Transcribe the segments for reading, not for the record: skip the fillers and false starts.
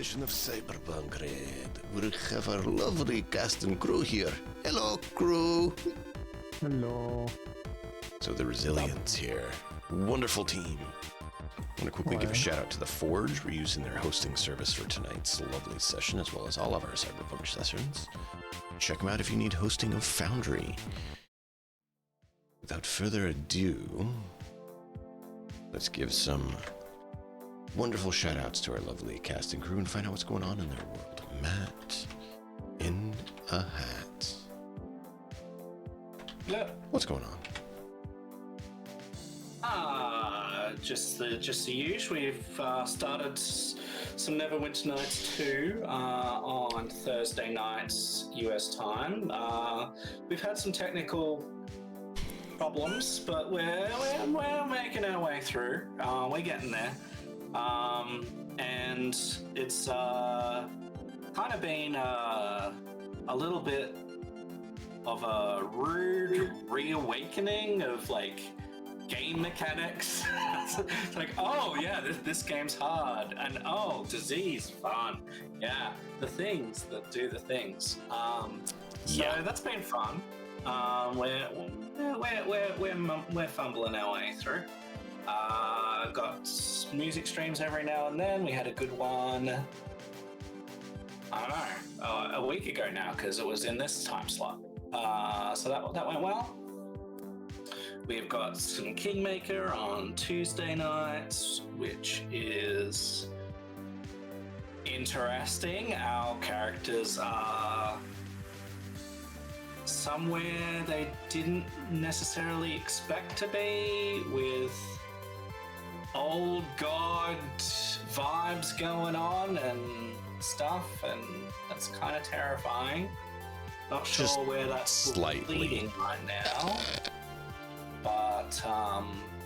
edition of Cyberpunk Red. We have our lovely cast and crew here. Hello, crew. Hello. So the Resilience here. Wonderful team. I want to quickly give a shout out to the Forge. We're using their hosting service for tonight's lovely session, as well as all of our Cyberpunk sessions. Check them out if you need hosting of Foundry. Without further ado, let's give some wonderful shout outs to our lovely cast and crew and find out what's going on in their world. Matt in a hat. Yeah. What's going on? Just the usual. We've started some Neverwinter Nights 2 on Thursday nights US time. We've had some technical problems, but we're making our way through. We're getting there, and it's kind of been a little bit of a rude reawakening of like game mechanics. It's like, oh yeah, this game's hard, and oh, disease fun. Yeah, the things that do the things. So that's been fun. We're fumbling our way through. Got music streams every now and then. We had a good one, I don't know, a week ago now, because it was in this time slot. So that went well. We've got some Kingmaker on Tuesday nights, which is interesting. Our characters are somewhere they didn't necessarily expect to be, with old god vibes going on and stuff, and that's kind of terrifying. Not sure Just where that's slightly leading right now, but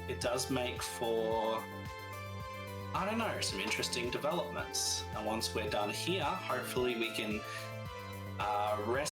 it does make for, I don't know, some interesting developments. And once we're done here, hopefully we can rest.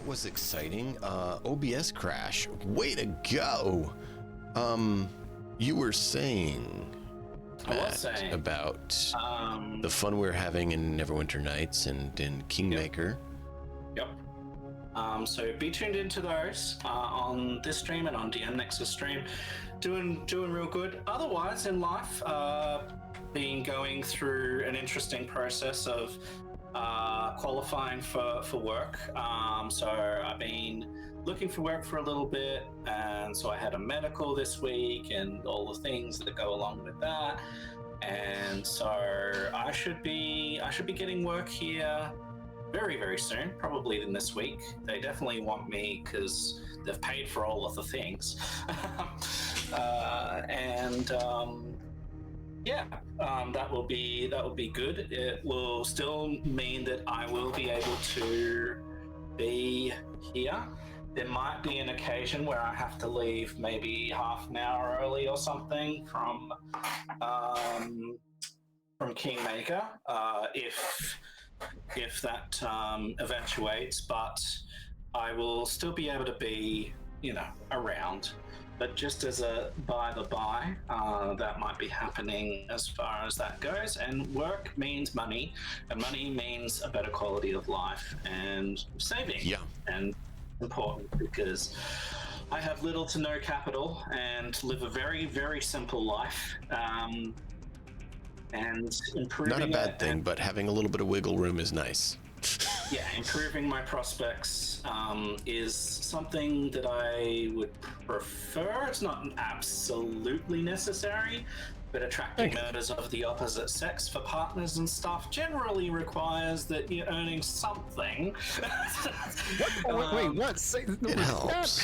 Was exciting. OBS crash. Way to go. You were saying, Matt, about the fun we're having in Neverwinter Nights and in Kingmaker. Yep. So be tuned into those on this stream and on DN Nexus stream. Doing real good. Otherwise in life, been going through an interesting process of qualifying for work. So I've been looking for work for a little bit, and so I had a medical this week and all the things that go along with that. And so I should be getting work here very, very soon, probably in this week. They definitely want me because they've paid for all of the things. That will be good. It will still mean that I will be able to be here. There might be an occasion where I have to leave maybe half an hour early or something from Kingmaker if that eventuates, but I will still be able to be, around. But just as a by the by, that might be happening as far as that goes. And work means money, and money means a better quality of life and saving. Yeah. And important because I have little to no capital and live a very, very simple life. And improving Not a bad thing, but having a little bit of wiggle room is nice. Yeah, improving my prospects is something that I would prefer. It's not absolutely necessary, but attracting members of the opposite sex for partners and stuff generally requires that you're earning something. Wait, what? It helps.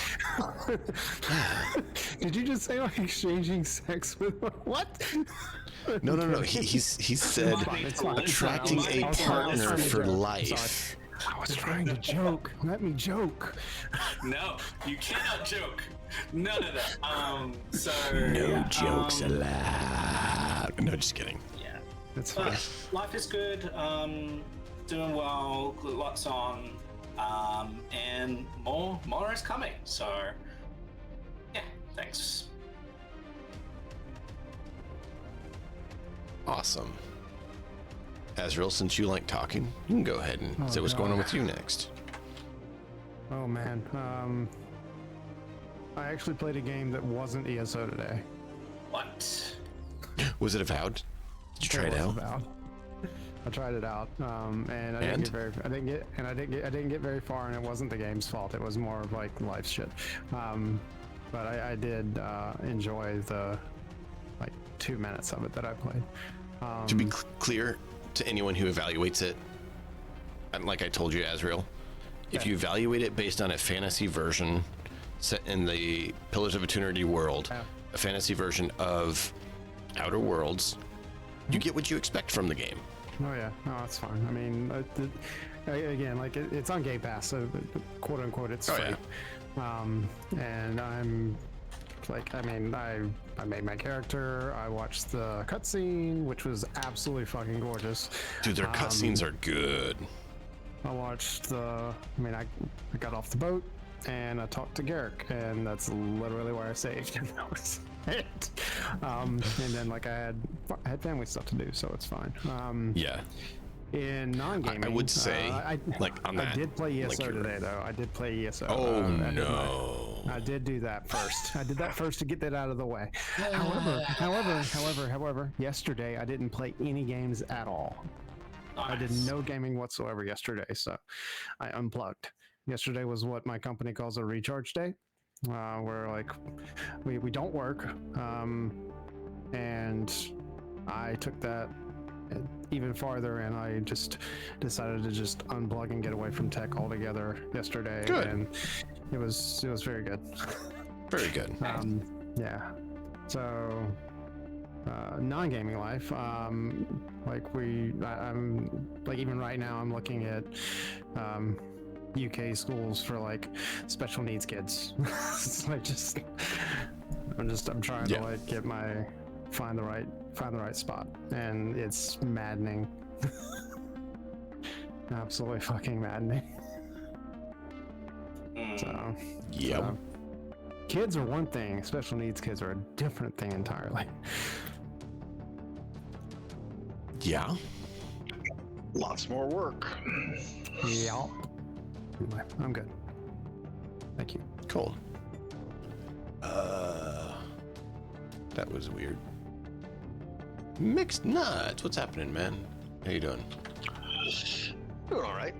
Did you just say like exchanging sex with what? No. He said attracting a partner for life. I was trying to joke. Let me joke. No, you cannot joke. None of that. No jokes allowed. No, just kidding. Yeah, that's fine. Life is good. Doing well. Lots on, and more is coming. So, yeah, thanks. Awesome. Azrael, since you like talking, you can go ahead and say what's going on with you next. Oh man, I actually played a game that wasn't ESO today. What? Was it Avowed? Did you try it out? Avowed. I tried it out, and I didn't get very far, and it wasn't the game's fault. It was more of like life shit. But I did enjoy the 2 minutes of it that I played. To be clear to anyone who evaluates it, and like I told you, Azrael, if you evaluate it based on a fantasy version set in the Pillars of Eternity world, a fantasy version of Outer Worlds, you get what you expect from the game. Oh yeah, no, that's fine. I mean, again, like it's on Game Pass, so quote unquote, it's free. Yeah. And I'm like, I mean, I made my character. I watched the cutscene, which was absolutely fucking gorgeous. Dude, their cutscenes are good. I watched I got off the boat and I talked to Garrick, and that's literally where I saved. And that was it. And then I had family stuff to do, so it's fine. Yeah. In non-gaming, I would say, on that. I did play ESO today, though. I did play ESO. Oh, no. I did do that first. I did that first to get that out of the way. However, yesterday I didn't play any games at all. Nice. I did no gaming whatsoever yesterday, so I unplugged. Yesterday was what my company calls a recharge day, where we don't work, and I took that even farther, and I just decided to just unplug and get away from tech altogether yesterday. Good. And it was very good. Very good. Yeah. So non-gaming life, I'm even right now I'm looking at UK schools for special needs kids. It's I'm trying to find the right spot, and it's maddening. Absolutely fucking maddening. So yep. Kids are one thing, special needs kids are a different thing entirely. Yeah. Lots more work. Yep. Anyway, I'm good. Thank you. Cool. That was weird. Mixed nuts. What's happening, man? How you doing? Doing all right.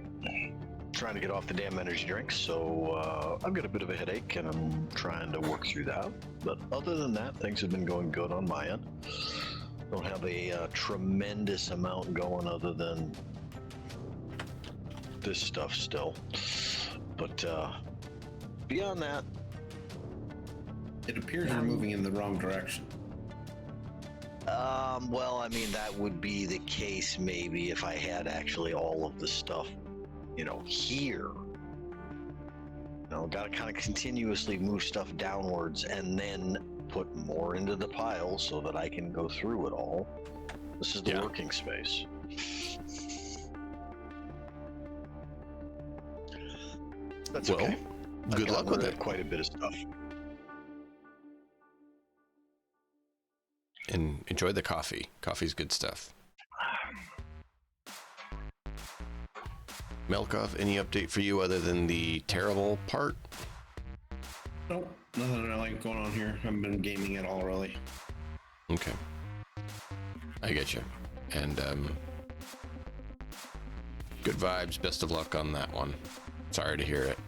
Trying to get off the damn energy drinks, so I've got a bit of a headache, and I'm trying to work through that. But other than that, things have been going good on my end. Don't have a tremendous amount going other than this stuff still. But beyond that, it appears you're moving in the wrong direction. Well, I mean, that would be the case maybe if I had actually all of the stuff, here. Got to kind of continuously move stuff downwards and then put more into the pile so that I can go through it all. This is the working space. That's okay. Good luck with it. Quite a bit of stuff. And enjoy the coffee. Coffee's good stuff. Melkov, any update for you other than the terrible part? Nope, nothing really going on here. I haven't been gaming at all, really. Okay. I get you. And good vibes. Best of luck on that one. Sorry to hear it.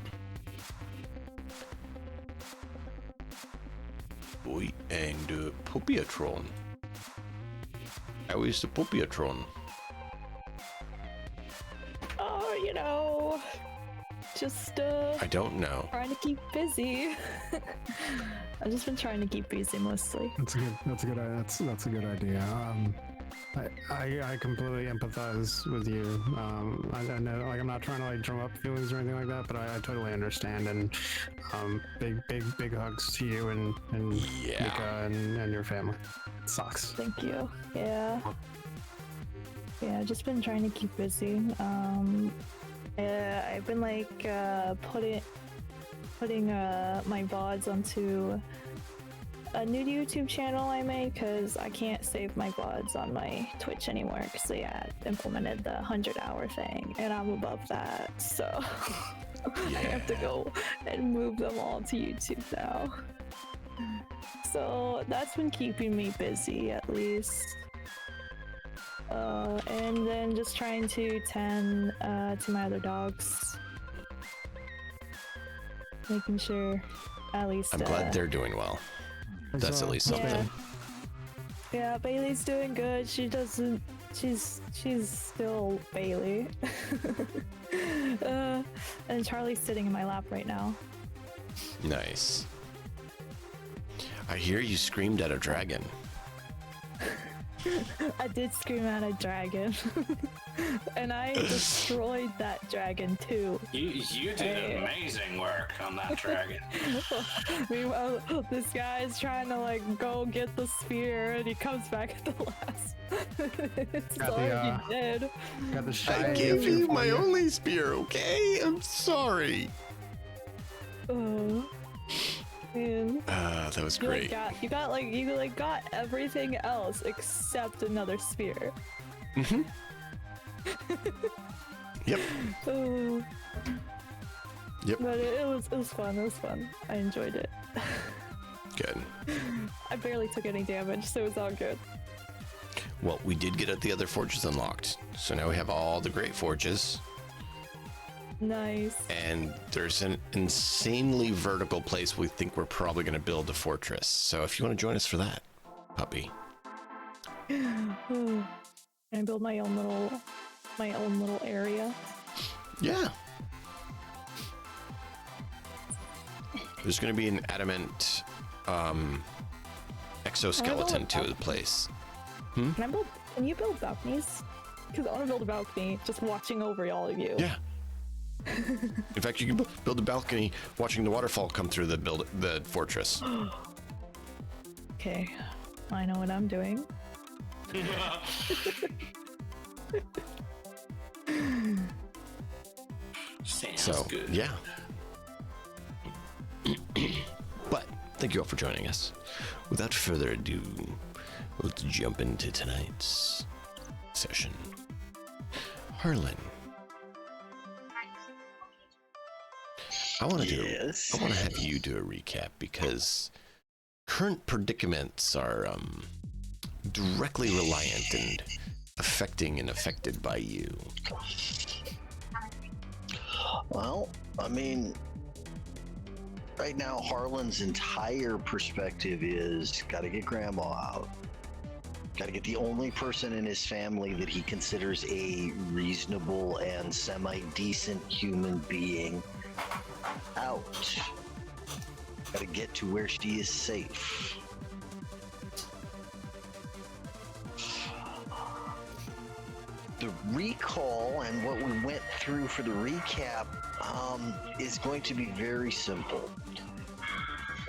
Boy, and Popiatron. How is the Popiatron? Oh, you know, just I don't know. trying to keep busy. I've just been trying to keep busy mostly. That's a good idea. I completely empathize with you. I know, like, I'm not trying to like drum up feelings or anything like that, but I totally understand. And big hugs to you and Mika and your family. It sucks. Thank you. Yeah, I've just been trying to keep busy. I've been like putting my VODs onto a new YouTube channel I made because I can't save my VODs on my Twitch anymore because they had implemented the 100-hour thing and I'm above that, so I have to go and move them all to YouTube now. So that's been keeping me busy at least. And then just trying to tend to my other dogs. Making sure at least... I'm glad they're doing well. That's at least something. Yeah, Bailey's doing good. She's still Bailey. And Charlie's sitting in my lap right now. Nice. I hear you screamed at a dragon. I did scream at a dragon. And I destroyed that dragon too. You did amazing work on that dragon. Meanwhile, this guy's trying to like go get the spear and he comes back at the last. It's already dead. I gave you my only spear, okay? I'm sorry. Oh. Man. That was great. You got everything else except another spear. Mm-hmm. Yep. Oh. Yep. But it was fun. It was fun. I enjoyed it. Good. I barely took any damage, so it was all good. Well, we did get the other forges unlocked, so now we have all the great forges. Nice. And there's an insanely vertical place we think we're probably going to build a fortress. So if you want to join us for that, puppy. Can I build my own little area? Yeah. There's going to be an adamant exoskeleton to the place. Can you build balconies? Because I want to build a balcony just watching over all of you. Yeah. In fact, you can build a balcony watching the waterfall come through the fortress. Okay, I know what I'm doing. Sounds good. Yeah. But thank you all for joining us. Without further ado, let's jump into tonight's session. Harlan, I want to have you do a recap because current predicaments are directly reliant and affecting and affected by you. Well, I mean, right now Harlan's entire perspective is got to get Grandma out. Got to get the only person in his family that he considers a reasonable and semi-decent human being out. Got to get to where she is safe. The recall and what we went through for the recap is going to be very simple.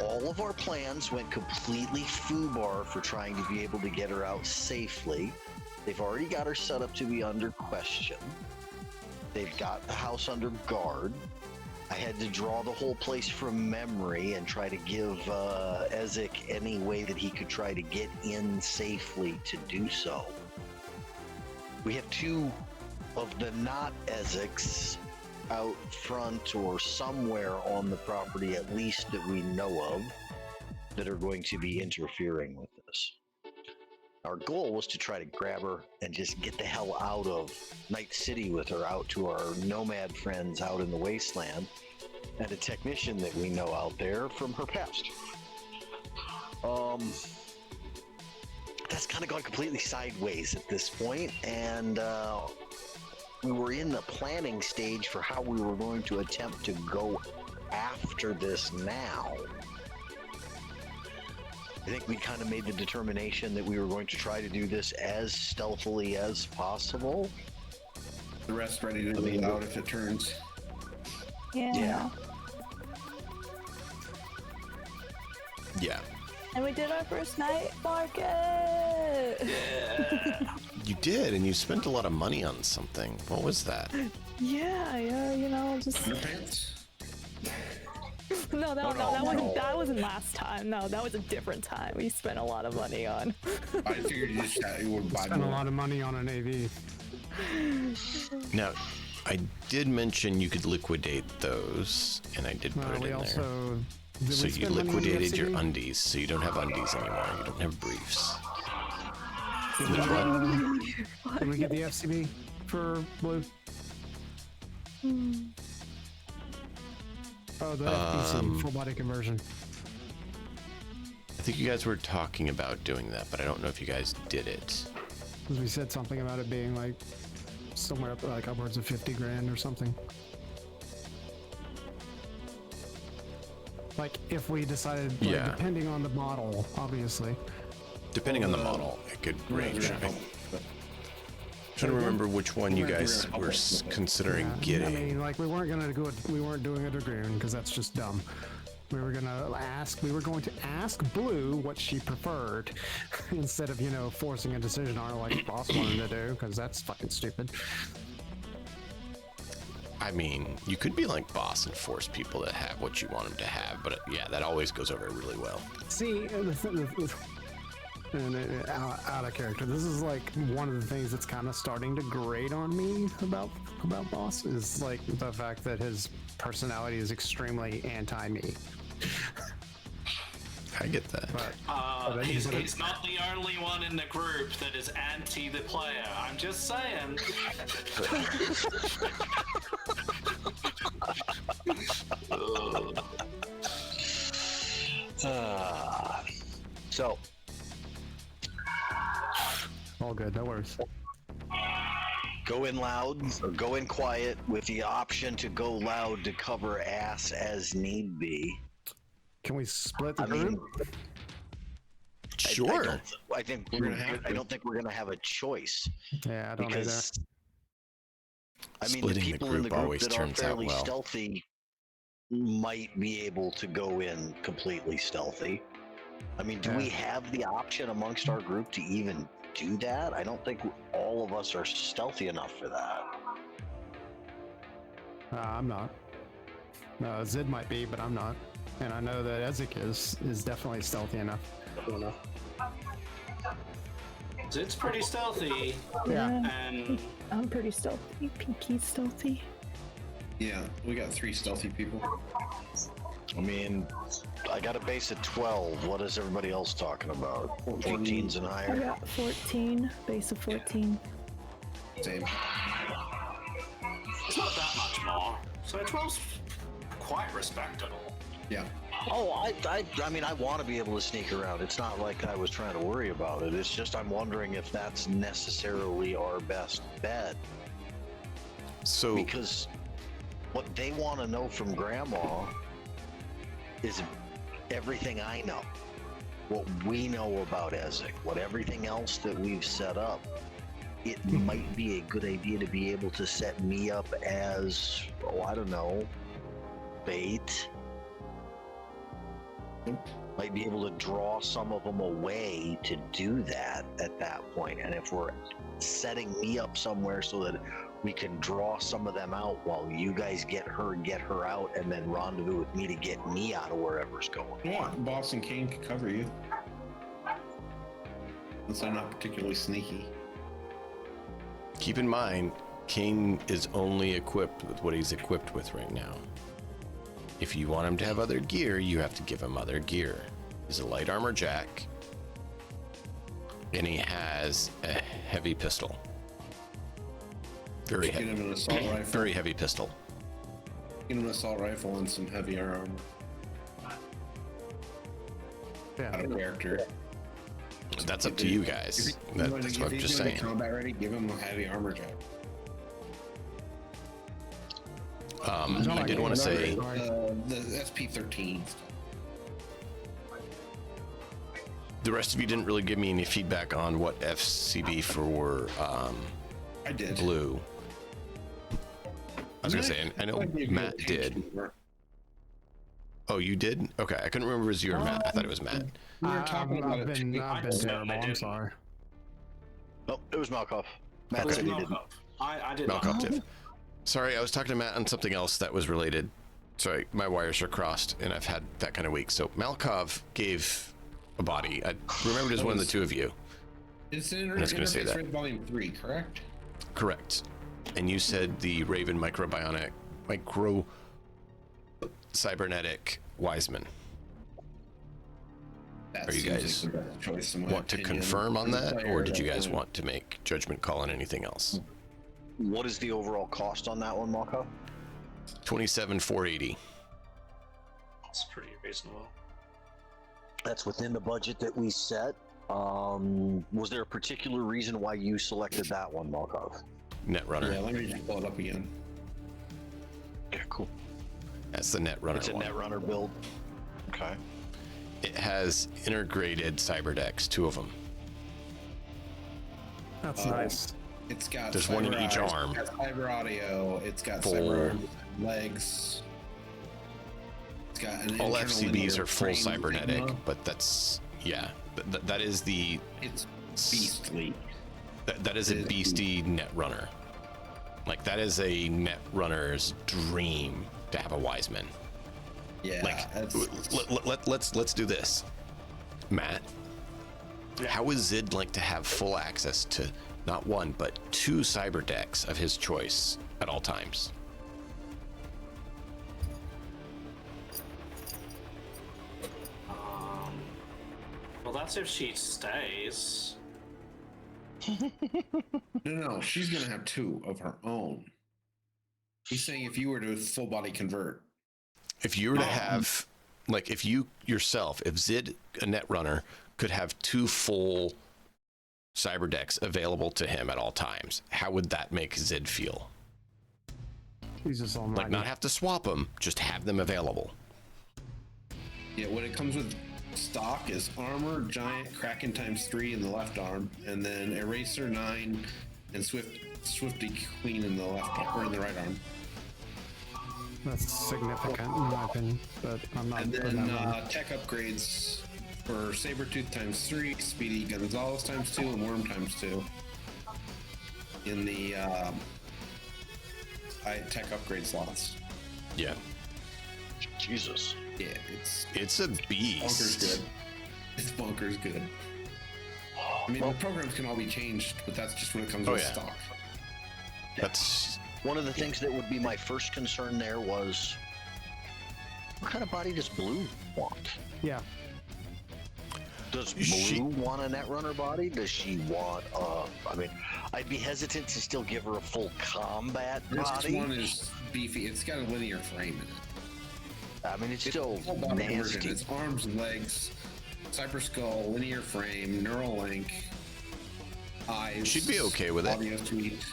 All of our plans went completely foobar for trying to be able to get her out safely. They've already got her set up to be under question. They've got the house under guard. I had to draw the whole place from memory and try to give Ezek any way that he could try to get in safely to do so. We have two of the not Ezeks out front or somewhere on the property, at least that we know of, that are going to be interfering with this. Our goal was to try to grab her and just get the hell out of Night City with her, out to our nomad friends out in the wasteland, and a technician that we know out there from her past. That's kind of gone completely sideways at this point, and we were in the planning stage for how we were going to attempt to go after this now. I think we kind of made the determination that we were going to try to do this as stealthily as possible. The rest ready to lean out if it turns. Yeah. Yeah. And we did our first night market. Yeah. You did, and you spent a lot of money on something. What was that? Yeah, you know, just Underpants? no, that wasn't last time. No, that was a different time. We spent a lot of money on. I figured you would buy Spent a more. lot of money on an AV. Now, I did mention you could liquidate those, and I did put it We in there. also did So we you spend money on the liquidated your FCB? undies, so you don't have undies anymore. You don't have briefs. Did we get the FCB for blue? Oh, the FBC, full body conversion. I think you guys were talking about doing that, but I don't know if you guys did it. Because we said something about it being like somewhere up like upwards of 50 grand or something. Like if we decided, like, Yeah. depending on the model, obviously. Depending on the model, it could range. I'm trying to remember which one you guys were considering I getting. mean, like we weren't doing a Dragoon because that's just dumb. We were going to ask Blue what she preferred instead of, forcing a decision on her like Boss wanted to do, because that's fucking stupid. I mean, you could be like Boss and force people to have what you want them to have, but yeah, that always goes over really well. See, and out of character, this is like one of the things that's kind of starting to grate on me about Boss, is like the fact that his personality is extremely anti-me. I get that. But He's not the only one in the group that is anti the player. I'm just saying. So, all good, no worries. go in loud or go in quiet with the option to go loud to cover ass as need be. Can we split the I mean, group? Sure. I don't think we're gonna have a choice. Yeah, I don't Because I mean, Splitting the the people in the group group always that are turns out fairly well. stealthy might be able to go in completely stealthy. I mean, do we have the option amongst our group to even do that? I don't think all of us are stealthy enough for that. I'm not. Zid might be, but I'm not. And I know that Ezek is definitely stealthy enough. It's pretty stealthy. Yeah. And I'm pretty stealthy. Pinky's stealthy. Yeah, we got 3 stealthy people. I mean, I got a base at 12. What is everybody else talking about? 14s and I higher? got 14, base of 14. Same. it's not that much more. So 12's quite respectable. Yeah. Oh, I mean, I want to be able to sneak around. It's not like I was trying to worry about it. It's just I'm wondering if that's necessarily our best bet. So Because what they want to know from Grandma is everything I know. What we know about Ezek, what everything else that we've set up. It might be a good idea to be able to set me up as, I don't know, bait. Might be able to draw some of them away to do that at that point. And if we're setting me up somewhere so that we can draw some of them out while you guys get her out, and then rendezvous with me to get me out of wherever's going Yeah, on. Boss and Kane could cover you. Since they're not particularly sneaky. Keep in mind, Kane is only equipped with what he's equipped with right now. If you want him to have other gear, you have to give him other gear. He's a light armor jack, and he has a heavy pistol. Very Get heavy. him an assault rifle. Very heavy pistol. Get him an assault rifle and some heavier armor. Out Yeah. of character. That's up to you guys. That's what I'm just saying. Combat ready, give him a heavy armor jack. I did want to say, The SP-13. the rest of you didn't really give me any feedback on what FCB for I did. Blue. I was gonna say, I know Matt did. Oh, you did? Okay, I couldn't remember if it was you or Matt. I thought it was Matt. We were talking about I've it. been I terrible. I'm didn't. sorry. Oh, it was Malkoff. Matt Okay. said he didn't. Malkoff. I did Malkoff not. did. Sorry, I was talking to Matt on something else that was related. Sorry, my wires are crossed, and I've had that kind of week. So Malkov gave a body. I remembered it as one of the two of you. It's in I was gonna say Interface that. Red Volume 3, correct? Correct. And you said the Raven micro cybernetic Wiseman. That Are you seems guys like the best choice in my Want to opinion. confirm on that, Player or did you that guys point. want to make judgment call on anything else? What is the overall cost on that one, Malkoff? 27,480. It's pretty reasonable. That's within the budget that we set. Was there a particular reason why you selected that one, Malkov? Netrunner. Yeah, let me just pull it up again. Okay, cool. That's the Netrunner It's a one. Netrunner build. Okay. It has integrated cyber decks, 2 of them. That's nice. It's got There's one in cyber each eyes, arm. It's got cyber audio. It's got Full. cyber arms, legs. It's got an All internal FCBs linear are full frame cybernetic, Sigma. but that's, yeah, that is the, It's beastly. that is a It is beastie Netrunner. Like, that is a Netrunner's dream to have a Wiseman. Yeah, Like, that's, let's do this, Matt. How is Zid like to have full access to not one but 2 cyber decks of his choice at all times? Well, that's if she stays. no, she's gonna have 2 of her own. He's saying if you were to full body convert. If you were to have, like, if you yourself, if Zid, a Netrunner, could have 2 full cyber decks available to him at all times, how would that make Zid feel? He's just all Like, not have to swap them, just have them available. Yeah, what it comes with stock is armor, giant, Kraken × 3 in the left arm, and then Eraser 9 and Swifty Queen in the left arm, or in the right arm. That's significant in my opinion, but I'm not. And putting then that on. tech upgrades for Sabretooth × 3, Speedy Gonzalez × 2, and Worm × 2 in the tech upgrade slots. Yeah, Jesus. Yeah, it's a bonkers beast. good. It's bonkers good. I mean, the programs can all be changed, but that's just when it comes Oh, with yeah. stock. That's One of the things that would be my first concern there was, what kind of body does Blue want? Yeah, Does Blue She- want a Netrunner body? Does she want, I mean, I'd be hesitant to still give her a full combat This body. one is beefy. It's got a linear frame in it. I mean, it's still Full body conversion. nasty. It's arms and legs, Cyber Skull, linear frame, neural link, eyes. She'd be okay with it. Audio suite.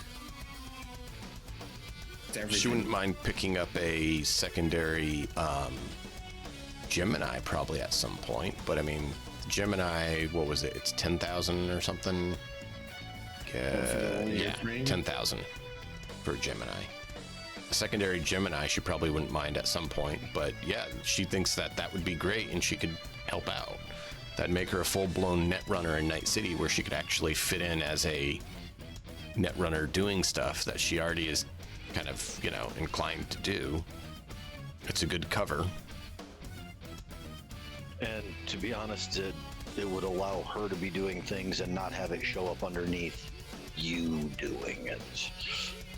It's everything. She wouldn't mind picking up a secondary Gemini probably at some point, but I mean, Gemini, what was it? It's 10,000 or something. for the linear Yeah, frame? 10,000 for Gemini. secondary Gemini, she probably wouldn't mind at some point. But yeah, she thinks that that would be great and she could help out. That'd make her a full-blown netrunner in Night City, where she could actually fit in as a netrunner doing stuff that she already is kind of, you know, inclined to do. It's a good cover. And to be honest, it would allow her to be doing things and not have it show up underneath you doing it.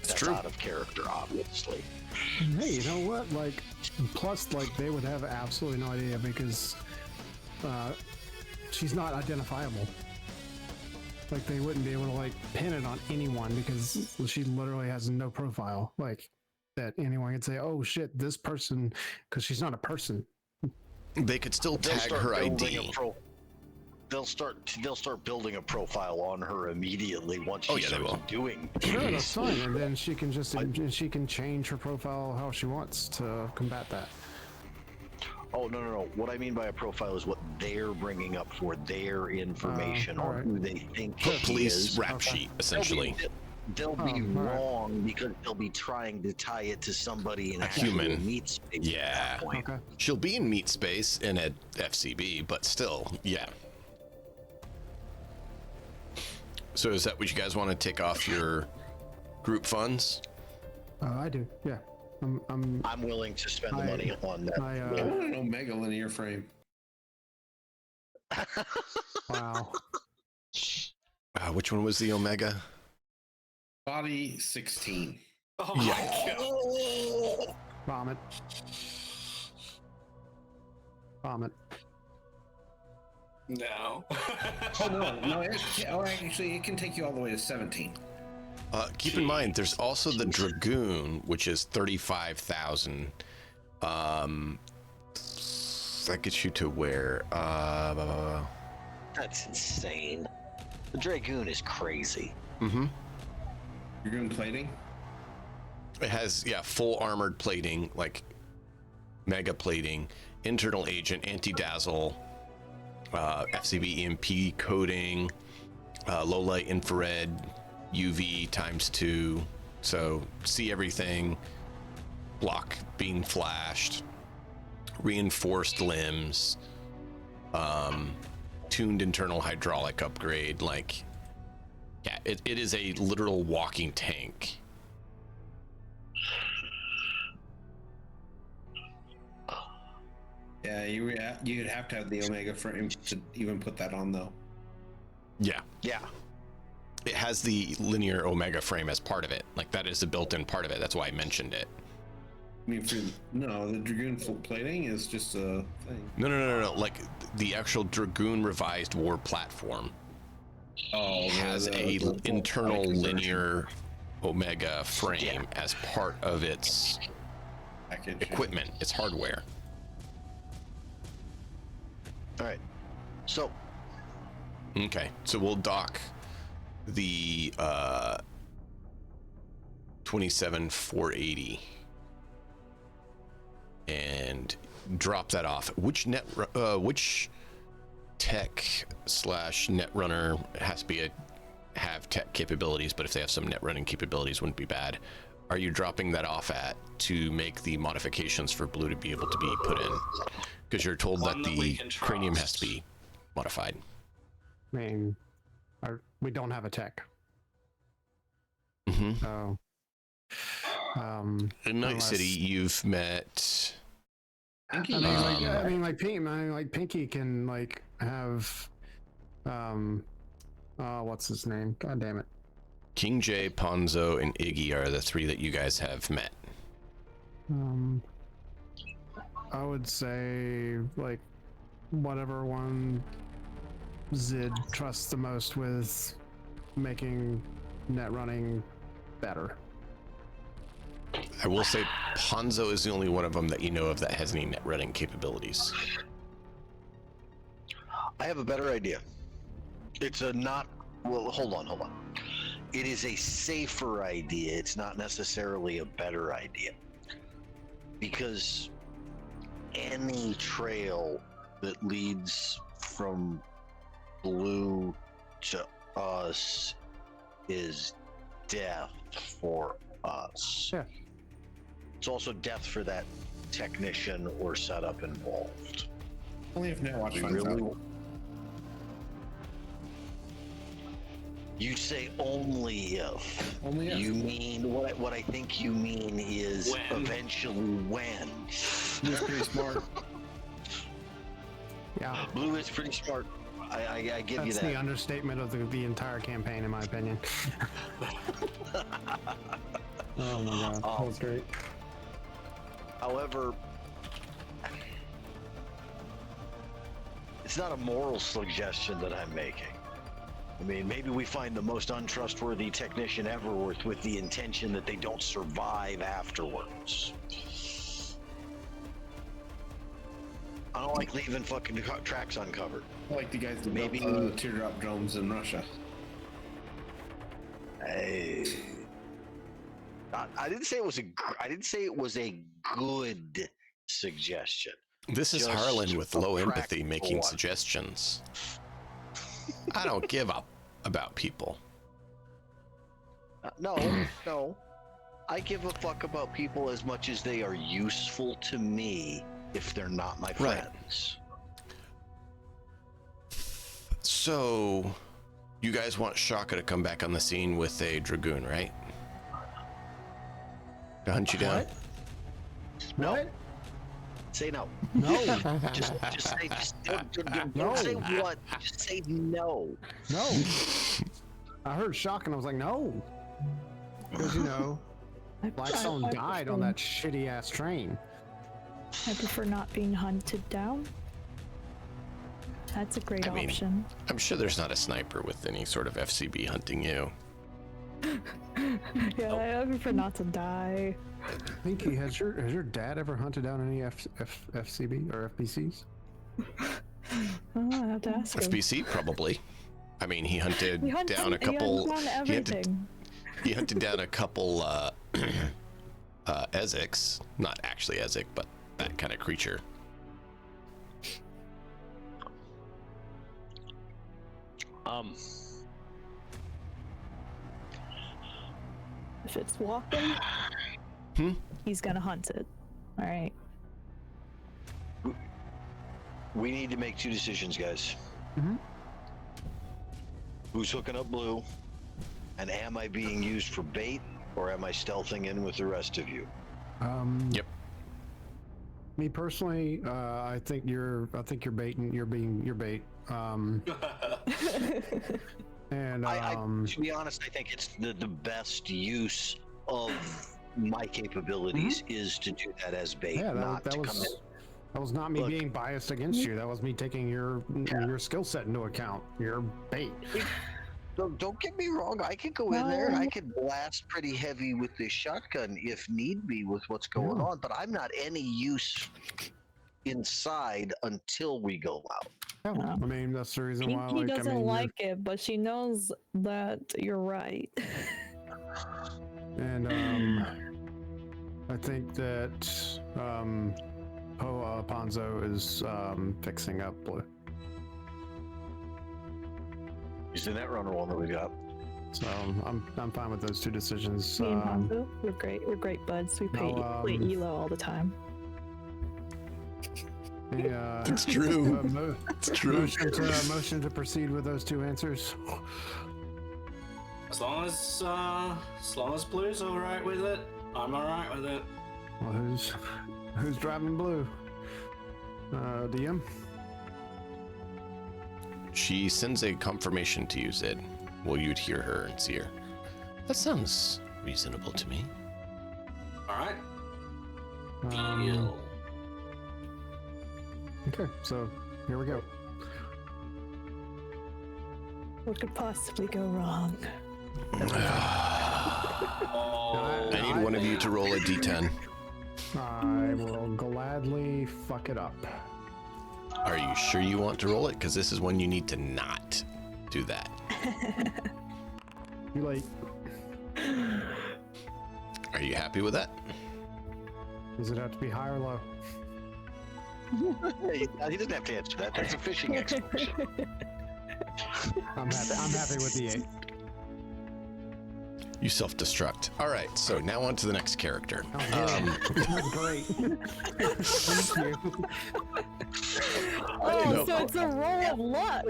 That's true. Out of character, obviously. Hey, you know what? Like, plus, like, they would have absolutely no idea because she's not identifiable. Like, they wouldn't be able to, like, pin it on anyone because she literally has no profile. Like, that anyone could say, oh shit, this person, because she's not a person. They could still tag her ID. They'll start building a profile on her immediately once she they will. starts doing Sure, things. that's fine. And then she can just she can change her profile how she wants to combat that. Oh, no. What I mean by a profile is what they're bringing up for their information on alright. who they think Her she police is. rap sheet, essentially. They'll be wrong because they'll be trying to tie it to somebody in A actual human. meat space. Yeah. At that point. Okay. She'll be in meat space in a FCB, but still, yeah. So is that what you guys want to take off your group funds? I do, yeah. I'm willing to spend the money on that. I want an Omega linear frame. Wow. Which one was the Omega? Body 16. Oh my god. Vomit. Vomit. No. No. Actually, it can take you all the way to 17. Keep in mind, there's also the Dragoon, which is 35,000. That gets you to where? That's insane. The Dragoon is crazy. Mm-hmm. Dragoon plating? It has, full armored plating, like mega plating, internal agent, anti-dazzle, FCB EMP coding, low light infrared, UV ×2, so see everything, block being flashed, reinforced limbs, tuned internal hydraulic upgrade. Like, yeah, it is a literal walking tank. Yeah, you'd have to have the Omega frame to even put that on, though. Yeah. Yeah. It has the linear Omega frame as part of it. Like, that is a built-in part of it. That's why I mentioned it. I mean, the Dragoon full plating is just a thing. No. Like, the actual Dragoon revised war platform has a internal linear Omega frame as part of its package, equipment, its hardware. All right. So. Okay, so we'll dock the 27480 and drop that off. Which tech / netrunner has to be have tech capabilities, but if they have some net running capabilities, wouldn't be bad. Are you dropping that off at to make the modifications for Blue to be able to be put in? Because you're told that the cranium has to be modified. I mean, we don't have a tech. Mm-hmm. So, in Night City, you've met. Pinky. I mean, Pinky can like have, what's his name? God damn it. King J, Ponzo, and Iggy are the three that you guys have met. I would say like whatever one Zid trusts the most with making net running better. I will say Ponzo is the only one of them that you know of that has any net running capabilities. I have a better idea. It's a not. Well, hold on. It is a safer idea. It's not necessarily a better idea. Because any trail that leads from Blue to us is death for us. Yeah. It's also death for that technician or setup involved. Only if Netwatch We finds really. out. You say only if. Only if. You mean what I think you mean is When. eventually when. Blue's pretty smart. Yeah, Blue is pretty smart. I give you that's that. the understatement of the entire campaign, in my opinion. Oh my god, that was great. However, it's not a moral suggestion that I'm making. I mean, maybe we find the most untrustworthy technician ever with the intention that they don't survive afterwards. I don't like leaving fucking tracks uncovered. I like the guys that Maybe- built teardrop domes in Russia. Hey. I didn't say it was I didn't say it was a good suggestion. This is Just Harlan with a low empathy practical making one. suggestions. I don't give up about people. No. I give a fuck about people as much as they are useful to me if they're not my Right. friends. So, you guys want Shaka to come back on the scene with a dragoon, right? To hunt you down? No. What? Say no. No, Just say don't No. say what. Just say no. no. I heard shock and I was like, no. Because, Blackstone died on that shitty ass train. I prefer not being hunted down. That's a great I mean- option. I'm sure there's not a sniper with any sort of FCB hunting you. Yeah, I prefer not to die. Pinky, has your dad ever hunted down any FCB or FBCs? Oh, I have to ask him. FBC, probably. I mean, he hunted He hunts down a he hunts couple. down everything. He hunted down a couple Ezeks. Not actually Ezek, but that kind of creature. If it's walking, he's gonna hunt it. All right. We need to make two decisions, guys. Who's hooking up Blue? And am I being used for bait, or am I stealthing in with the rest of you? Yep. Me personally, I think you're baiting. You're bait. And to be honest, I think it's the best use of my capabilities is to do that as bait, yeah, not that to come in. was not me Look. being biased against you. That was me taking your skill set into account. You're bait. Don't get me wrong. I could go in there and I could blast pretty heavy with this shotgun if need be with what's going on, but I'm not any use inside until we go out. Yeah, I mean, that's the reason why. Pinky doesn't you're- like it, but she knows that you're right. And I think that Ponzo is fixing up Blue. He's the netrunner one that we got. So I'm fine with those two decisions. Me and Hanzo, we're great. We're great buds. We play Elo all the time. Yeah, It's true. It's true. Motion to proceed with those two answers. As long as Blue's all right with it, I'm all right with it. Well, who's driving Blue? DM. She sends a confirmation to you, Zed. Well, you'd hear her and see her. That sounds reasonable to me. All right. Um, Deal. Okay, so here we go. What could possibly go wrong? I need one of you to roll a d10. I will gladly fuck it up. Are you sure you want to roll it? Because this is when you need to not do that. You late? Are you happy with that? Does it have to be high or low? He doesn't have to answer that. That's a fishing expedition. I'm happy with the 8. You self-destruct. All right, so now on to the next character. That's great. Thank you. Oh, Nope. so it's a roll of luck.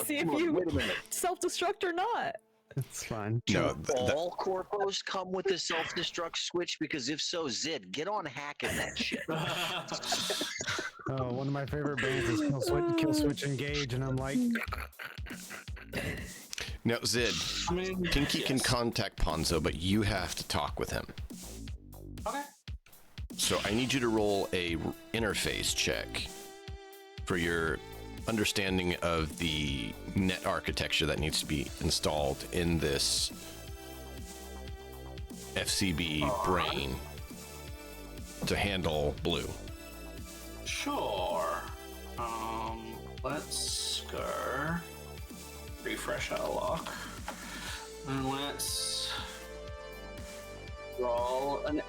See if you Wait a minute. self-destruct or not. It's fine. No, All corpos come with the self-destruct switch? Because if so, Zid, get on hacking that shit. One of my favorite bands is Kill Switch Engage, and I'm like, now Zid, Pinky can yes. contact Ponzo, but you have to talk with him. Okay. So I need you to roll a interface check for your understanding of the net architecture that needs to be installed in this FCB brain to handle blue. Sure. Let's go refresh our lock. And let's roll an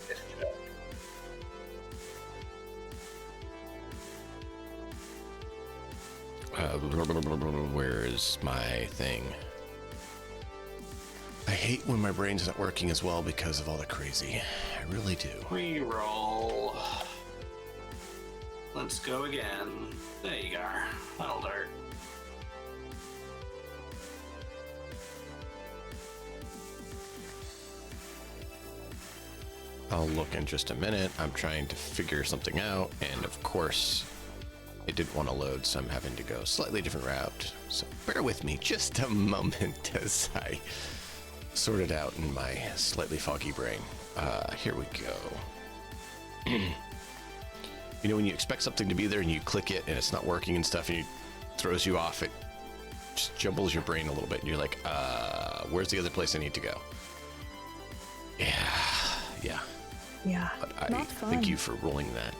check. Where is my thing? I hate when my brain's not working as well because of all the crazy. I really do. Reroll. Let's go again. There you go. That'll do. I'll look in just a minute. I'm trying to figure something out, and of course, it didn't want to load, so I'm having to go a slightly different route. So bear with me just a moment as I sort it out in my slightly foggy brain. Here we go. You know, when you expect something to be there and you click it and it's not working and stuff, and it throws you off, it just jumbles your brain a little bit, and you're like, where's the other place I need to go? Yeah. Yeah. But I not fun. thank you for rolling that.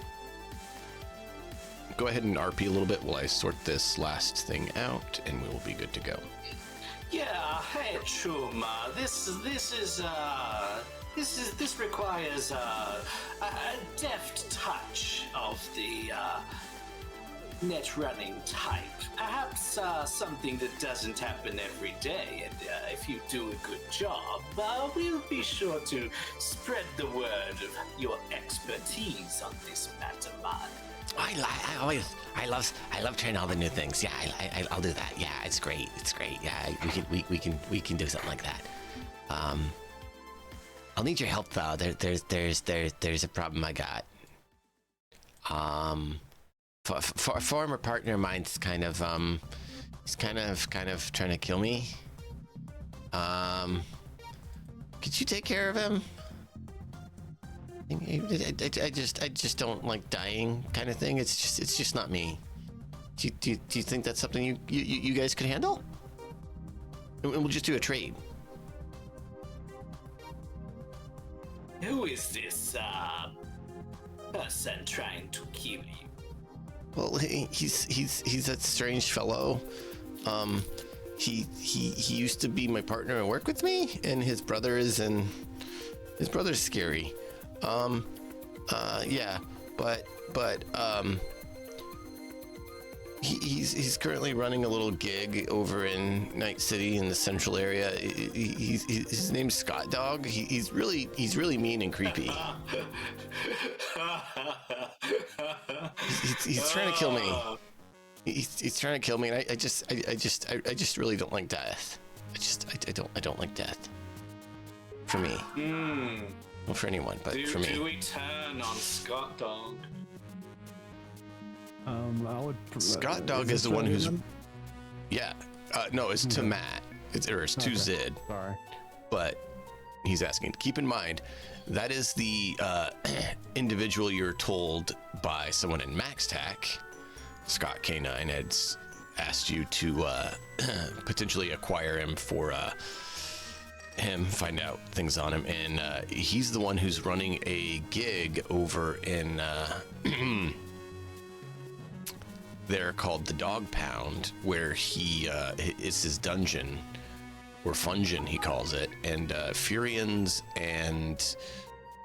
Go ahead and RP a little bit while I sort this last thing out, and we will be good to go. Yeah, hey Choom, this requires a deft touch of the net running type. Perhaps something that doesn't happen every day, and if you do a good job, we'll be sure to spread the word of your expertise on this matter, man. I love trying all the new things. Yeah, I'll do that. Yeah, it's great. Yeah, we can do something like that. I'll need your help though. There's a problem I got. For a former partner of mine's kind of he's kind of trying to kill me. Could you take care of him? I just don't like dying kind of thing. It's just not me. Do you think that's something you guys could handle? And we'll just do a trade. Who is this person trying to kill you? Well, he's that strange fellow. He used to be my partner and work with me, and his brother's scary. Yeah, but he's currently running a little gig over in Night City in the central area. His name's Scott Dog. He's really mean and creepy. He's trying to kill me. He's trying to kill me, and I just really don't like death. I don't like death. For me. Well, for anyone, but for me. Do we turn on Scott Dog? I would. Scott Dog is the one who's. Yeah. No, it's to Matt. It's to Zid. Sorry. But he's asking. Keep in mind, that is the individual you're told by someone in MaxTac. Scott K9 had asked you to potentially acquire him for find out things on him, and he's the one who's running a gig over in there called the Dog Pound, where he it's his dungeon, or Fungeon he calls it, and Furians and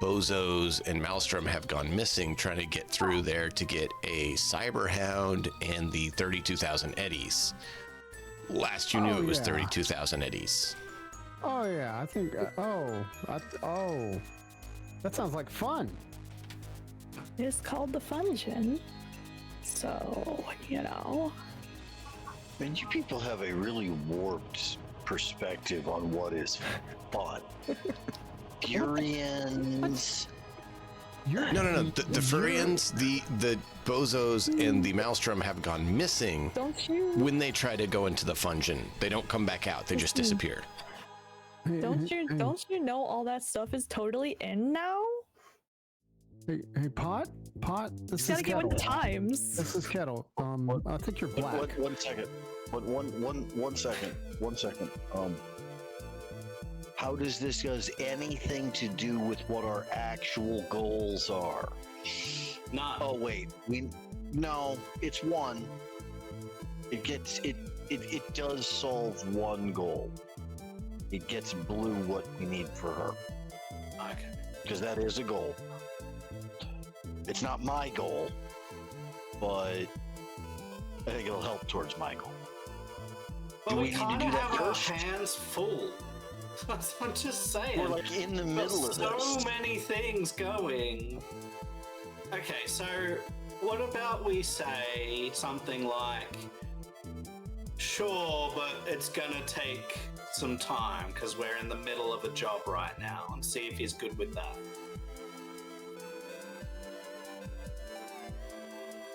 Bozos and Maelstrom have gone missing trying to get through there to get a Cyberhound and the 32,000 eddies. Last you knew it was 32,000 eddies. Oh yeah, I think. That sounds like fun. It's called the Fungeon. So, Man, you people have a really warped perspective on what is fun. Furians. No. The Furians, the Bozos, and the Maelstrom have gone missing. Don't you? When they try to go into the Fungeon, they don't come back out. They just disappear. Don't you know all that stuff is totally in now? Hey, Pot. This You is gotta get Kettle. with the times. This is Kettle. I think you're black. One second. One second. How does this has anything to do with what our actual goals are? Not. Oh wait, no, it's one. It does solve one goal. It gets Blue what we need for her. Okay. Because that is a goal. It's not my goal, but I think it'll help towards my goal. But Do we we need to kind do of that have our first? hands full. I'm just saying. We're like in the middle of so this. many things going. Okay, so what about we say something like, sure, but it's gonna take some time because we're in the middle of a job right now, and see if he's good with that.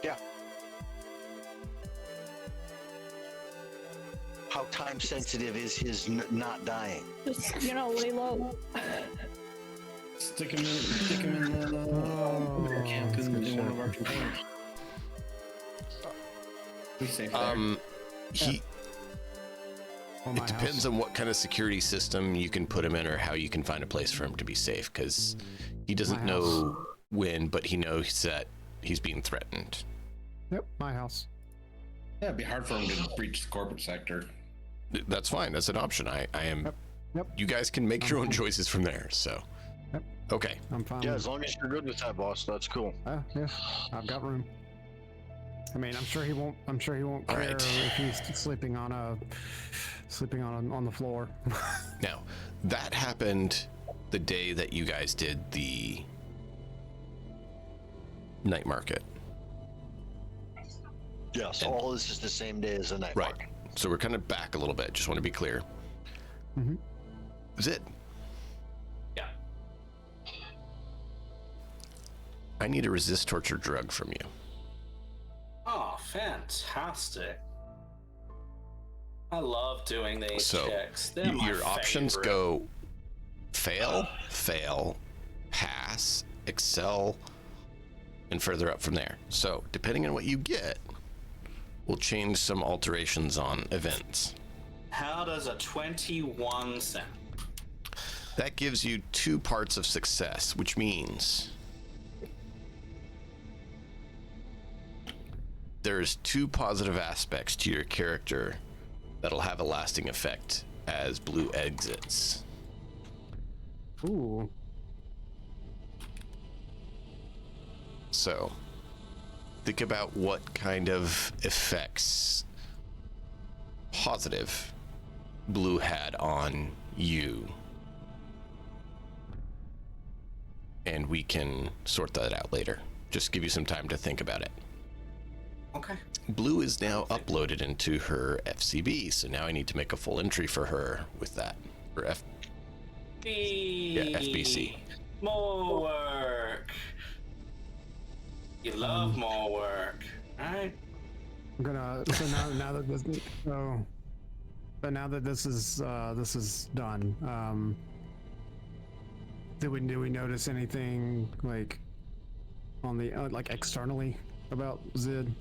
Yeah. How time sensitive is his not dying? Just, lay low. Stick him in the camp in one of our containers. We safe there. It depends on what kind of security system you can put him in, or how you can find a place for him to be safe, because he doesn't know when, but he knows that he's being threatened. Yep, my house. Yeah, it'd be hard for him to breach the corporate sector. That's fine. That's an option. I am. Yep. You guys can make your own choices from there. So. Yep. Okay. I'm fine. Yeah, as long as you're good with that, boss, that's cool. Yeah, I've got room. I mean, I'm sure he won't All care right. if he's sleeping on the floor. Now, that happened the day that you guys did the night market. Yes, all this is the same day as the night Right. market. So we're kind of back a little bit. Just want to be clear. Mm-hmm. Zid, Yeah. I need a resist torture drug from you. Oh, fantastic. I love doing these So checks. They're my your options favorite. go fail, pass, excel, and further up from there. So depending on what you get, we'll change some alterations on events. How does a 21 sound? That gives you 2 parts of success, which means there's 2 positive aspects to your character that'll have a lasting effect as Blue exits. Ooh. So think about what kind of effects positive Blue had on you, and we can sort that out later. Just give you some time to think about it. Okay. Blue is now uploaded into her FCB, so now I need to make a full entry for her with that. For FBC. More work. You love more work, right? I'm gonna. So now that this. So. But now that this is done, do we notice anything like on the like externally about Zid?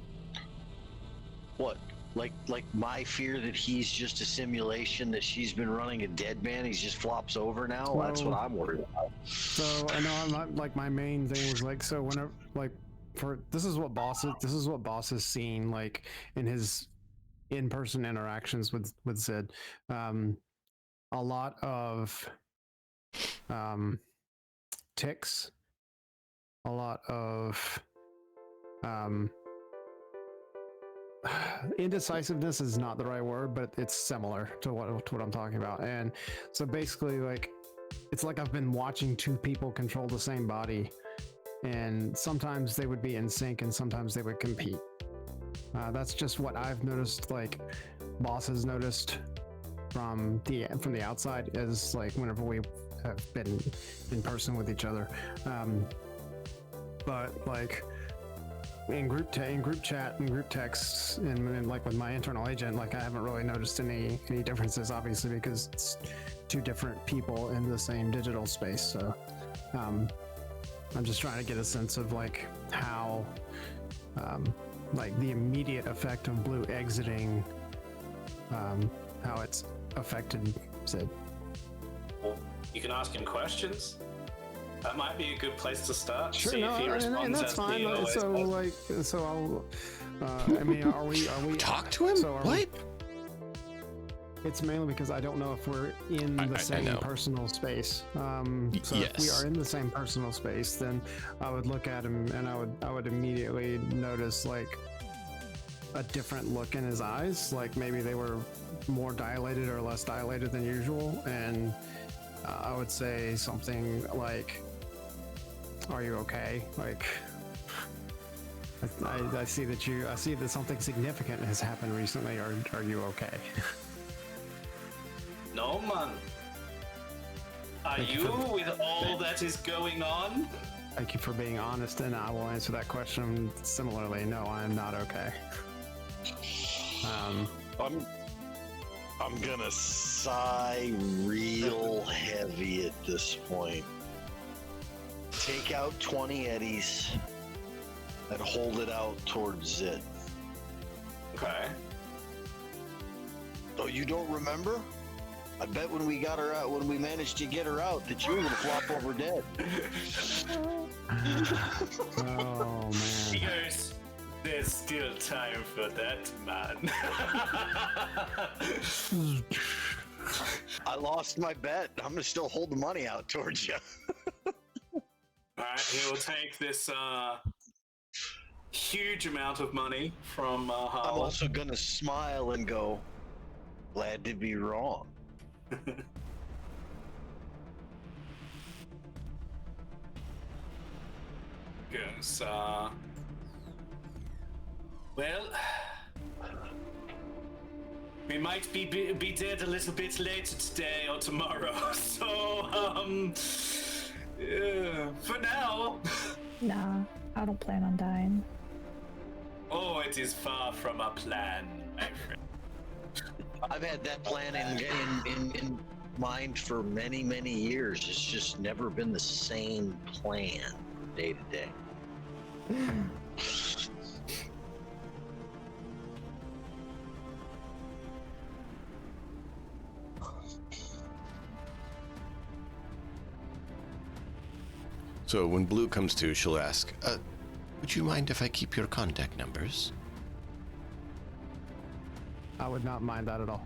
What? Like my fear that he's just a simulation, that she's been running a dead man, he just flops over now? Well, That's what I'm worried about. So I know I'm not, like, my main thing was like, so whenever, like, this is what boss has seen, like, in his in-person interactions with Zid. A lot of ticks, a lot of indecisiveness is not the right word, but it's similar to what I'm talking about. And so basically, like, it's like I've been watching two people control the same body, and sometimes they would be in sync and sometimes they would compete. That's just what I've noticed. Like, boss has noticed from the outside, is like whenever we have been in person with each other. But like in group chat and group texts and like with my internal agent, like I haven't really noticed any differences, obviously, because it's two different people in the same digital space. So I'm just trying to get a sense of like how like the immediate effect of Blue exiting, how it's affected Sid. Well, you can ask him questions. That might be a good place to start. Sure, see if he responds, and that's as fine. he always So does. like, so I'll. I mean, are we Talk to him? So are What? It's mainly because I don't know if we're in the same know. personal space. So if we Yes. are in the same personal space, then I would look at him and I would immediately notice like a different look in his eyes. Like maybe they were more dilated or less dilated than usual, and I would say something like, "Are you okay?" Like, I see that something significant has happened recently. Are you okay? No, man. Are Thank you you for- with all that is going on? Thank you for being honest, and I will answer that question similarly. No, I am not okay. I'm gonna sigh real heavy at this point. Take out 20 eddies and hold it out towards Zit. Okay. Oh, you don't remember? I bet when we got her out, when we managed to get her out, that you were gonna flop over dead. Oh He man. goes, there's still time for that, man. I lost my bet. I'm gonna still hold the money out towards you. Alright, he will take this huge amount of money from I'm Harlan. also gonna smile and go, glad to be wrong. Goes, well, we might be dead a little bit later today or tomorrow, so, yeah, for now. Nah, I don't plan on dying. Oh, it is far from a plan, my friend. I've had that plan in mind for many, many years. It's just never been the same plan from day to day. So when Blue comes to, she'll ask, would you mind if I keep your contact numbers? I would not mind that at all.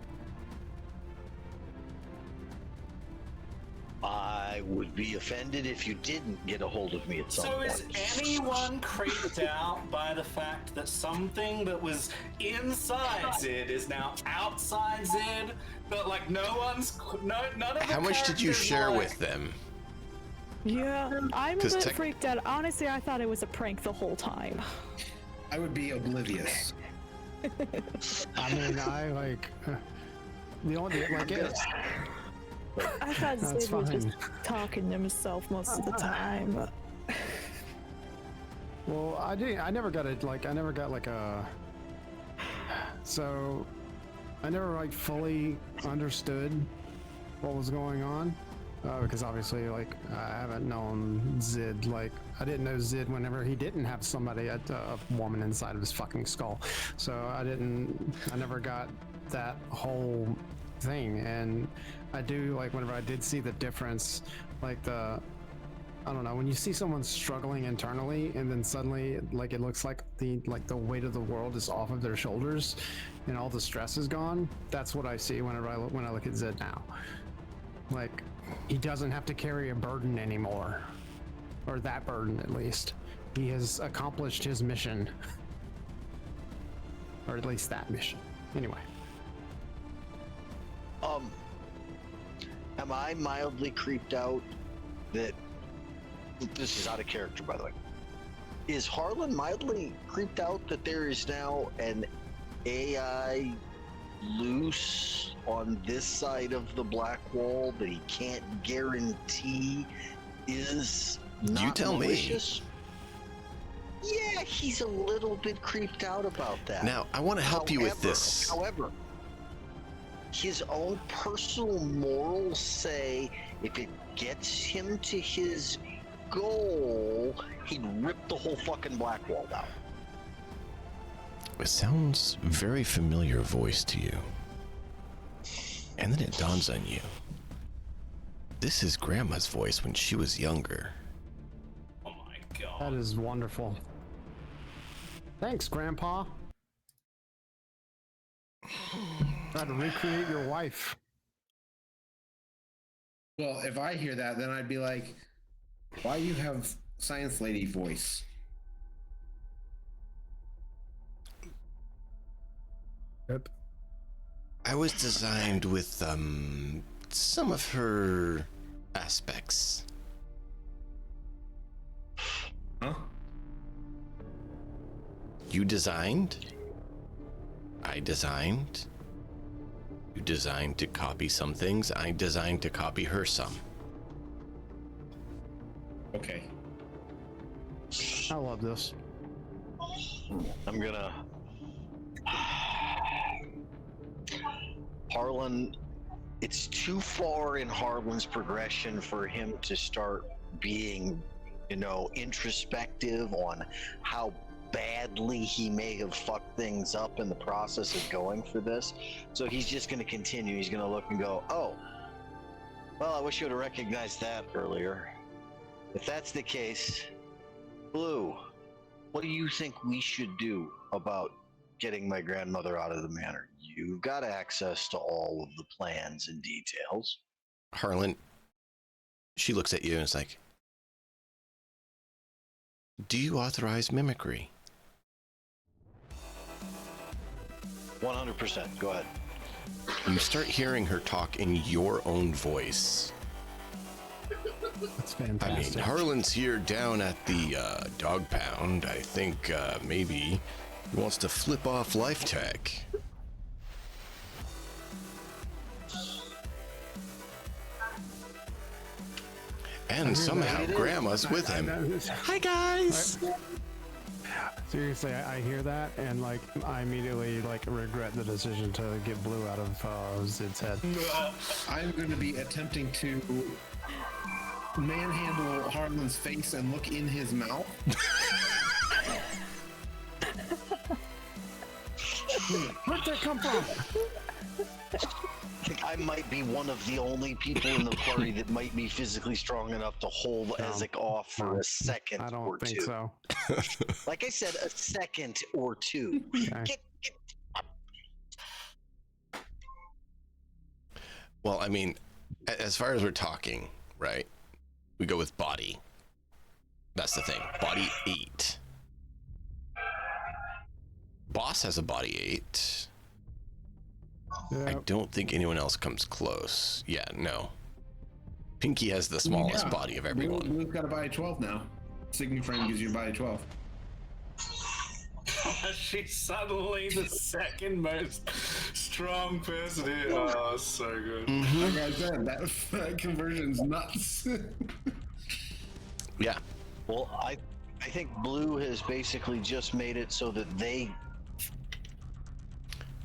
I would be offended if you didn't get a hold of me at some So point. is anyone creeped out by the fact that something that was inside Zid is now outside Zid? But like none of the How much did you characters share like- with them? Yeah, I'm a 'Cause bit tech- freaked out. Honestly, I thought it was a prank the whole time. I would be oblivious. I mean, I like the only like it. I thought That's Zid was just fine. talking to himself most of the time. Well, I never got it. Like, I never got like a. So, I never like fully understood what was going on, because obviously, like, I haven't known Zid. Like, I didn't know Zid whenever he didn't have somebody, a woman inside of his fucking skull. So I never got that whole thing. And I do like whenever I did see the difference, like I don't know, when you see someone struggling internally and then suddenly like it looks like the weight of the world is off of their shoulders and all the stress is gone. That's what I see whenever when I look at Zid now. Like, he doesn't have to carry a burden anymore, or that burden at least. He has accomplished his mission. or at least that mission. Anyway. Am I mildly creeped out that this is out of character, by the way? Is Harlan mildly creeped out that there is now an AI loose on this side of the black wall that he can't guarantee is not You tell malicious? Yeah, he's a little bit creeped out about that. Now, I want to help you with this. However, his own personal morals say if it gets him to his goal, he'd rip the whole fucking black wall down. It sounds very familiar voice to you. And then it dawns on you. This is Grandma's voice when she was younger. Oh my god. That is wonderful. Thanks, Grandpa. Try to recreate your wife. Well, if I hear that, then I'd be like, why you have science lady voice? Yep. I was designed with some of her aspects. Huh? You designed? I designed. You designed to copy some things. I designed to copy her some. Okay. I love this. I'm gonna... Harlan, it's too far in Harlan's progression for him to start being, introspective on how badly he may have fucked things up in the process of going for this. So he's just going to continue. He's going to look and go, oh, well, I wish you would have recognized that earlier. If that's the case, Blue, what do you think we should do about getting my grandmother out of the manor? You've got access to all of the plans and details. Harlan, she looks at you and is like, do you authorize mimicry? 100%. Go ahead. You start hearing her talk in your own voice. That's I fantastic. mean, Harlan's here down at the dog pound. I think maybe he wants to flip off Life Tech. And somehow Grandma's with him. Hi, guys! Seriously, I hear that, and I immediately regret the decision to get Blue out of Zid's head. I'm going to be attempting to manhandle Harlan's face and look in his mouth. Where'd that come from? I think I might be one of the only people in the party that might be physically strong enough to hold Ezek off for a second I or don't think two. so. Like I said, a second or two. Okay. Well, I mean, as far as we're talking, right? We go with body. That's the thing. Body 8. Boss has a body 8. Yeah. I don't think anyone else comes close. Yeah, no. Pinky has the smallest body of everyone. Blue's got a body 12 now. Sigma Frame gives you a body 12. She's suddenly the second most strong person here. Oh, so good. Like I said, that conversion's nuts. Yeah. Well, I think Blue has basically just made it so that they...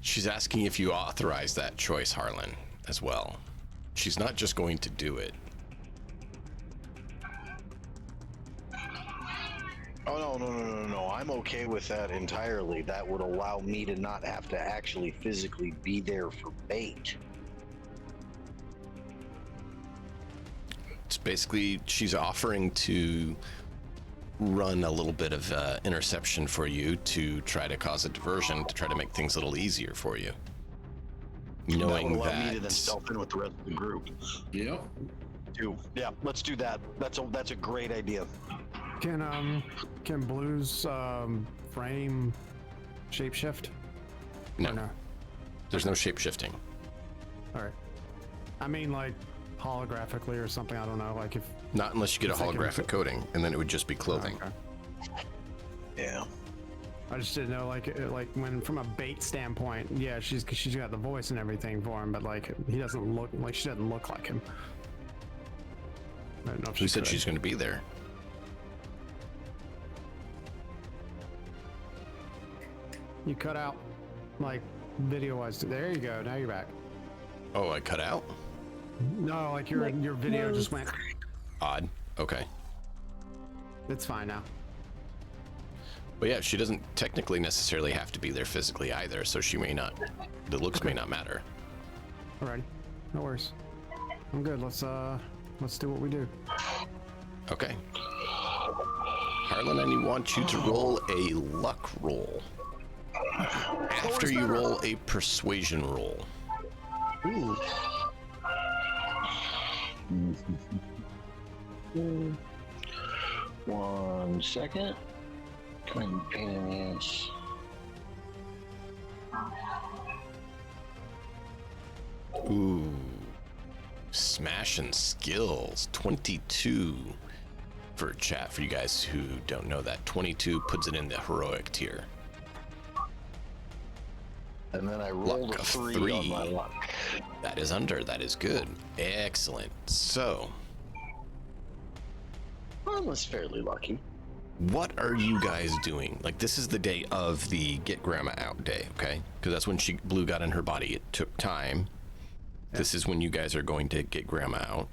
She's asking if you authorize that choice, Harlan, as well. She's not just going to do it. Oh, no. I'm okay with that entirely. That would allow me to not have to actually physically be there for bait. It's basically, she's offering to run a little bit of interception for you to try to cause a diversion, to try to make things a little easier for you. Knowing that would allow me to then that... stealth in with the rest of the group. Yep. Yeah, let's do that. That's a great idea. Can Blue's frame shapeshift? No. Or no? There's no shape shifting. All right. I mean, like holographically or something. I don't know. Like if Not unless you get a If they can- holographic coating, and then it would just be clothing. Okay. Yeah. I just didn't know, like when from a bait standpoint, yeah, she's got the voice and everything for him, but like he doesn't look like she doesn't look like him. I don't know if Who said could. she's going to be there? You cut out, like video-wise. There you go. Now you're back. Oh, I cut out? No, like your video just went. Odd. Okay. It's fine now. But yeah, she doesn't technically necessarily have to be there physically either, so she may not. The looks may not matter. Alrighty, no worries. I'm good. Let's do what we do. Okay. Harlan, I want you to roll a luck roll. After you roll a persuasion roll. Ooh. 1 second. Kind of pain in the ass. Ooh. Smashing skills. 22 for chat for you guys who don't know that. 22 puts it in the heroic tier. And then I rolled Luck a of 3 on my luck. That is under. That is good. Excellent. So, I was fairly lucky. what are you guys doing? Like, this is the day of the Get Grandma Out day, okay? Because that's when Blue got in her body. It took time. Yeah. This is when you guys are going to get Grandma out.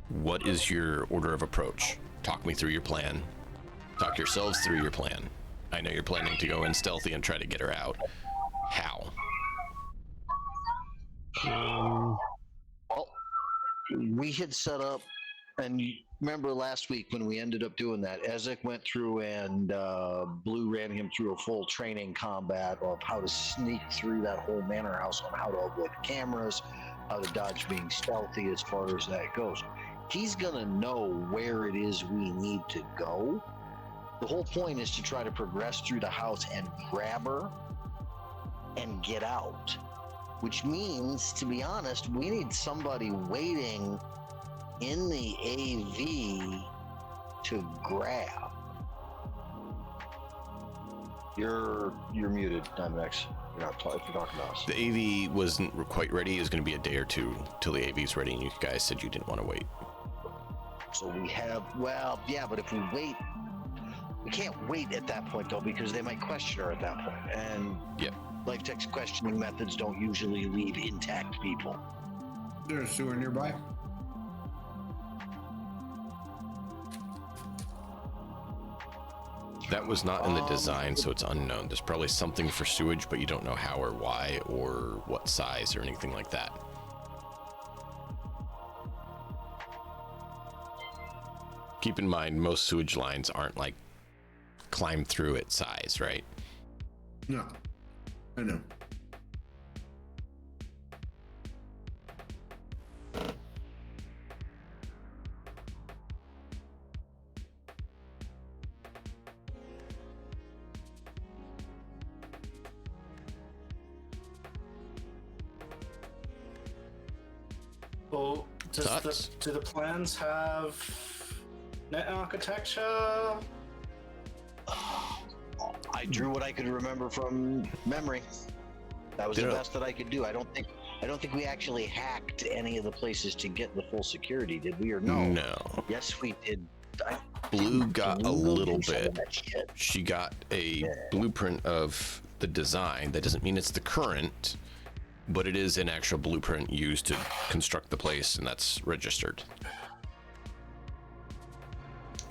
What is your order of approach? Talk me through your plan. Talk yourselves through your plan. I know you're planning to go in stealthy and try to get her out. How? Well, we had set up, and you remember last week when we ended up doing that, Ezek went through and Blue ran him through a full training combat of how to sneak through that whole manor house, on how to avoid cameras, how to dodge being stealthy as far as that goes. He's gonna know where it is we need to go. The whole point is to try to progress through the house and grab her and get out, which means, to be honest, we need somebody waiting in the AV to grab. You're muted, Dimex. You're not talking. You're talking to us. The AV wasn't quite ready. It was going to be a day or two till the AV's ready, and you guys said you didn't want to wait. So we have, well, yeah, but if we wait, we can't wait at that point though, because they might question her at that point. And yep. Life Tech's questioning methods don't usually leave intact people. Is there a sewer nearby? That was not in the design, so it's unknown. There's probably something for sewage, but you don't know how or why or what size or anything like that. Keep in mind, most sewage lines aren't like climb through it size, right? No, I know. Well, do the plans have net architecture? I drew what I could remember from memory. That was the best that I could do. I don't think we actually hacked any of the places to get the full security, did we? Or no? No. Yes, we did. Blue got a little bit. She got a blueprint of the design. That doesn't mean it's the current, but it is an actual blueprint used to construct the place, and that's registered.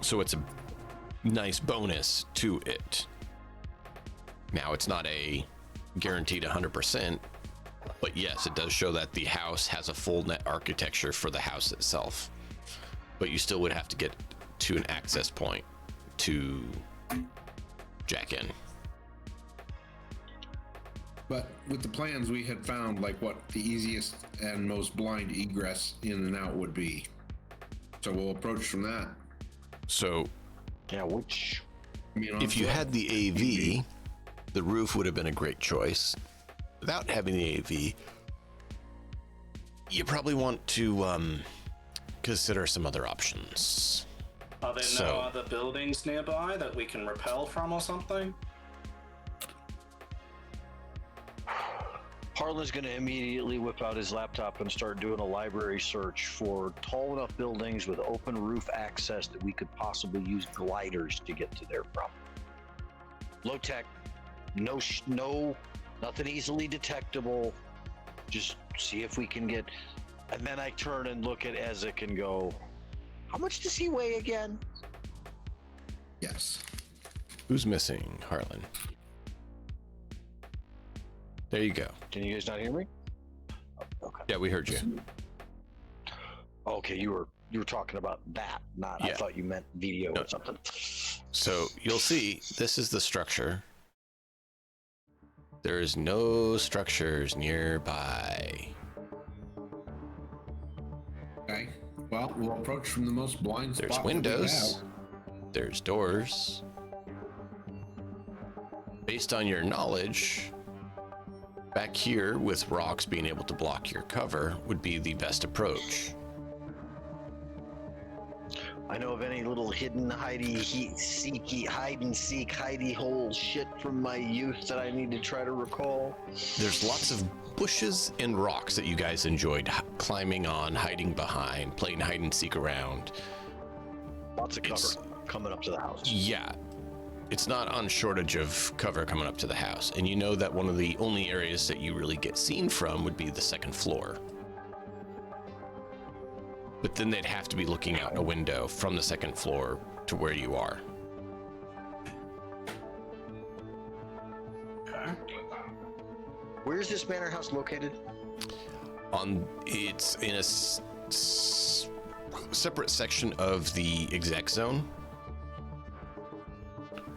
So it's a nice bonus to it. Now, it's not a guaranteed 100%, but yes, it does show that the house has a full net architecture for the house itself. But you still would have to get to an access point to jack in. But with the plans, we had found like what the easiest and most blind egress in and out would be. So we'll approach from that. So, yeah, which if you had the AV, the roof would have been a great choice. without having the AV, you probably want to consider some other options. Are there no other buildings nearby that we can rappel from or something? Harlan's going to immediately whip out his laptop and start doing a library search for tall enough buildings with open roof access that we could possibly use gliders to get to there from. Low tech, no, nothing easily detectable. Just see if we can get. And then I turn and look at Ezek and go, "How much does he weigh again?" Yes. Who's missing, Harlan? There you go. Can you guys not hear me? Oh, okay. Yeah, we heard you. Okay, you were talking about that, not. Yeah. I thought you meant video or something. So you'll see, this is the structure. There is no structures nearby. Okay. Well, we'll approach from the most blind spot. There's that we windows. have. There's doors. Based on your knowledge, back here with rocks being able to block your cover would be the best approach. I know of any little hidden hide and seek hidey hole shit from my youth that I need to try to recall. There's lots of bushes and rocks that you guys enjoyed climbing on, hiding behind, playing hide and seek around. Lots of cover coming up to the house. Yeah. It's not on shortage of cover coming up to the house. And you know that one of the only areas that you really get seen from would be the second floor. But then they'd have to be looking out a window from the second floor to where you are. Okay. Where is this manor house located? It's in a separate section of the exec zone,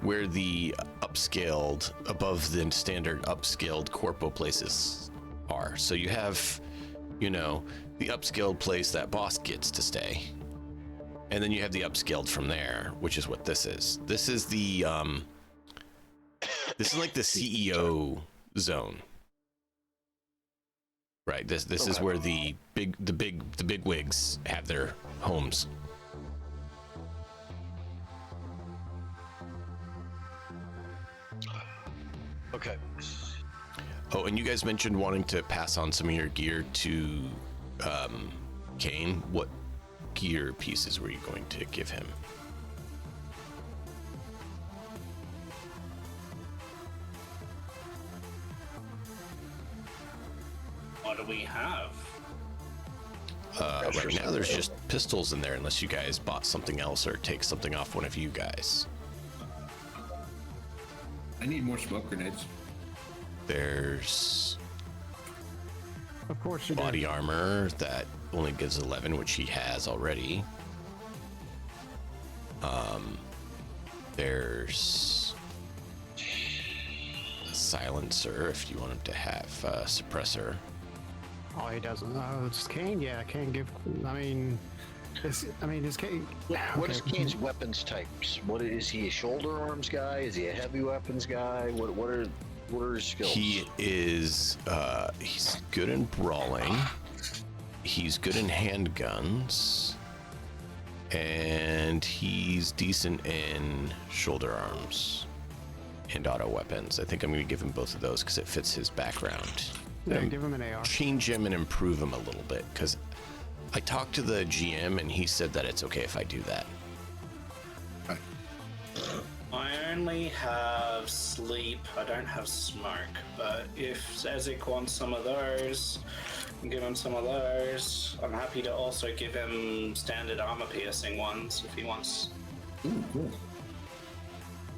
where the upscaled, above the standard upscaled corpo places are. So you have, the upscaled place that boss gets to stay. And then you have the upscaled from there, which is what this is. This is the, this is like the CEO zone. Right, this is where the big wigs have their homes. Okay. Oh, and you guys mentioned wanting to pass on some of your gear to Kane. What gear pieces were you going to give him? What do we have? Right now, there's just pistols in there, unless you guys bought something else or take something off one of you guys. I need more smoke grenades. There's Of course you body do. armor that only gives 11, which he has already. There's a silencer if you want him to have a suppressor. Oh, he doesn't. Oh, it's Kane. Yeah, Kane give. Is Kane? What is Kane's weapons types? What is he? A shoulder arms guy? Is he a heavy weapons guy? What are his skills? He is. He's good in brawling. He's good in handguns, and he's decent in shoulder arms and auto weapons. I think I'm going to give him both of those because it fits his background. Yeah, give him an AR. Change him and improve him a little bit, because I talked to the GM and he said that it's okay if I do that. Right. I only have sleep. I don't have smoke. But if Ezek wants some of those, I can give him some of those. I'm happy to also give him standard armor piercing ones if he wants. Ooh, cool.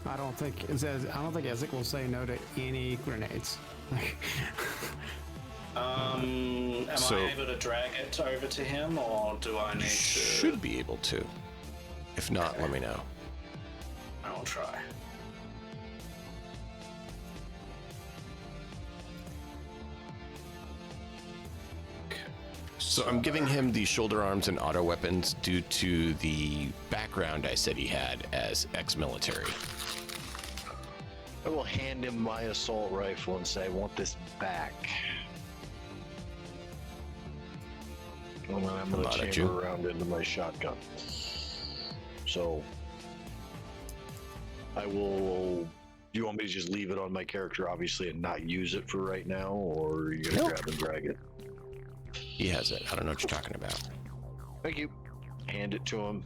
I don't think Ezek will say no to any grenades. Am I able to drag it over to him, or do I need to? Should be able to. If not, let me know. I'll try. So I'm giving him the shoulder arms and auto weapons due to the background I said he had as ex-military. I will hand him my assault rifle and say, I want this back. And then I'm going to chamber around into my shotgun. So, I will... Do you want me to just leave it on my character, obviously, and not use it for right now? Or are you going to grab and drag it? He has it. I don't know what you're talking about. Thank you. Hand it to him.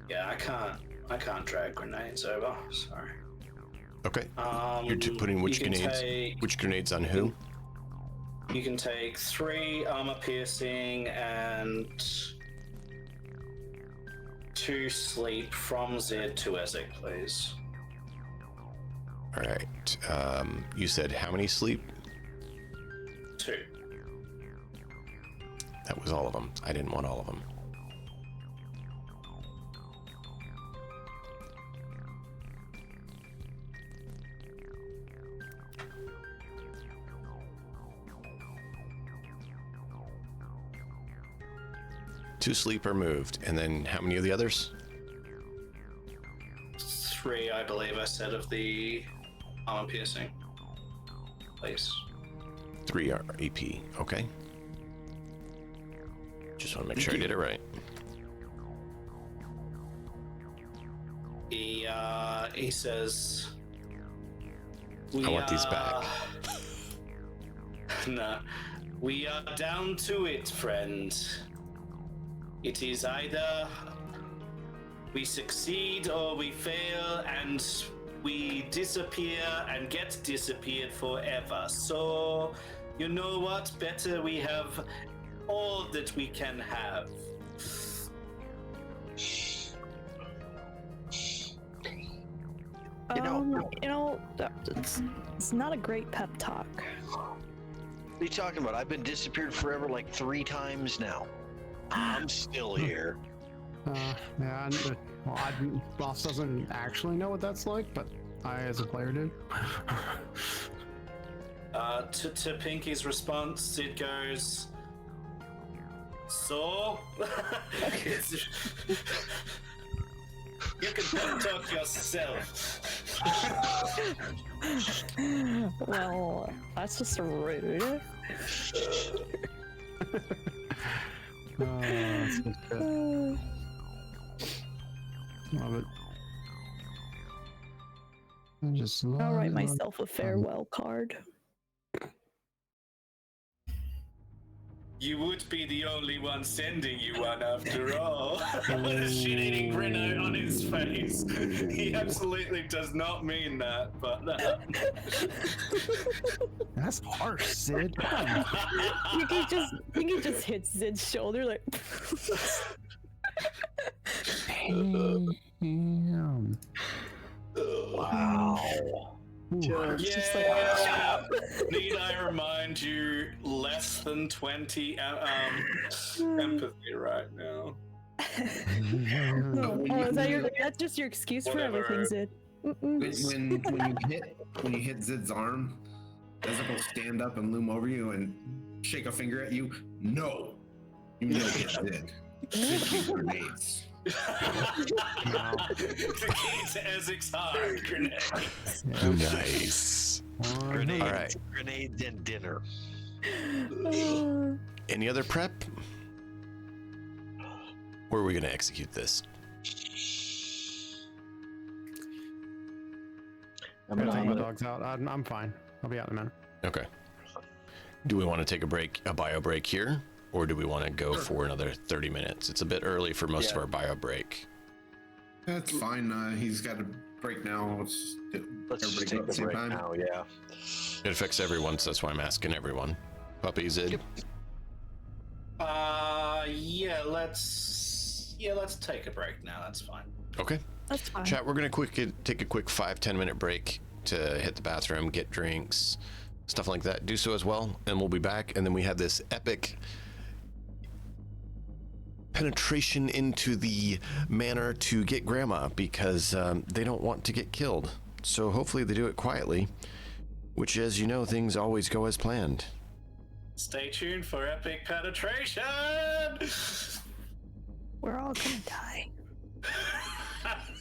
Yeah, I can't drag grenades over. Sorry. Okay. You're putting which grenades? Which grenades on who? You can take 3 armor piercing and 2 sleep from Zed to Ezek, please. All right. You said how many sleep? 2. That was all of them. I didn't want all of them. Two sleep are moved, and then how many of the others? 3, I believe I said, of the armor piercing. Please. 3 are AP. Okay. Just want to make sure I did it right. He says, I want these back. No. We are down to it, friend. It is either we succeed or we fail, and we disappear and get disappeared forever. So, you know what? Better we have all that we can have. It's not a great pep talk. What are you talking about? I've been disappeared forever like 3 times now. I'm still here. Yeah, boss doesn't actually know what that's like, but I, as a player, do. To Pinky's response, it goes, so? You can talk yourself. Well, that's just rude. That's good. Love it. I'll write myself a farewell card. You would be the only one sending you one after all. With a shit-eating grin on his face. He absolutely does not mean that, but... That's harsh, Sid. You can just hit Zid's shoulder like... Damn. Wow. Just like, need I remind you, less than 20 empathy right now. Is that that's just your excuse for everything, Zid. When you hit Zid's arm, Ezek will stand up and loom over you and shake a finger at you. No, you know it's Zid. Zid keeps grenades. The key to Ezek's heart, grenades. Nice. Grenades, all right. Grenades and dinner. Any other prep? Where are we going to execute this? I'm gonna take my dogs out. I'm fine. I'll be out in a minute. Okay. Do we want to take a bio break here? Or do we want to go for another 30 minutes? It's a bit early for most of our bio break. That's fine. He's got a break now. Let's just take the break now, yeah. It affects everyone, so that's why I'm asking everyone. Puppy, Zid? Let's take a break now. That's fine. Okay. That's fine. Chat, we're going to take a quick 5-10 minute break to hit the bathroom, get drinks, stuff like that. Do so as well, and we'll be back. And then we have this epic penetration into the manor to get Grandma because they don't want to get killed. So hopefully they do it quietly, which, as you know, things always go as planned. Stay tuned for epic penetration! We're all gonna die.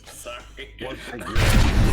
Sorry. One thing.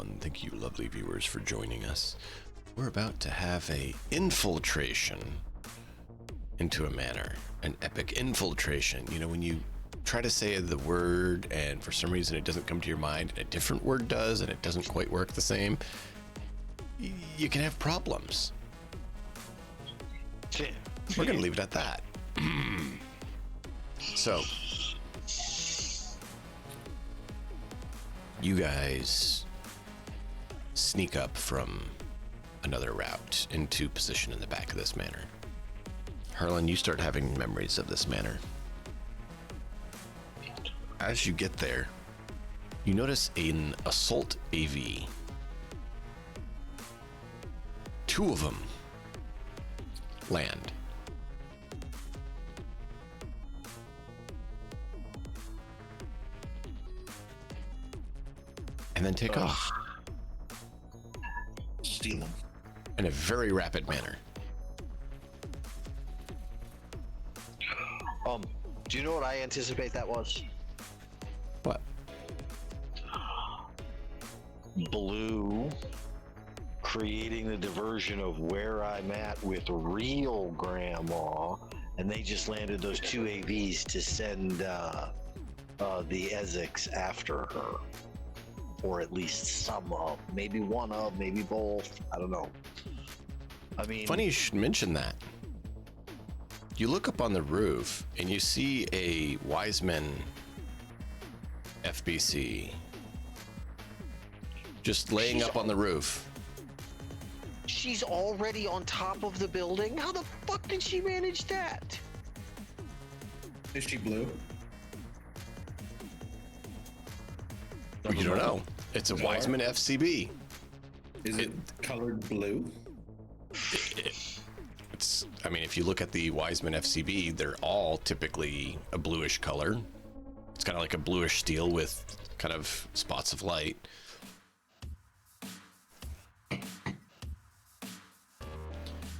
everyone. Thank you, lovely viewers, for joining us. We're about to have a infiltration into a manor. An epic infiltration. You know, when you try to say the word and for some reason it doesn't come to your mind, and a different word does, and it doesn't quite work the same, you can have problems. We're going to leave it at that. So, you guys sneak up from another route into position in the back of this manor. Harlan, you start having memories of this manor. As you get there, you notice an assault AV. 2 of them land. And then take off. Steal them. In a very rapid manner. Do you know what I anticipate that was? What? Blue creating the diversion of where I'm at with real grandma, and they just landed those 2 AVs to send the Ezeks after her. Or at least some of, maybe one of, maybe both. I don't know. I mean, Funny you should mention that. You look up on the roof and you see a Wiseman FBC just laying up on the roof. she's already on top of the building. How the fuck did she manage that? Is she blue? You don't know. It's a Wiseman FCB. Is it colored blue? It's, I mean, if you look at the Wiseman FCB, they're all typically a bluish color. It's kind of like a bluish steel with kind of spots of light.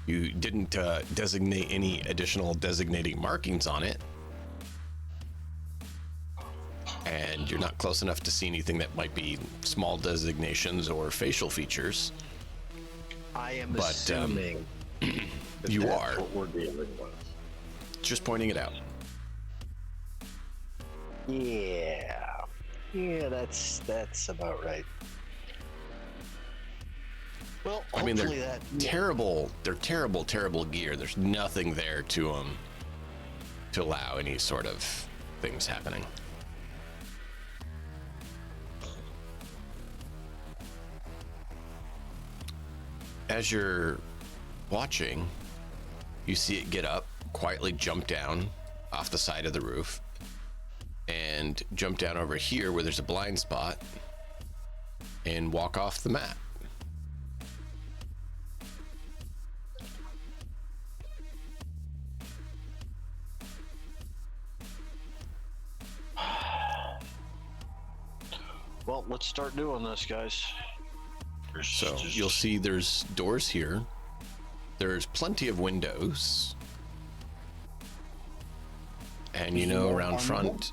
You didn't designate any additional designating markings on it. And you're not close enough to see anything that might be small designations or facial features. I am assuming you that's are what we're dealing with. just pointing it out. Yeah, that's about right. Well, I mean, hopefully they're that terrible. They're terrible gear. There's nothing there to them to allow any sort of things happening. As you're watching, you see it get up, quietly jump down off the side of the roof, and jump down over here where there's a blind spot and walk off the map. Well, let's start doing this, guys. So you'll see there's doors here. There's plenty of windows. And you know, around front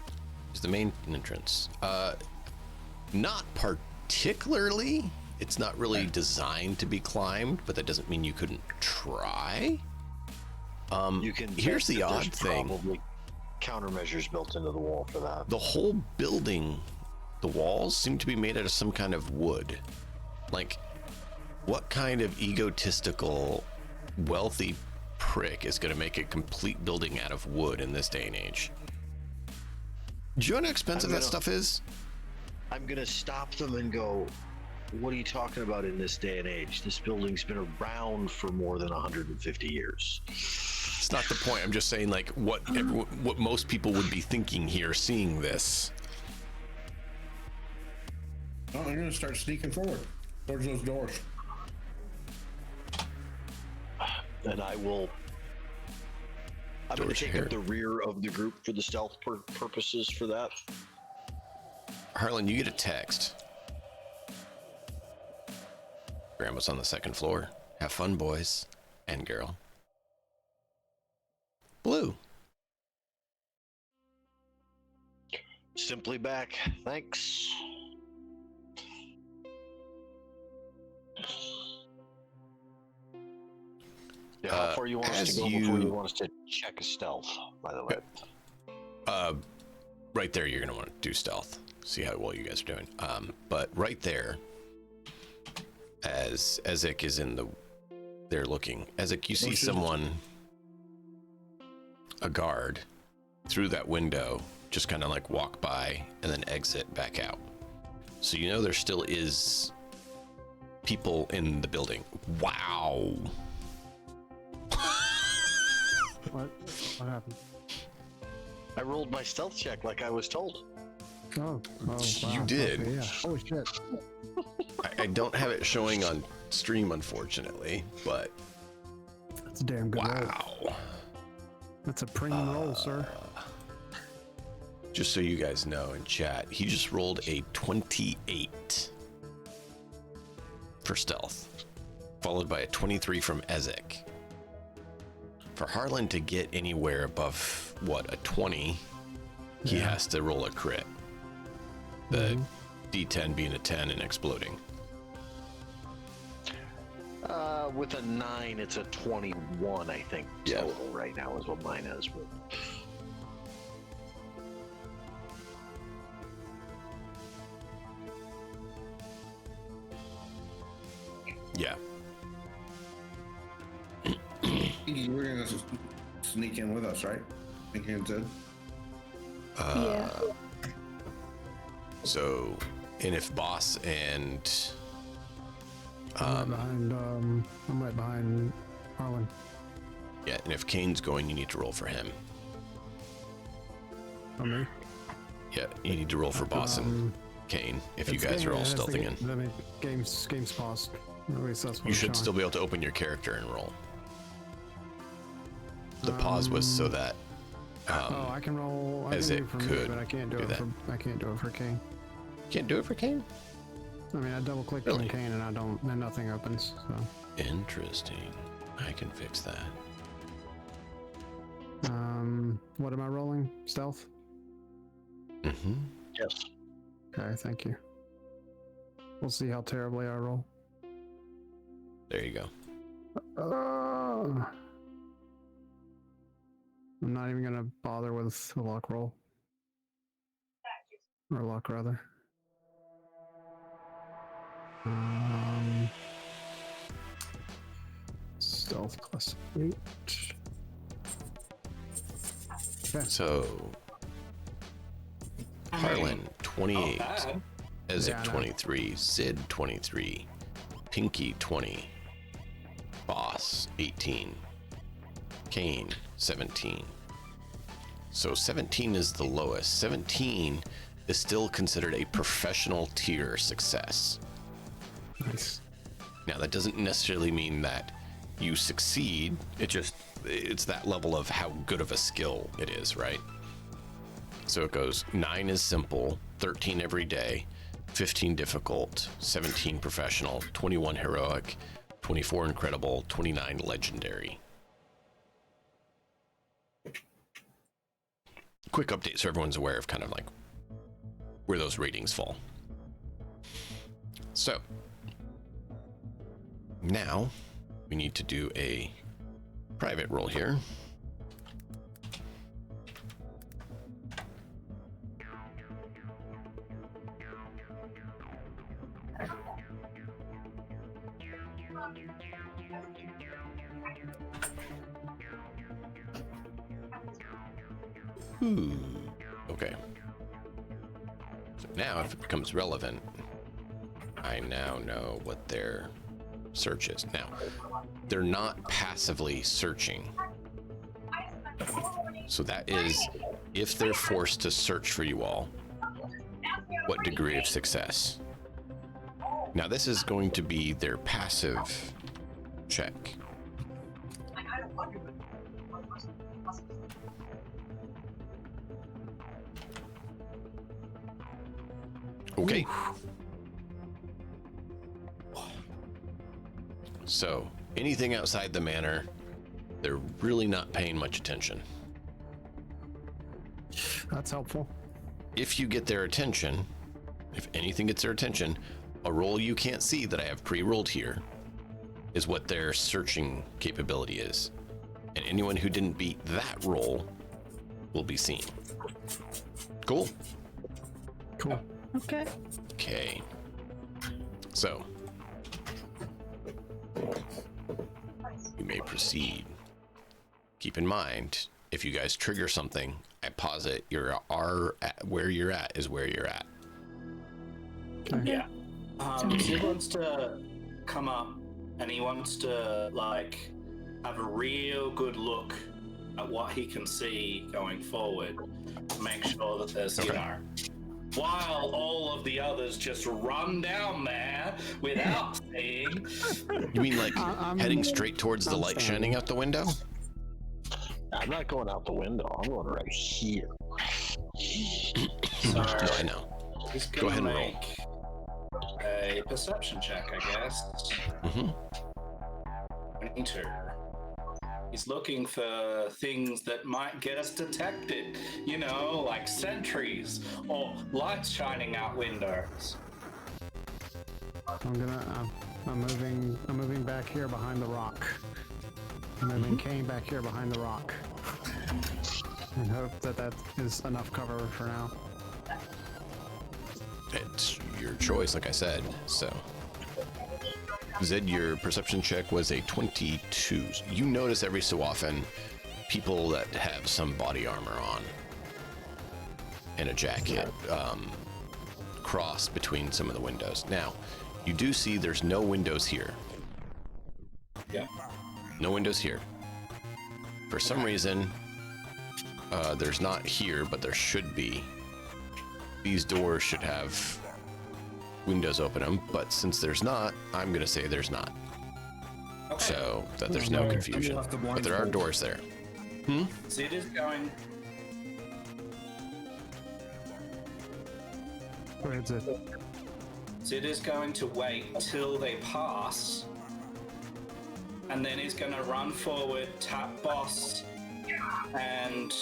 is the main entrance. Not particularly. It's not really designed to be climbed, but that doesn't mean you couldn't try. You can. Here's the odd thing. Probably countermeasures built into the wall for that. The whole building, the walls seem to be made out of some kind of wood. Like, what kind of egotistical, wealthy prick is going to make a complete building out of wood in this day and age? Do you know how expensive that stuff is? I'm gonna stop them and go, what are you talking about in this day and age? This building's been around for more than 150 years. It's not the point. I'm just saying, like, what most people would be thinking here, seeing this. Oh, I'm gonna start sneaking forward towards those doors. And I'm going to Doors take here. up the rear of the group for the stealth purposes for that. Harlan, you get a text. Grandma's on the second floor. Have fun, boys and girl. Blue. Simply back. Thanks. How far you want us to go before you want us to check a stealth, by the way? Right there, you're gonna want to do stealth. See how well you guys are doing. But right there, as Ezek is they're looking. Ezek, you see someone, a guard, through that window, just kind of like walk by and then exit back out. So you know there still is people in the building. Wow. What happened? I rolled my stealth check like I was told. Oh, wow. You did. Okay, yeah. Oh shit. I don't have it showing on stream, unfortunately, but That's a damn good roll. wow. That's a premium roll, sir. Just so you guys know in chat, he just rolled a 28 for stealth, followed by a 23 from Ezek. For Harlan to get anywhere above, what, a 20, he has to roll a crit. The D10 being a 10 and exploding. With a 9, it's a 21, I think. Yeah. Total right now is what mine is. But... Yeah. You were gonna sneak in with us, right? I think you did. Yeah. So, and if Boss and I'm right behind Harlan. yeah, and if Kane's going, you need to roll for him. Oh, me? Yeah, you need to roll for Boss and Kane if you guys are all stealthing in. I mean, game's paused. At least that's what You it's should showing. still be able to open your character and roll. The pause was so that I can roll. I as can it do it for me, could but I can't do do it that. for. I can't do it for Kane. can't do it for Kane. I mean, I double clicked Really? on Kane and and nothing opens. So, Interesting. I can fix that. what am I rolling? Stealth. Mm-hmm. Yes. Okay, thank you. We'll see how terribly I roll. There you go. I'm not even gonna bother with the luck roll. Or luck, rather. Stealth plus 8. Okay. So Harlan 28, bad. Ezek Yeah, I know. 23, Sid 23, Pinky 20, Boss 18, Kane 17. So 17 is the lowest. 17 is still considered a professional tier success. Nice. Now that doesn't necessarily mean that you succeed. It's that level of how good of a skill it is, right? So it goes 9 is simple, 13 everyday, 15 difficult, 17 professional, 21 heroic, 24 incredible, 29 legendary. Quick update so everyone's aware of kind of like where those ratings fall. So now we need to do a private roll here. Okay. So now if it becomes relevant, I now know what their search is. Now, they're not passively searching. So that is if they're forced to search for you all, what degree of success? Now this is going to be their passive check. Okay. So anything outside the manor, they're really not paying much attention. That's helpful. If you get their attention, if anything gets their attention, a roll you can't see that I have pre-rolled here is what their searching capability is. And anyone who didn't beat that roll will be seen. Cool. Cool. Okay. Okay. So, you may proceed. Keep in mind, if you guys trigger something, I posit where you're at is where you're at. Okay. Yeah. He wants to come up and he wants to like have a real good look at what he can see going forward. Make sure that there's, you know, while all of the others just run down there without seeing. You mean like heading straight towards the light shining out the window? I'm not going out the window. I'm going right here. So I know. he's Go gonna ahead and roll. make a perception check, I guess. Mm-hmm. 22. He's looking for things that might get us detected, you know, like sentries or lights shining out windows. I'm moving back here behind the rock. I'm moving Kane back here behind the rock. And hope that is enough cover for now. It's your choice, like I said. So, Zed, your perception check was a 22. You notice every so often people that have some body armor on and a jacket cross between some of the windows. Now, you do see there's no windows here. Yeah. No windows here. For some reason, there's not here, but there should be. These doors should have windows open them, but since there's not, I'm gonna say there's not. Okay. So that there's no confusion. left the But blinds there are open. doors there. Zed is going. Where is it? Zed is going to wait till they pass, and then he's going to run forward, tap boss, and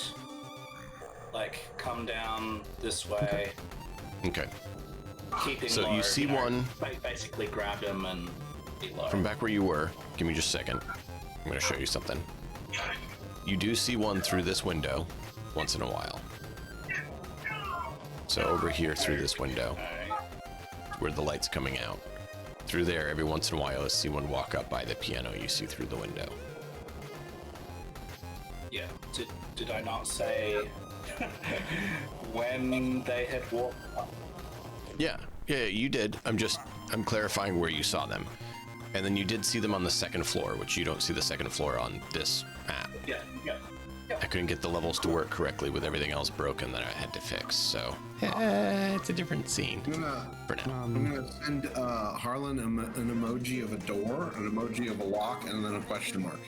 like come down this way, Okay. keeping So low, you see know, one basically grab him and be low. from back where you were. Give me just a second. I'm gonna show you something. You do see one through this window once in a while. So over here through this window, where the light's coming out. Through there, every once in a while, you'll see one walk up by the piano you see through the window. Yeah. Did I not say when they had walked up? Yeah, you did. I'm clarifying where you saw them. And then you did see them on the second floor, which you don't see the second floor on this map. Yeah. I couldn't get the levels to work correctly with everything else broken that I had to fix, so it's a different scene for now. I'm gonna send Harlan an emoji of a door, an emoji of a lock, and then a question mark.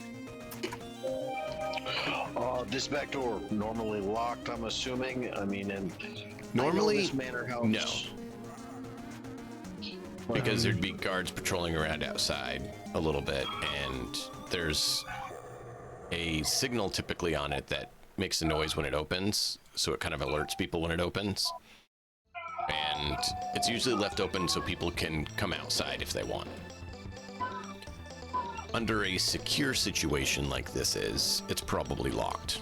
This back door normally locked, I'm assuming. I mean, and Normally, I know this manor house. no. Because there'd be guards patrolling around outside a little bit, and there's a signal typically on it that makes a noise when it opens, so it kind of alerts people when it opens. And it's usually left open so people can come outside if they want. Under a secure situation like this is, it's probably locked.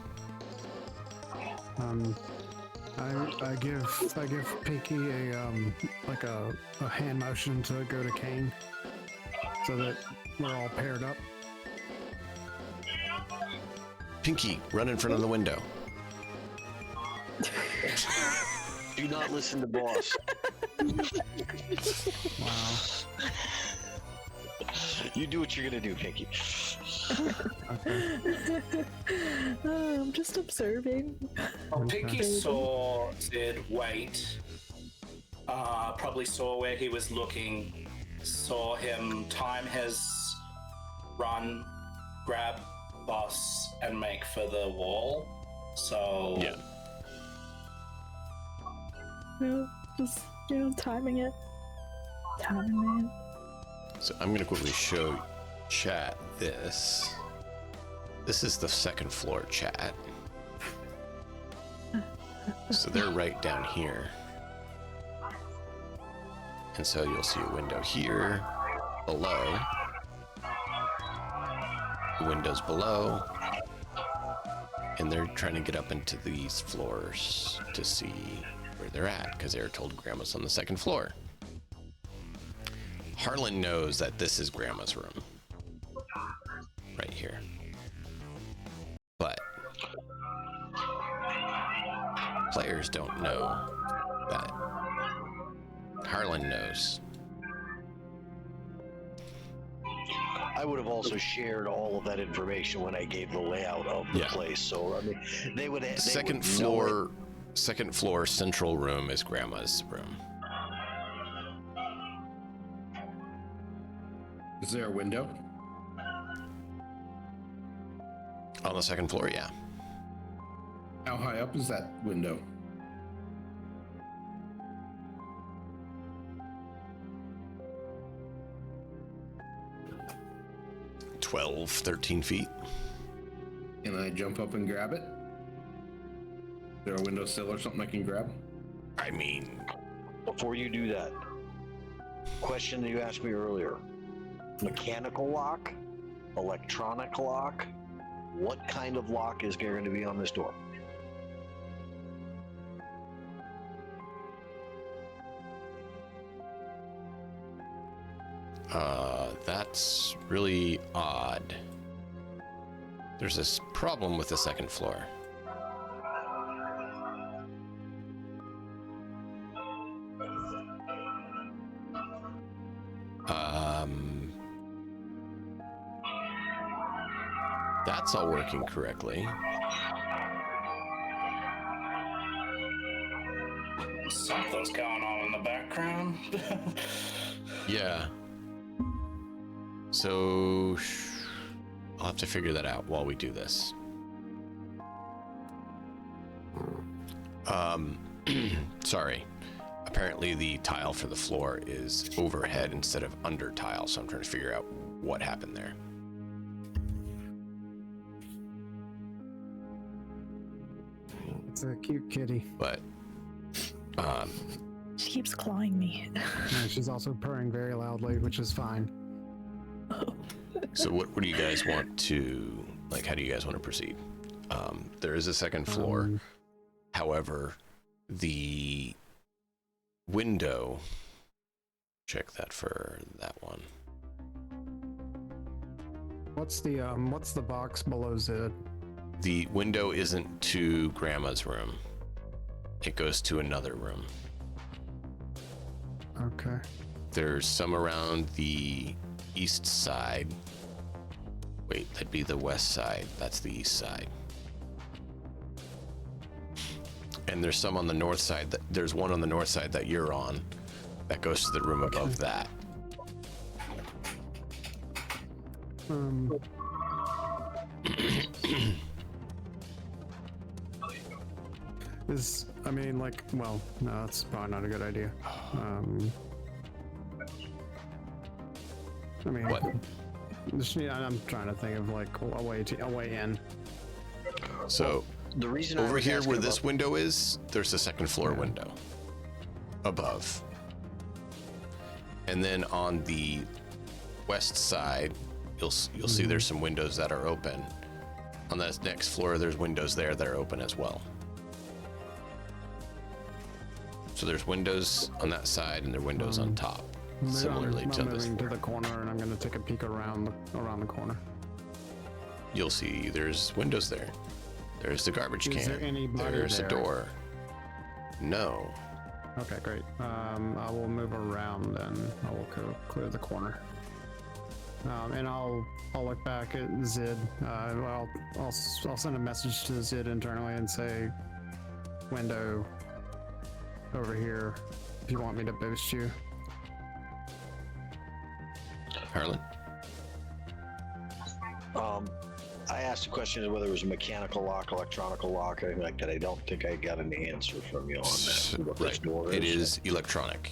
I give Pinky a hand motion to go to Kane, so that we're all paired up. Pinky, run in front of the window. Do not listen to boss. Wow. You do what you're gonna do, Pinky. I'm just observing. Well, Pinky saw Zed wait. Probably saw where he was looking. Saw him time his run, grab boss, and make for the wall. So Yeah. Just timing it. Timing it. So I'm gonna quickly show chat this. This is the second floor chat. So they're right down here. And so you'll see a window here, below, the windows below, and they're trying to get up into these floors to see where they're at, because they were told Grandma's on the second floor. Harlan knows that this is Grandma's room. Right here. But players don't know that Harlan knows. I would have also shared all of that information when I gave the layout of the place. So I mean, they would. Second floor central room is Grandma's room. Is there a window? On the second floor, yeah. How high up is that window? Twelve, 13 feet. Can I jump up and grab it? Is there a windowsill or something I can grab? I mean, before you do that, question that you asked me earlier: mechanical lock, electronic lock. What kind of lock is going to be on this door? That's really odd. There's this problem with the second floor. That's all working correctly. Something's going on in the background. Yeah. So I'll have to figure that out while we do this. Sorry. Apparently the tile for the floor is overhead instead of under tile, so I'm trying to figure out what happened there. It's a cute kitty. But She keeps clawing me. And she's also purring very loudly, which is fine. so what do you guys want to, like, how do you guys want to proceed? There is a second floor. However, the window, check that for that one. What's the box below Zid? The window isn't to Grandma's room. It goes to another room. Okay. There's some around the east side. Wait, that'd be the west side. That's the east side. And there's some on the north side. There's one on the north side that you're on that goes to the room above that. I mean, like, well, no, that's probably not a good idea. I mean, What? I'm trying to think of like a way in. So The reason I over was here asking where this about- window is, there's a second floor window above. And then on the west side, you'll see there's some windows that are open. On that next floor, there's windows there that are open as well. So there's windows on that side and there are windows on top, similarly I'm to this moving to floor. the corner, and I'm going to take a peek around the corner. You'll see there's windows there. There's the garbage Is can. there anybody There's there? a door. No. Okay, great. I will move around and I will clear the corner. And I'll look back at Zid. I'll send a message to Zid internally and say, window over here, if you want me to boost you. Harlan? I asked the question of whether it was a mechanical lock, electronical lock, or anything like that. I don't think I got an answer from you on that. What this Right. door It is electronic.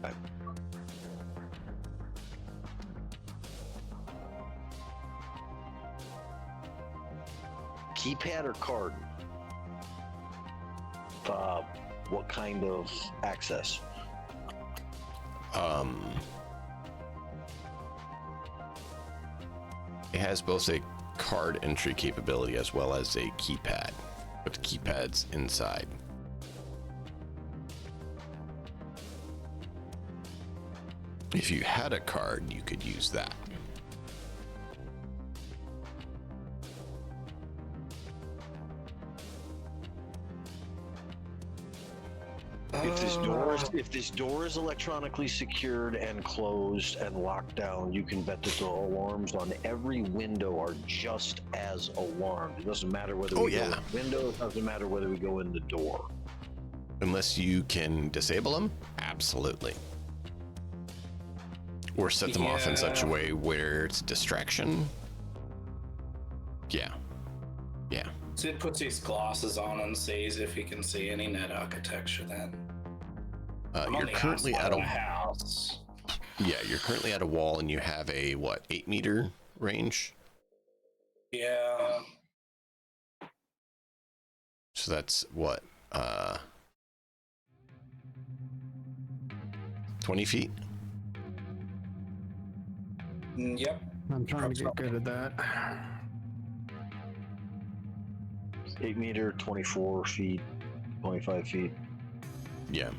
Okay. Keypad or card? What kind of access? It has both a card entry capability as well as a keypad, but the keypad's inside. If you had a card, you could use that. If this door is electronically secured and closed and locked down, you can bet that the alarms on every window are just as alarmed. It doesn't matter whether we go in the window, it doesn't matter whether we go in the door. Unless you can disable them, absolutely. Or set them off in such a way where it's a distraction. Yeah. Sid puts his glasses on and sees if he can see any net architecture then. You're currently at a house. Yeah, you're currently at a wall and you have a 8-meter range? Yeah. So that's 20 feet? Yep. I'm trying to get good at that. 8 meter, 24 feet, 25 feet. Yeah.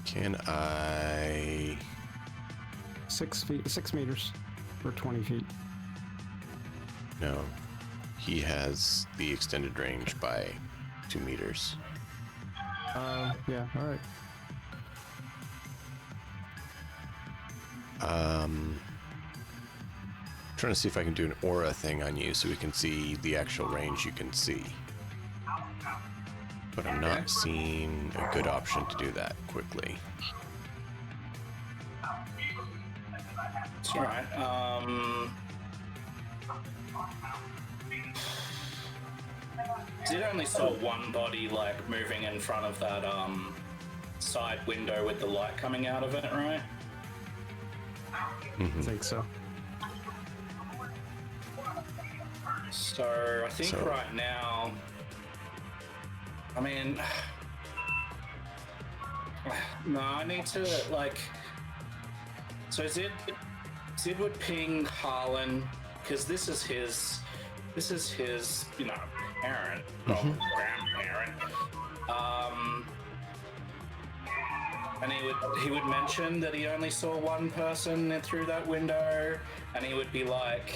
Can I... 6 meters or 20 feet. No. He has the extended range by 2 meters. Yeah, all right. Trying to see if I can do an aura thing on you so we can see the actual range you can see. But I'm not seeing a good option to do that quickly. It's alright. Zid only saw one body moving in front of that side window with the light coming out of it, right? I think so. So I think right now, I mean, no, I need to so Zid would ping Harlan because this is his, parent, grandparent. And he would mention that he only saw one person through that window, and he would be like,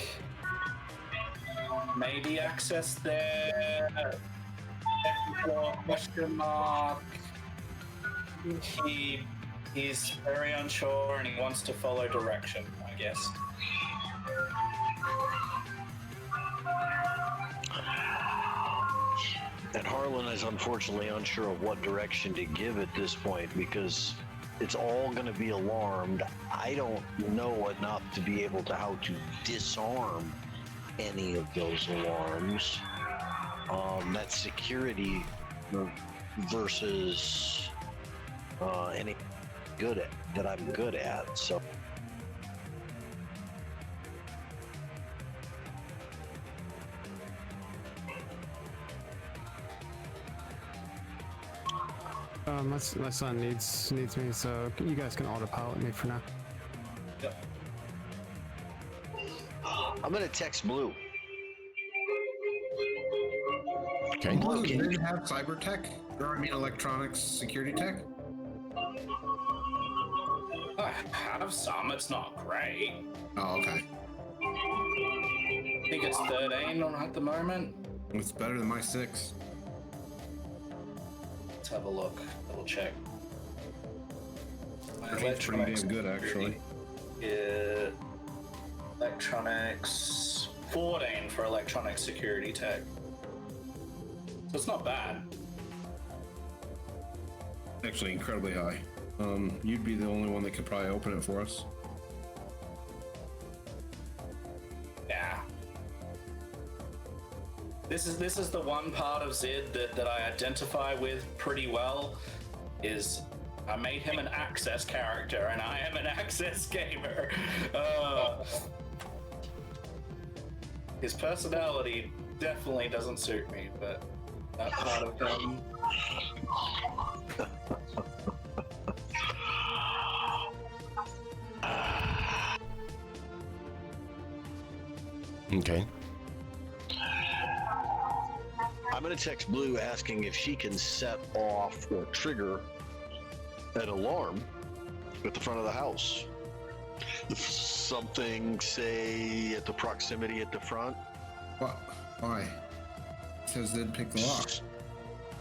maybe access there, second floor, question mark. He's very unsure and he wants to follow direction, I guess. And Harlan is unfortunately unsure of what direction to give at this point because it's all going to be alarmed. I don't know enough to be able to how to disarm any of those alarms. That's security versus any good at that I'm good at. So. My son needs me, so you guys can autopilot me for now. Yep. I'm gonna text Blue. Okay. Blue, do you have cyber tech? Or I mean electronics security tech? I have some, it's not great. Oh, okay. I think it's 13 on at the moment. It's better than my 6. Let's have a look, double check. It's pretty damn good, actually. Yeah. Electronics 14 for electronic security tech. So it's not bad. Actually, incredibly high. You'd be the only one that could probably open it for us. Yeah. This is the one part of Zid that I identify with pretty well, is I made him an Access character, and I am an Access gamer. His personality definitely doesn't suit me, but that part of him. Okay. I'm going to text Blue asking if she can set off or trigger an alarm at the front of the house. Something, say, at the proximity at the front. What? Why? It says they'd pick the lock.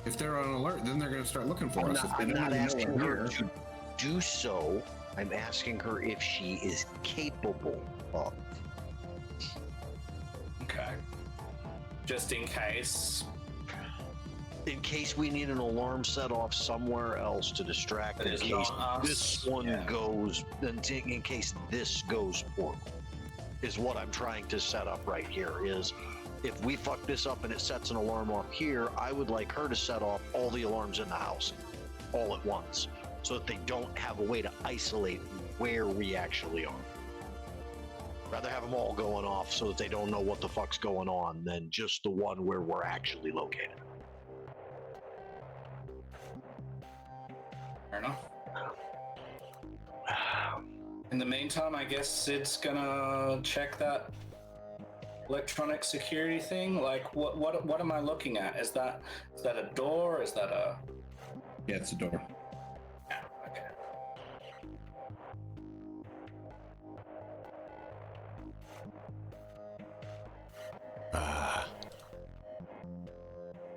If they're on alert, then they're going to start looking for us. I'm not asking her to do so. I'm asking her if she is capable of. Okay. Just in case. In case we need an alarm set off somewhere else to distract, in case this one goes, in case this goes poorly, is what I'm trying to set up right here. Is if we fuck this up and it sets an alarm off here, I would like her to set off all the alarms in the house all at once, so that they don't have a way to isolate where we actually are. Rather have them all going off so that they don't know what the fuck's going on than just the one where we're actually located. Fair enough. In the meantime, I guess Sid's gonna check that electronic security thing. Like, what am I looking at? Is that a door? Is that a? Yeah, it's a door. Yeah. Okay.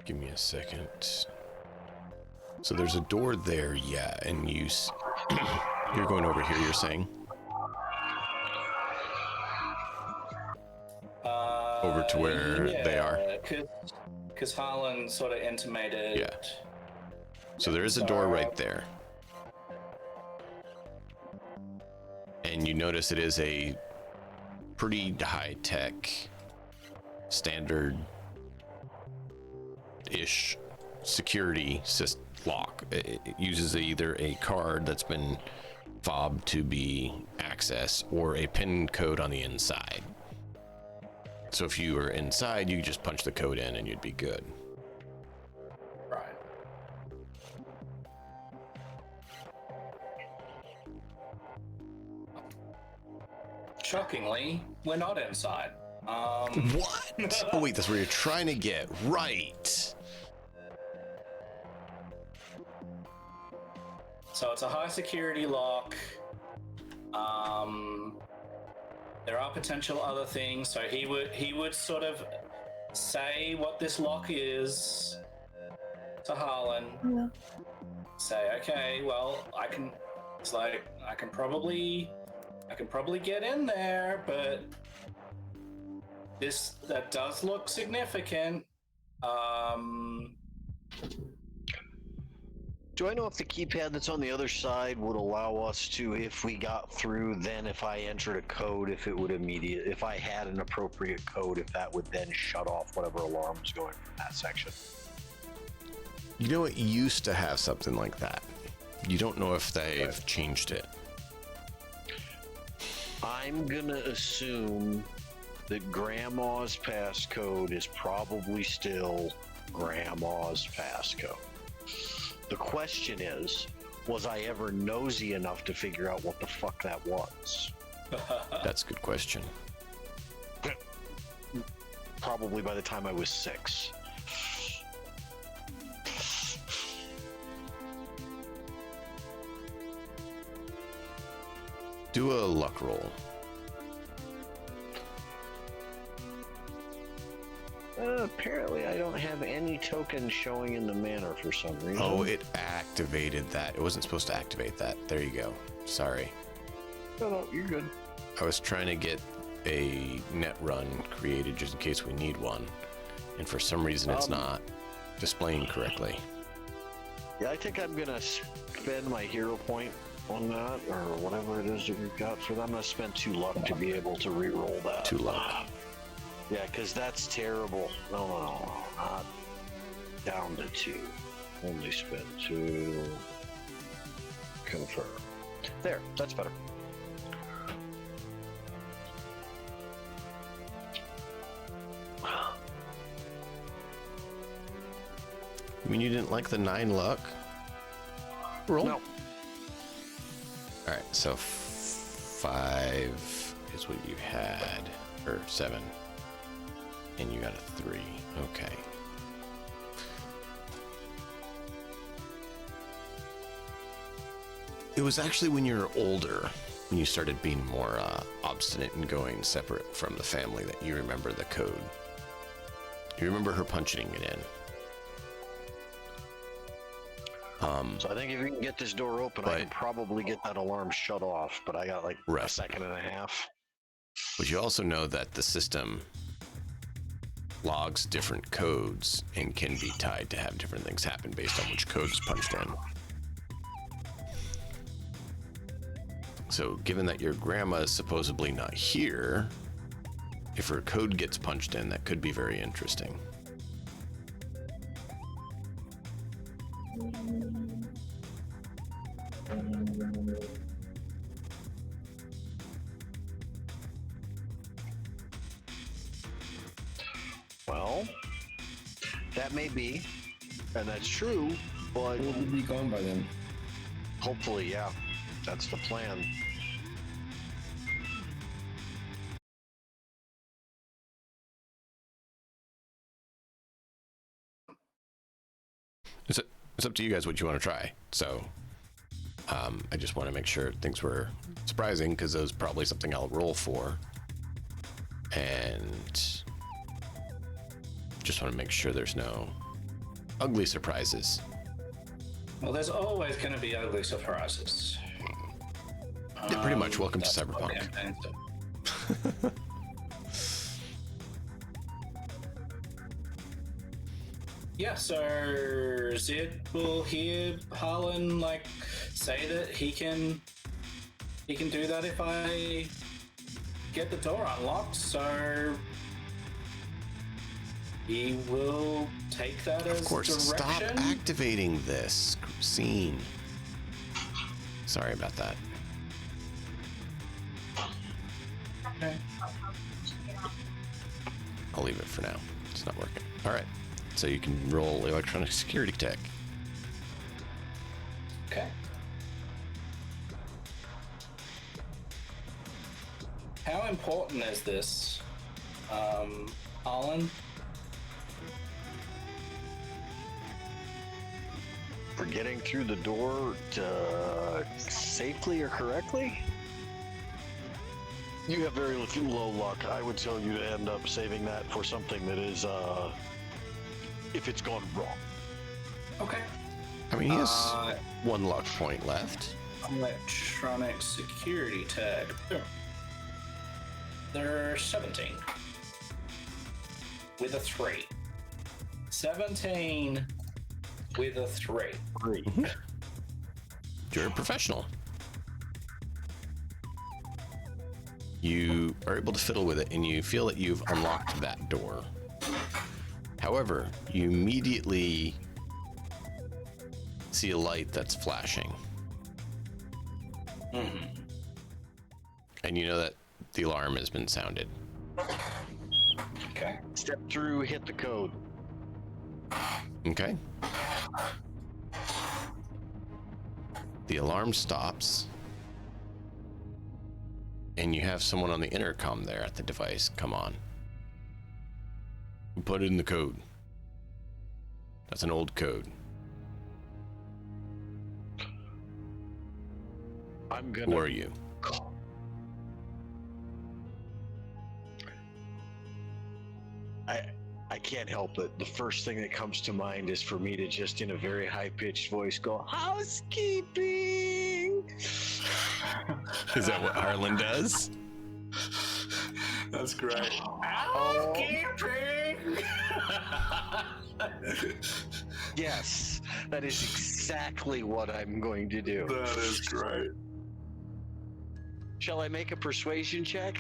Give me a second. So there's a door there, yeah, and you're going over here, you're saying? Over to where they are? Because Harlan sort of intimated... Yeah. So there is a door right there. And you notice it is a pretty high-tech, standard-ish security lock. It uses either a card that's been fobbed to be access or a pin code on the inside. So if you were inside, you could just punch the code in and you'd be good. Right. Shockingly, we're not inside. What? Oh wait, that's where you're trying to get. Right. So it's a high security lock. There are potential other things. So he would sort of say what this lock is to Harlan. Yeah. Say, okay, well, I can probably get in there, but that does look significant. Do I know if the keypad that's on the other side would allow us to, if we got through, then if I entered a code, if I had an appropriate code, if that would then shut off whatever alarm was going from that section? You know, it used to have something like that. You don't know if they've changed it. I'm gonna assume that Grandma's passcode is probably still Grandma's passcode. The question is, was I ever nosy enough to figure out what the fuck that was? That's a good question. Probably by the time I was 6. Do a luck roll. Apparently I don't have any tokens showing in the manor for some reason. Oh, it activated that. It wasn't supposed to activate that. There you go. Sorry. No, you're good. I was trying to get a net run created just in case we need one. And for some reason it's not displaying correctly. Yeah, I think I'm gonna spend my hero point on that, or whatever it is that we've got for them. I'm gonna spend 2 luck to be able to re-roll that. 2 luck. Yeah, because that's terrible. No, not down to 2. Only spend 2. Confirm. There, that's better. You mean you didn't like the 9 luck roll? No. Alright, so 5 is what you had. Or 7. And you got a 3. Okay. It was actually when you were older, when you started being more obstinate and going separate from the family, that you remember the code. You remember her punching it in. So I think if we can get this door open, I can probably get that alarm shut off, but I got like a second and a half. But you also know that the system logs different codes and can be tied to have different things happen based on which code's punched in. So given that your grandma is supposedly not here, if her code gets punched in, that could be very interesting. Well, that may be, and that's true, but We'll be gone by then. hopefully, yeah, that's the plan. It's up to you guys what you want to try. So I just want to make sure things were surprising, because that was probably something I'll roll for. And just want to make sure there's no ugly surprises. Well, there's always going to be ugly surprises. Yeah, pretty much. Welcome to That's Cyberpunk. campaign, so- Yeah, so Zid will hear Harlan like say that he can do that if I get the door unlocked, so he will take that as Of course, direction. stop activating this scene. Sorry about that. Okay. I'll leave it for now. It's not working. All right. So you can roll electronic security tech. Okay. How important is this, Harlan? For getting through the door safely or correctly? You have very low luck. I would tell you to end up saving that for something that is, if it's gone wrong. Okay. I mean, he has 1 luck point left. Electronic security tag. Boom. They're 17. With a 3. 17 with a 3. Great. You're a professional. You are able to fiddle with it, and you feel that you've unlocked that door. However, you immediately see a light that's flashing. Mm-hmm. And you know that the alarm has been sounded. Okay. Step through, hit the code. Okay. The alarm stops, and you have someone on the intercom there at the device. Come on. Put it in the code. That's an old code. I'm gonna. Who are you? I can't help it. The first thing that comes to mind is for me to just, in a very high-pitched voice, go, "Housekeeping." Is that what Harlan does? That's great. Housekeeping! Yes, that is exactly what I'm going to do. That is great. Shall I make a persuasion check?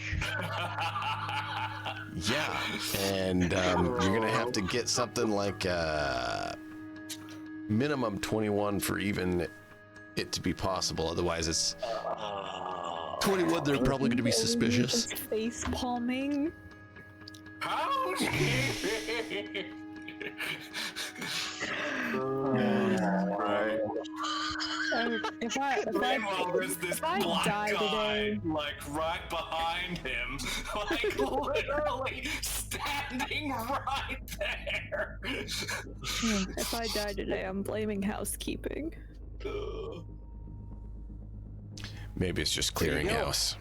Yeah, and you're gonna have to get something like minimum 21 for even it to be possible. Otherwise, it's 21. They're probably gonna be suspicious. Face palming. Housekeeping! Right. If I Meanwhile, there's this I black die guy, today- like right behind him, like literally stabbing standing right there. If I die today, I'm blaming housekeeping. Maybe it's just clearing house.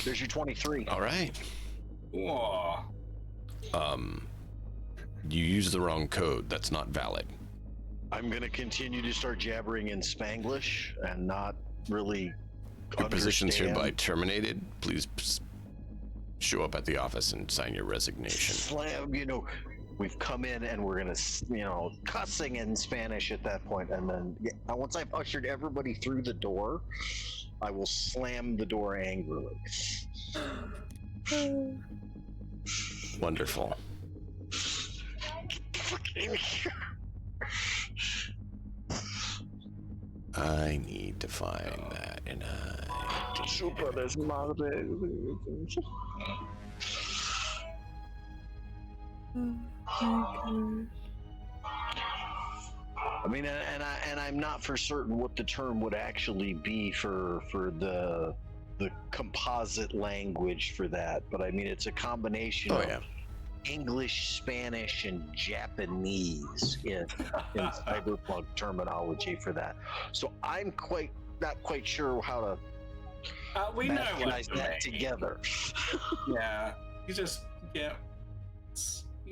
There's your 23. All right. Whoa. You used the wrong code. That's not valid. I'm gonna continue to start jabbering in Spanglish and not really. Your position's hereby terminated. Please show up at the office and sign your resignation. Slam, we've come in and we're gonna, cussing in Spanish at that point, and then once I've ushered everybody through the door, I will slam the door angrily. Wonderful. I need to find that in Super desmadre. I mean, and I'm not for certain what the term would actually be for the composite language for that, but I mean it's a combination of English, Spanish, and Japanese in cyberpunk terminology for that. So I'm not quite sure how to we know what that together. Yeah, you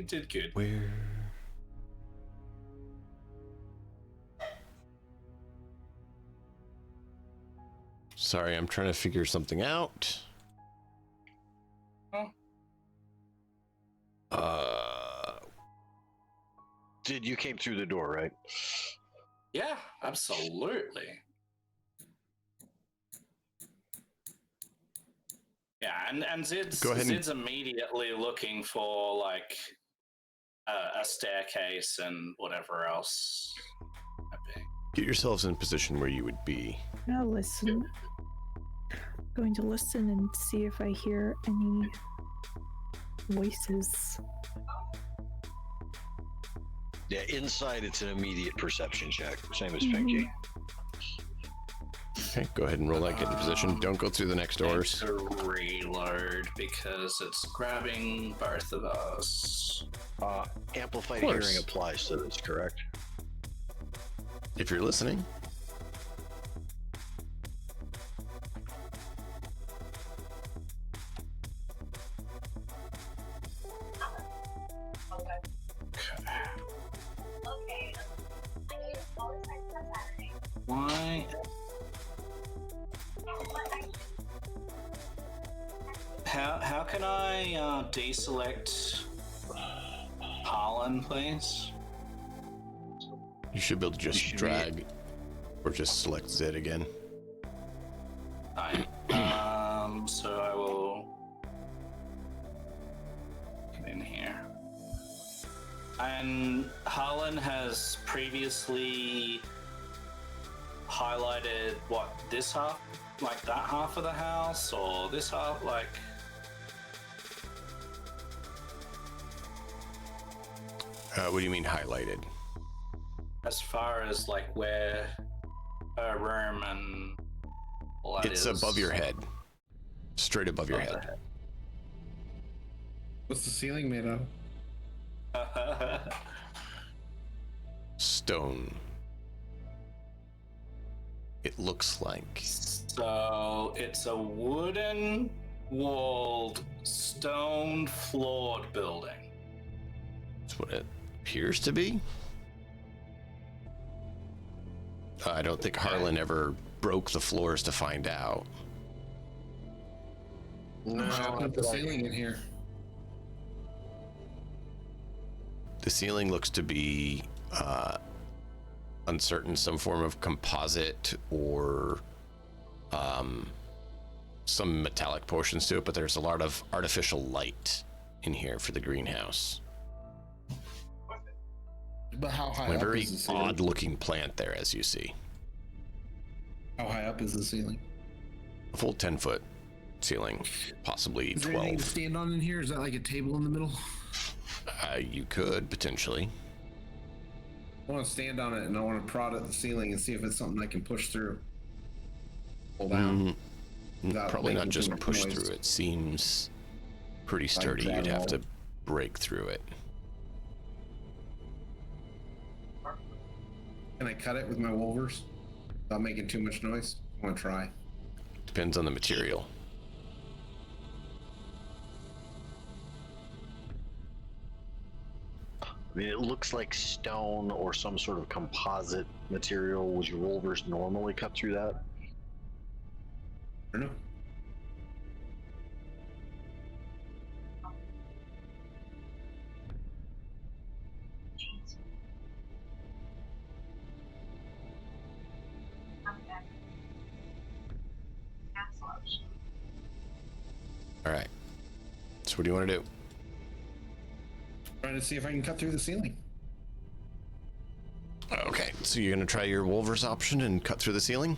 did good. Where? Sorry, I'm trying to figure something out. You came through the door, right? Yeah, absolutely. Yeah, and Zid's immediately looking for like a staircase and whatever else. Get yourselves in a position where you would be. I'll listen. I'm going to listen and see if I hear any voices. Yeah, inside it's an immediate perception check, same as Pinky. Okay, go ahead and roll that. Get in position. Don't go through the next doors. To reload because it's grabbing both of us. Amplified hearing applies to this, correct? If you're listening. Why? How can I deselect Harlan, please? You should be able to just drag or just select Z again. Fine. So I will get in here. And Harlan has previously highlighted this half, like that half of the house, or this half, like. What do you mean highlighted? As far as like where her room and all that it's is. above your head. Straight above your head. What's the ceiling made of? Stone. It looks like. So it's a wooden walled, stone floored building. That's what it appears to be. I don't think Harlan ever broke the floors to find out. No, put the ceiling in here. The ceiling looks to be uncertain, some form of composite or some metallic portions to it, but there's a lot of artificial light in here for the greenhouse. But how high a up very is the ceiling? odd looking plant there, as you see. How high up is the ceiling? A full 10-foot ceiling, possibly Is there 12. anything to stand on in here? Is that like a table in the middle? You could potentially. I want to stand on it and I want to prod at the ceiling and see if it's something I can push through. Pull down. Probably not making just too much push noise. through. It seems pretty sturdy. You'd have to break through it. Can I cut it with my wolvers without making too much noise? I want to try. Depends on the material. I mean, it looks like stone or some sort of composite material. Would your wolvers normally cut through that? I don't know. All right. So what do you want to do? Trying to see if I can cut through the ceiling. Okay. So you're going to try your Wolver's option and cut through the ceiling?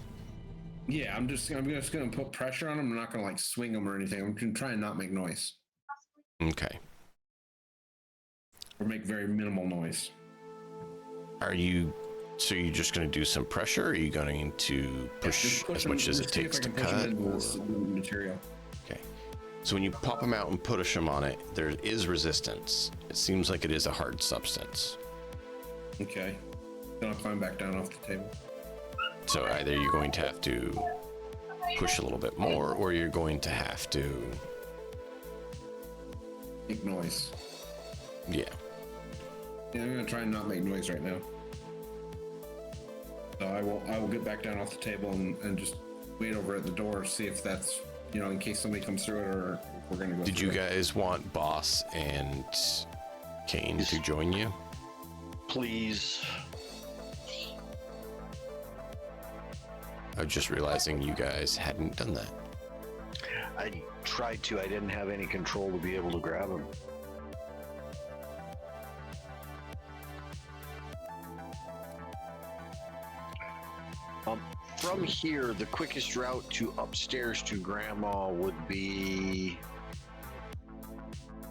Yeah, I'm just gonna put pressure on them. I'm not gonna like swing them or anything. I'm gonna try and not make noise. Okay. Or make very minimal noise. So you're just going to do some pressure? Or are you going to push as much as it takes to cut? Material. Okay. So when you pop them out and push them on it, there is resistance. It seems like it is a hard substance. Okay. Then I'll climb back down off the table. So either you're going to have to push a little bit more, or you're going to have to make noise. Yeah. Yeah, I'm gonna try and not make noise right now. So I will get back down off the table and just wait over at the door, see if that's, in case somebody comes through it, or if we're gonna go. Did you guys want Boss and Kane to join you? Please. I was just realizing you guys hadn't done that. I tried to. I didn't have any control to be able to grab him. From here, the quickest route to upstairs to Grandma would be.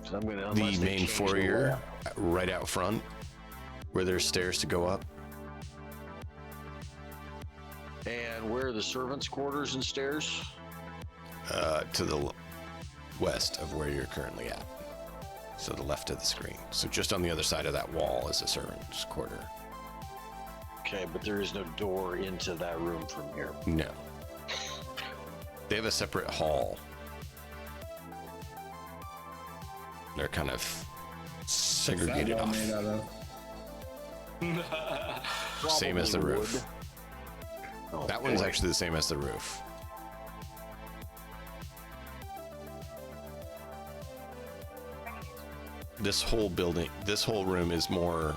So I'm gonna the main foyer, right out front, where there's stairs to go up. And where are the servants' quarters and stairs? To the west of where you're currently at. So the left of the screen. So just on the other side of that wall is a servant's quarter. Okay, but there is no door into that room from here. No. They have a separate hall. They're kind of segregated off. Made out of? Same as the roof. Wood. Oh, that one's actually the same as the roof. This whole room is more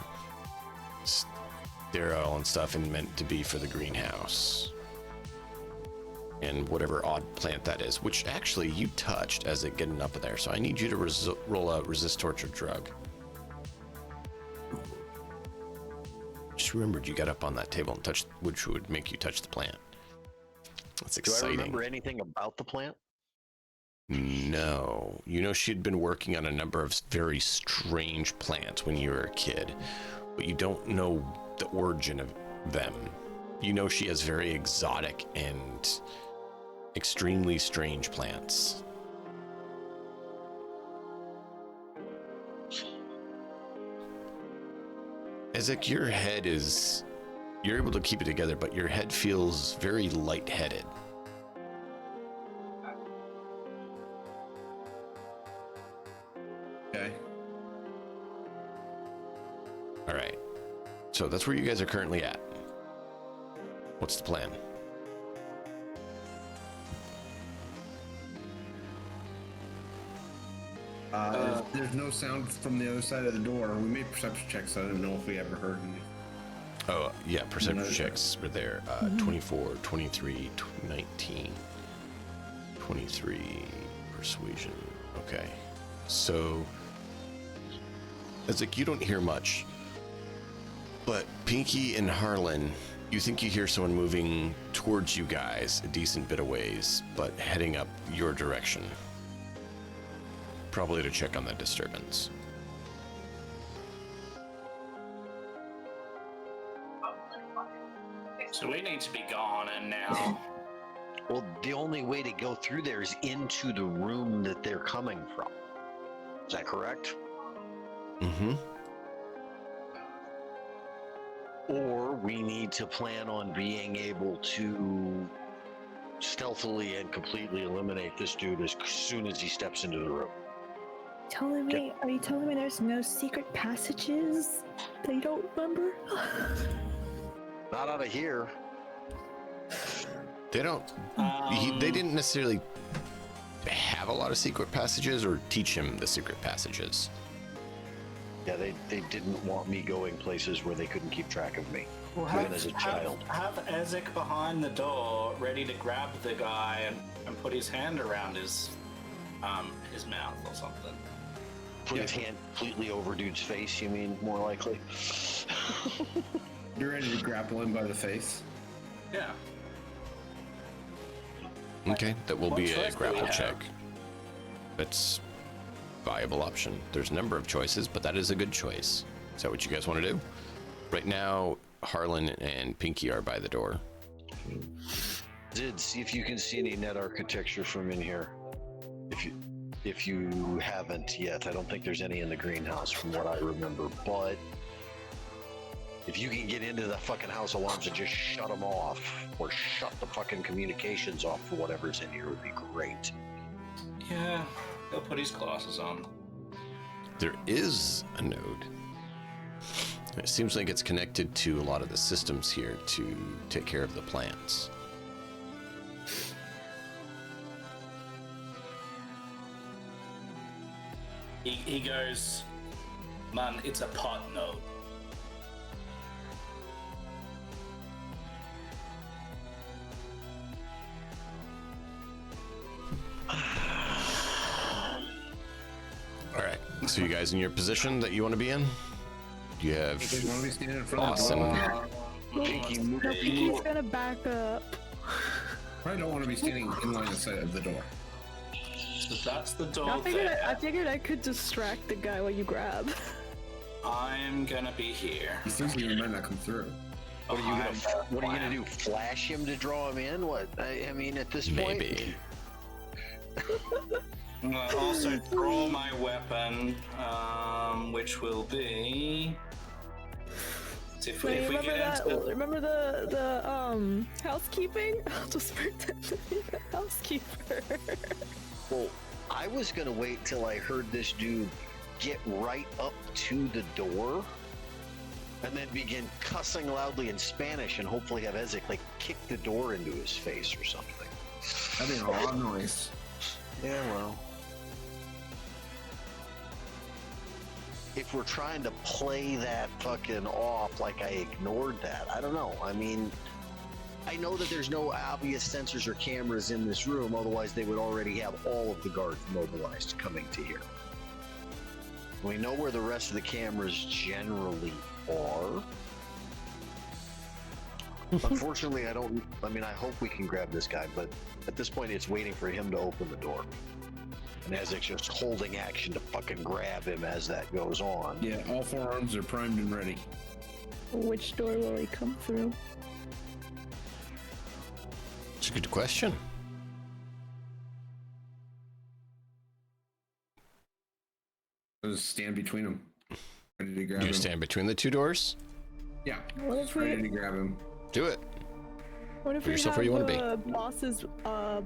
sterile and stuff and meant to be for the greenhouse. And whatever odd plant that is, which actually you touched as it getting up there. So I need you to roll a resist torture drug. Just remembered you got up on that table and touched, which would make you touch the plant. That's exciting. Do I remember anything about the plant? No. She'd been working on a number of very strange plants when you were a kid, but you don't know the origin of them. She has very exotic and extremely strange plants. Isaac, your head you're able to keep it together, but your head feels very lightheaded. Okay. All right. So that's where you guys are currently at. What's the plan? There's no sound from the other side of the door. We made perception checks, so I don't know if we ever heard any. Oh, yeah, perception checks were there. 24, 23, 19, 23, persuasion. Okay. So, it's like you don't hear much, but Pinky and Harlan, you think you hear someone moving towards you guys a decent bit of ways, but heading up your direction. Probably to check on that disturbance. So we need to be gone and now. Well, the only way to go through there is into the room that they're coming from. Is that correct? Mm-hmm. Or we need to plan on being able to stealthily and completely eliminate this dude as soon as he steps into the room. Are you telling me there's no secret passages that you don't remember? Not out of here. They don't. They didn't necessarily have a lot of secret passages or teach him the secret passages. Yeah, they didn't want me going places where they couldn't keep track of me, Well, even as a child. Have Ezek behind the door, ready to grab the guy and put his hand around his mouth or something. Put his hand completely over dude's face, you mean, more likely? You're ready to grapple him by the face? Yeah. Okay, that will What be a choice do we grapple have? check. That's viable option. There's a number of choices, but that is a good choice. Is that what you guys want to do? Right now, Harlan and Pinky are by the door. Zid, see if you can see any net architecture from in here. If you haven't yet, I don't think there's any in the greenhouse from what I remember, but if you can get into the fucking house alarms and just shut them off, or shut the fucking communications off for whatever's in here, would be great. Yeah. He'll put his glasses on. There is a node. It seems like it's connected to a lot of the systems here to take care of the plants. He goes, man, it's a pot node. All right. So you guys in your position that you want to be in? Do you have You want to be standing in front of the awesome? door? Pinky, No, Pinky's gonna back up. Probably don't want to be standing in line of sight of the door. So that's the door I there. figured I could distract the guy while you grab. I'm gonna be here. He's thinking he might not come through. what are you gonna do? Flash him to draw him in? What? I mean, at this point, Maybe. I'm gonna also draw my weapon, which will be. If we get into Remember the housekeeping? I'll just pretend to be the housekeeper. well, I was gonna wait till I heard this dude get right up to the door, and then begin cussing loudly in Spanish, and hopefully have Ezek like kick the door into his face or something. That'd be a lot of noise. Yeah, well. If we're trying to play that fucking off like I ignored that, I don't know. I mean, I know that there's no obvious sensors or cameras in this room, otherwise they would already have all of the guards mobilized coming to here. We know where the rest of the cameras generally are. Unfortunately, I hope we can grab this guy, but at this point it's waiting for him to open the door. And Ezek's just holding action to fucking grab him as that goes on. Yeah, all four arms are primed and ready. Which door will he come through? It's a good question. I'll just stand between them, ready to grab You him. stand between the two doors. Yeah, What just if ready we? to grab him. Do it. What if Put we yourself have where you wanna be. the boss's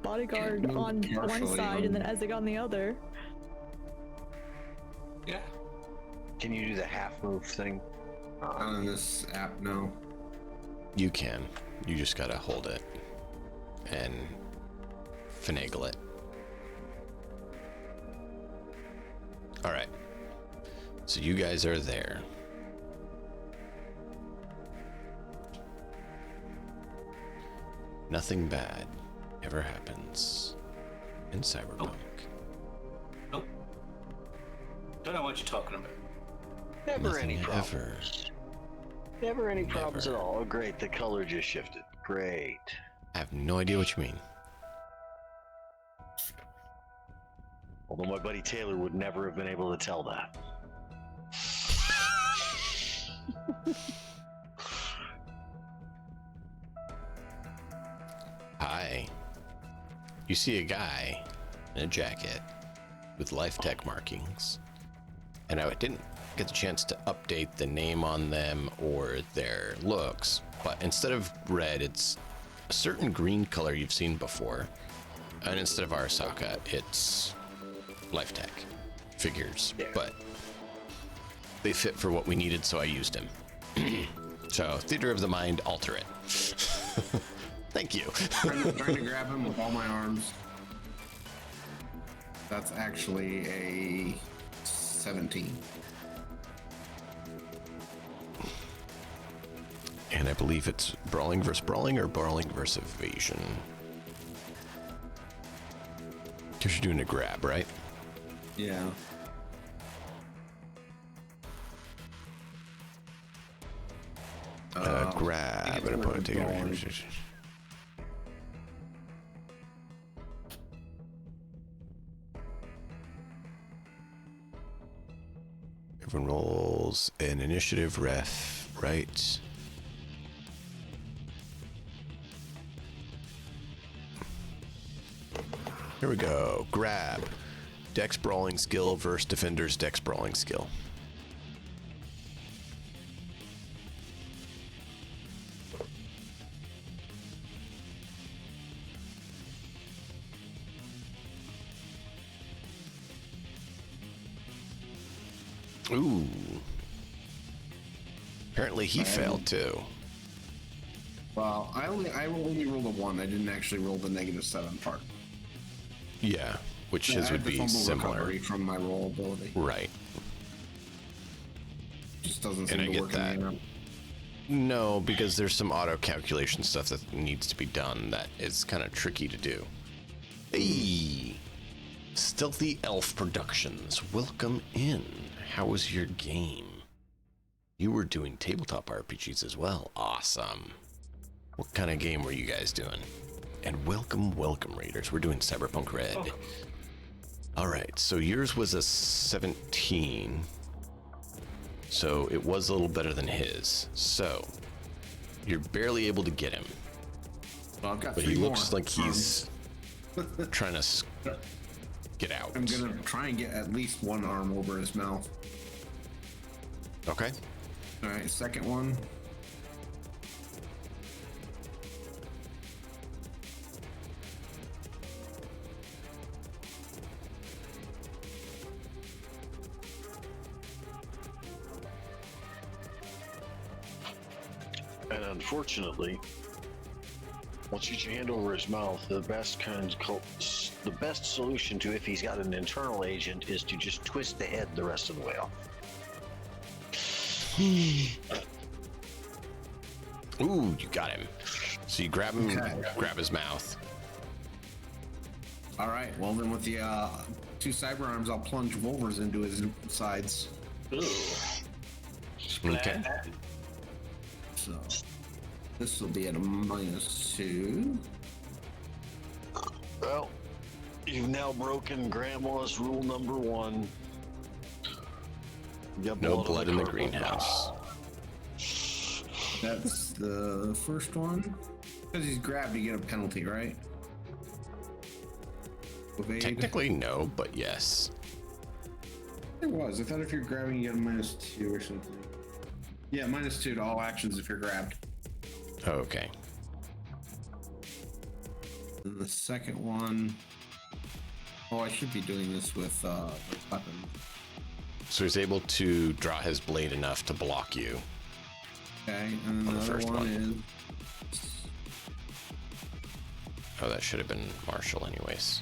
bodyguard Move on one partially side and then on- Ezek on the other? yeah. Can you do the half move thing? On this app, no. You can. You just gotta hold it and finagle it. All right. So you guys are there. Nothing bad ever happens in Cyberpunk. Nope. Don't know what you're talking about. Never Nothing any problems. Never any problems at all. Oh, great. The color just shifted. Great. I have no idea what you mean. Although my buddy Taylor would never have been able to tell that. Hi. You see a guy in a jacket with life tech markings and I didn't get the chance to update the name on them or their looks, but instead of red, it's a certain green color you've seen before, and instead of Arasaka, it's Life Tech figures, but they fit for what we needed, so I used them. So, Theater of the Mind, alter it. Thank you. trying to grab him with all my arms. That's actually a 17. And I believe it's brawling versus brawling or brawling versus evasion. Because you're doing a grab, right? Yeah. Grab an opponent, take it. Everyone rolls an initiative ref, right? Here we go. Grab. Dex brawling skill versus defender's dex brawling skill. Ooh. Apparently he failed too. Well, I only rolled a 1. I didn't actually roll the -7 part. Yeah, which I his had would the be fumble similar. recovery from my roll ability. Right. Just doesn't seem And I to get work that. in the air. No, because there's some auto calculation stuff that needs to be done that is kind of tricky to do. Hey, Stealthy Elf Productions, welcome in. How was your game? You were doing tabletop RPGs as well. Awesome. What kind of game were you guys doing? And welcome, Raiders. We're doing Cyberpunk Red. Oh. All right, so yours was a 17. So it was a little better than his. So you're barely able to get him. Well, I've got but 3 he looks more. like he's trying to get out. I'm gonna try and get at least 1 arm over his mouth. Okay. All right, second one. And unfortunately, once you get your hand over his mouth, the best solution to if he's got an internal agent is to just twist the head the rest of the way off. Ooh, you got him. So you grab him, grab his mouth. All right. Well, then with the 2 cyber arms, I'll plunge Wolvers into his sides. Ooh. Okay. So this will be at a -2. Well, you've now broken Grandma's rule number 1. No blood in the greenhouse. That's the first one. Because he's grabbed, you get a penalty, right? Evade. Technically, no, but yes. There was. I thought if you're grabbing, you get a -2 or something. Yeah, -2 to all actions if you're grabbed. Okay. And the second one. Oh, I should be doing this with the weapon. So he's able to draw his blade enough to block you. Okay, and then On the the other first one one. is. Oh, that should have been Marshall anyways.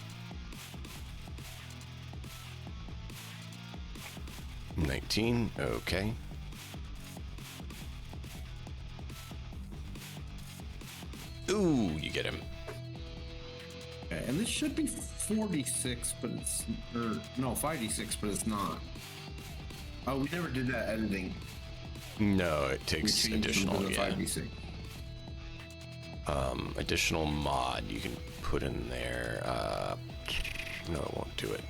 19, okay. Ooh, you get him. Okay, and this should be 4d6, but it's. Or, no, 5d6, but it's not. Oh, we never did that editing. No, it We takes changed additional, them to the yeah. 5d6. Additional mod you can put in there. No, it won't do it.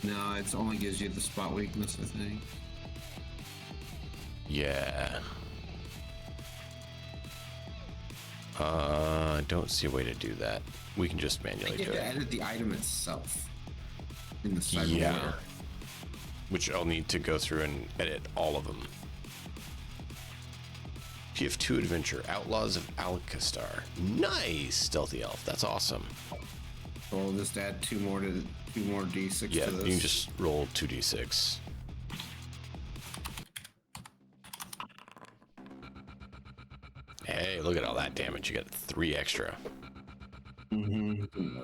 No, it only gives you the spot weakness, I think. Yeah. I don't see a way to do that. We can just I manually get do to it. edit the item itself in the cyber Yeah. layer. which I'll need to go through and edit all of them. PF2 Adventure, Outlaws of Alcastar. Nice, Stealthy Elf. That's awesome. So we'll just add two more d6 Yeah, to this. you can just roll 2d6. Hey, look at all that damage. You got 3 extra. Mm-hmm.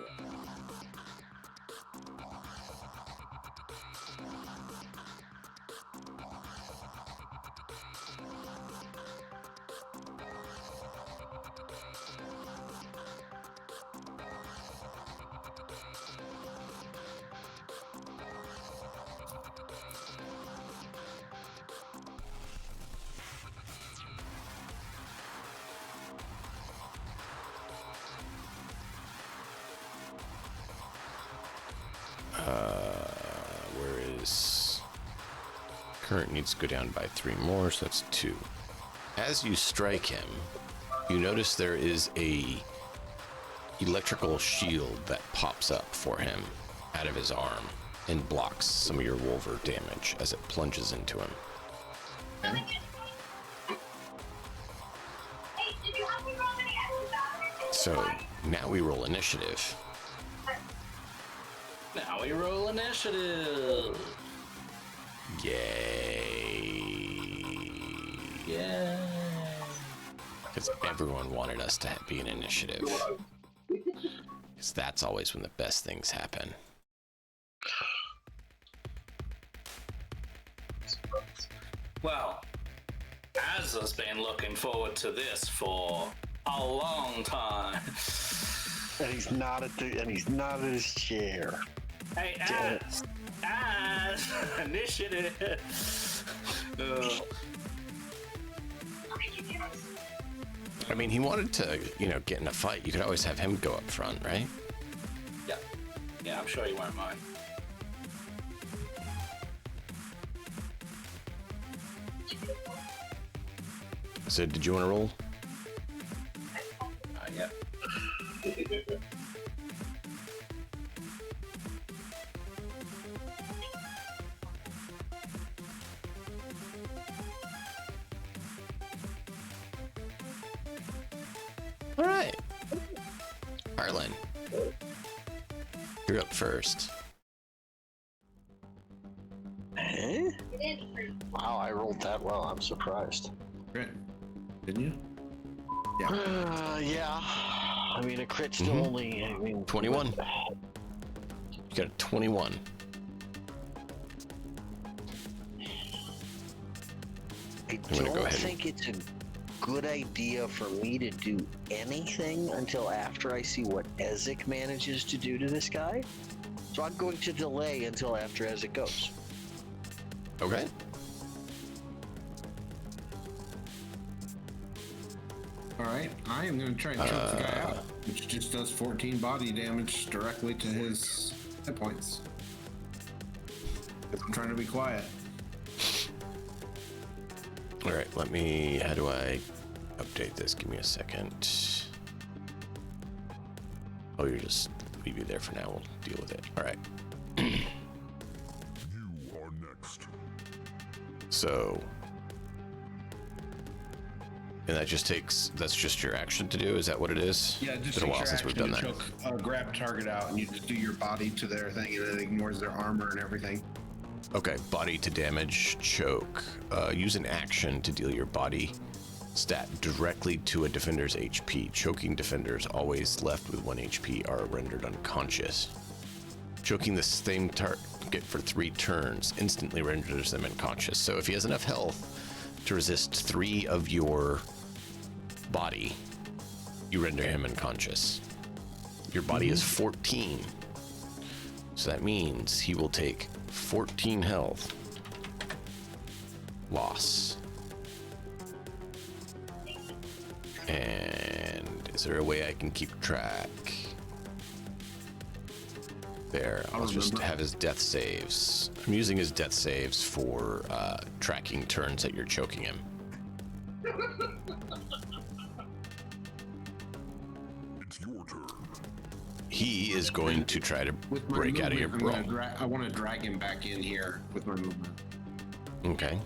Where is... Current needs to go down by 3 more, so that's 2. As you strike him, you notice there is a electrical shield that pops up for him out of his arm and blocks some of your Wolver damage as it plunges into him. So now we roll initiative. Now we roll initiative. Yay. Yeah. Because everyone wanted us to be an initiative. Because that's always when the best things happen. Well, Az has been looking forward to this for a long time. And he's not at his chair. Hey, Az, initiative. I mean, he wanted to, get in a fight. You could always have him go up front, right? Yeah, I'm sure he won't mind. So, did you want to roll? Yeah. All right. Arlen, you're up first. Eh? Wow, I rolled that well. I'm surprised. Great. Didn't you? Yeah. I mean, a crit's still only. 21. You got a 21. I gonna go don't ahead think it's a good idea for me to do anything until after I see what Ezek manages to do to this guy. So I'm going to delay until after Ezek goes. Okay. Alright, I am going to try and choke the guy out, which just does 14 body damage directly to his hit points. I'm trying to be quiet. All right, how do I update this? Give me a second. Oh, you're just leave you there for now. We'll deal with it. All right. You are next. So, and that's just your action to do? Is that what it is? Yeah, just it's been a while takes since your we've done action that. to choke, grab a target out, and you just do your body to their thing, and it ignores their armor and everything. Okay, body to damage, choke. Use an action to deal your body stat directly to a defender's HP. Choking defenders always left with 1 HP are rendered unconscious. Choking the same target for 3 turns instantly renders them unconscious. So if he has enough health to resist 3 of your body, you render him unconscious. Your body is 14. So that means he will take 14 health loss. And is there a way I can keep track? There, I'll just have his death saves. I'm using his death saves for tracking turns that you're choking him. It's your turn. He is going to try to With my break out of your movement, brawl. I want to drag him back in here with my movement. Okay.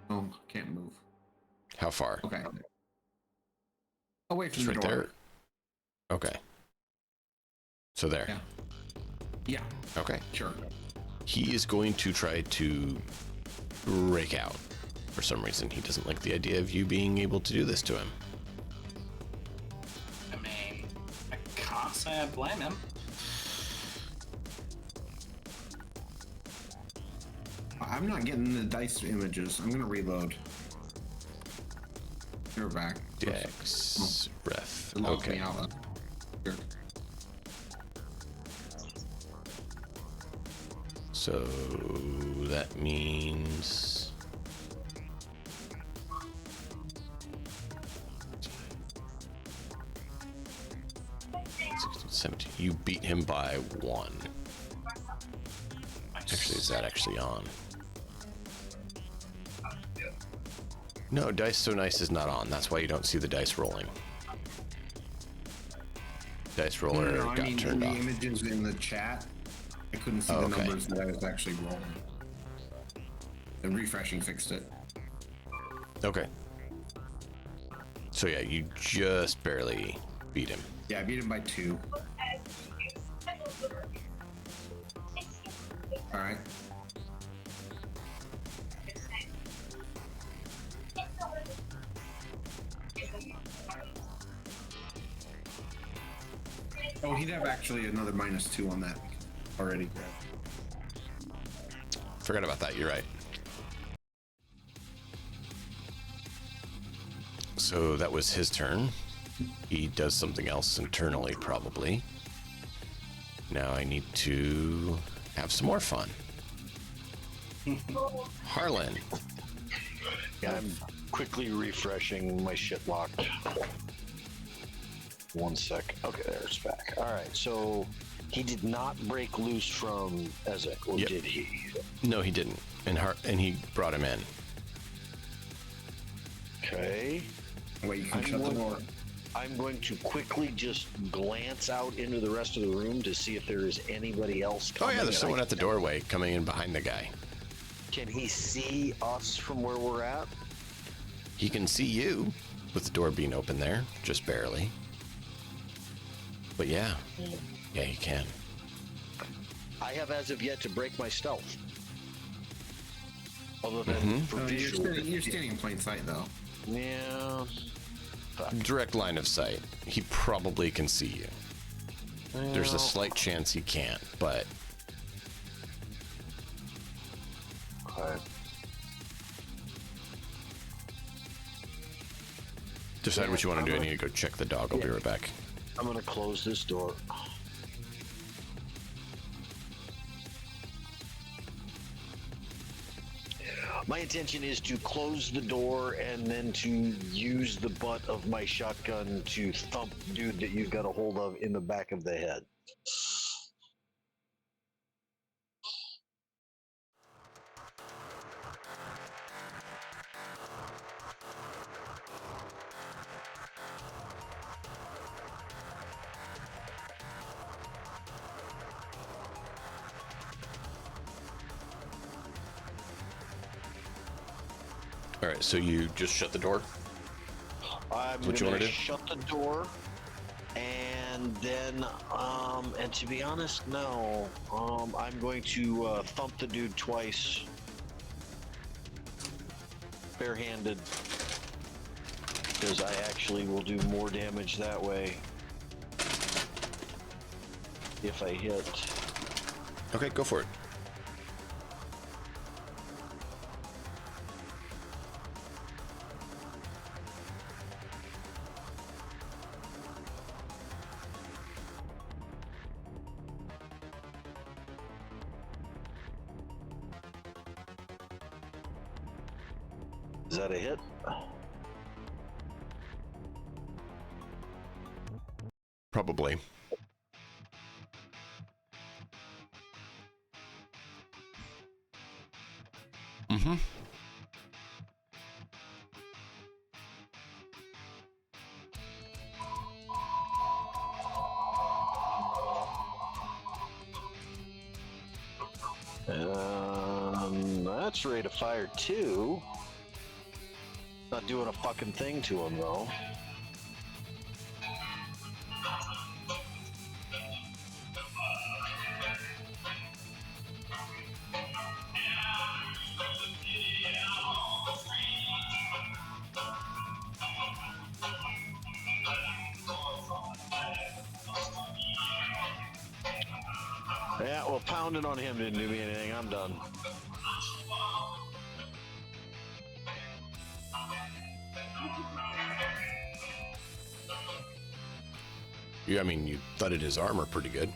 Oh, can't move. How far? Okay. Away from Just the right door. there. Okay. So there. Yeah. Yeah. Okay. Sure. He is going to try to break out. For some reason, he doesn't like the idea of you being able to do this to him. I mean, I can't say I blame him. I'm not getting the dice images. I'm gonna reload. You're back. Dex, ref. It logged Okay. me out. Here. So that means 16, 17. You beat him by 1. Actually, is that actually on? No, Dice So Nice is not on. That's why you don't see the dice rolling. Dice roller No, I got mean, turned the off. images in the chat, I couldn't see Oh, the okay. numbers that I was actually rolling. And refreshing fixed it. Okay. So yeah, you just barely beat him. Yeah, I beat him by 2. Alright. Oh, he'd have actually another -2 on that already. Forgot about that, you're right. So that was his turn. He does something else internally, probably. Now I need to have some more fun. Harlan. Yeah, I'm quickly refreshing my shit locked. 1 sec. Okay, there it's back. All right, so he did not break loose from Ezek, or Yep. did he? No, he didn't. And he brought him in. Okay. Wait, you can shut the door. I'm going to quickly just glance out into the rest of the room to see if there is anybody else Oh coming. yeah, there's and someone at the doorway coming in behind the guy. Can he see us from where we're at? He can see you with the door being open there, just barely. But yeah, he can. I have as of yet to break my stealth. Other than for visual. You're standing in plain sight, though. Yeah. Direct line of sight. He probably can see you. There's a slight chance he can't, but Okay. decide what you want to do. I need to go check the dog. I'll be right back. I'm going to close this door. My intention is to close the door and then to use the butt of my shotgun to thump the dude that you've got a hold of in the back of the head. All right, so you just shut the door. I'm What you gonna wanna do? shut the door, and then, and to be honest, no. I'm going to thump the dude twice, barehanded, because I actually will do more damage that way if I hit. Okay, go for it. Is that a hit? Probably. Mm-hmm. That's ready to fire too. Not doing a fucking thing to him though. Yeah, well, pounding on him didn't do me anything. I'm done. Yeah, I mean, you thudded his armor pretty good.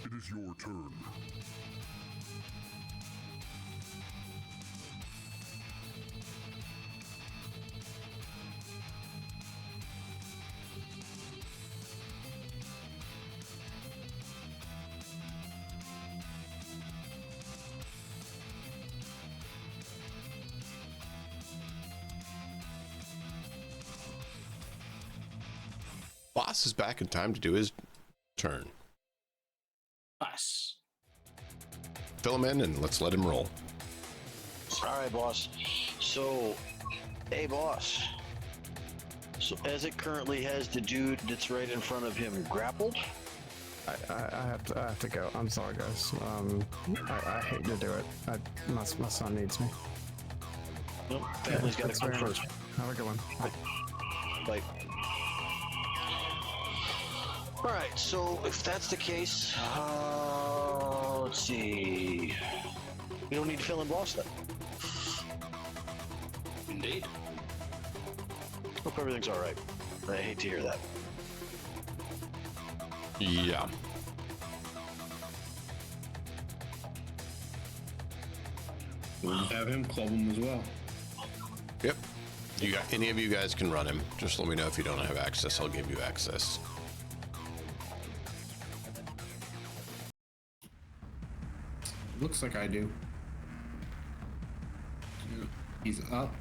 It is your turn. Boss is back in time to do his turn. Nice. Fill him in and let's let him roll. All right, boss. So, hey, boss. So, as it currently has the dude that's right in front of him grappled. I have to go. I'm sorry, guys. I hate to do it. My son needs me. Nope, family's got to come first. Have a good one. Bye. Bye. All right, so if that's the case, let's see. We don't need to fill in boss then. Indeed. Hope everything's all right. I hate to hear that. Yeah. We'll just have him club him as well. Yep. You got any of you guys can run him. Just let me know if you don't have access. I'll give you access. Looks like I do. He's up.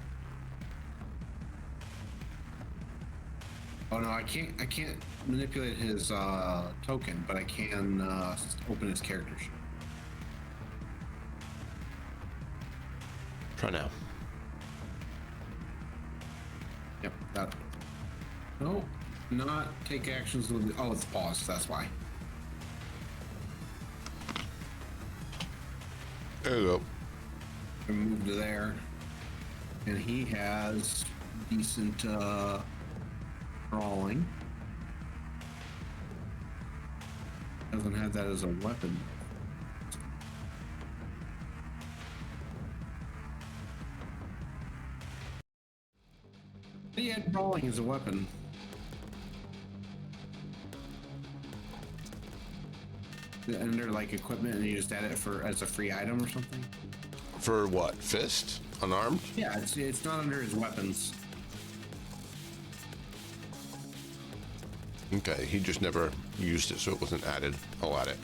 Oh no, I can't manipulate his token, but I can open his character sheet. Try now. Yep, that. No, not take actions with. Oh, it's paused. That's why. There you go. I moved to there, and he has decent brawling. Doesn't have that as a weapon. He had brawling as a weapon. Under like equipment, and you just add it for as a free item or something. For what? Fist? Unarmed? Yeah, it's not under his weapons. Okay, he just never used it, so it wasn't added. I'll add it.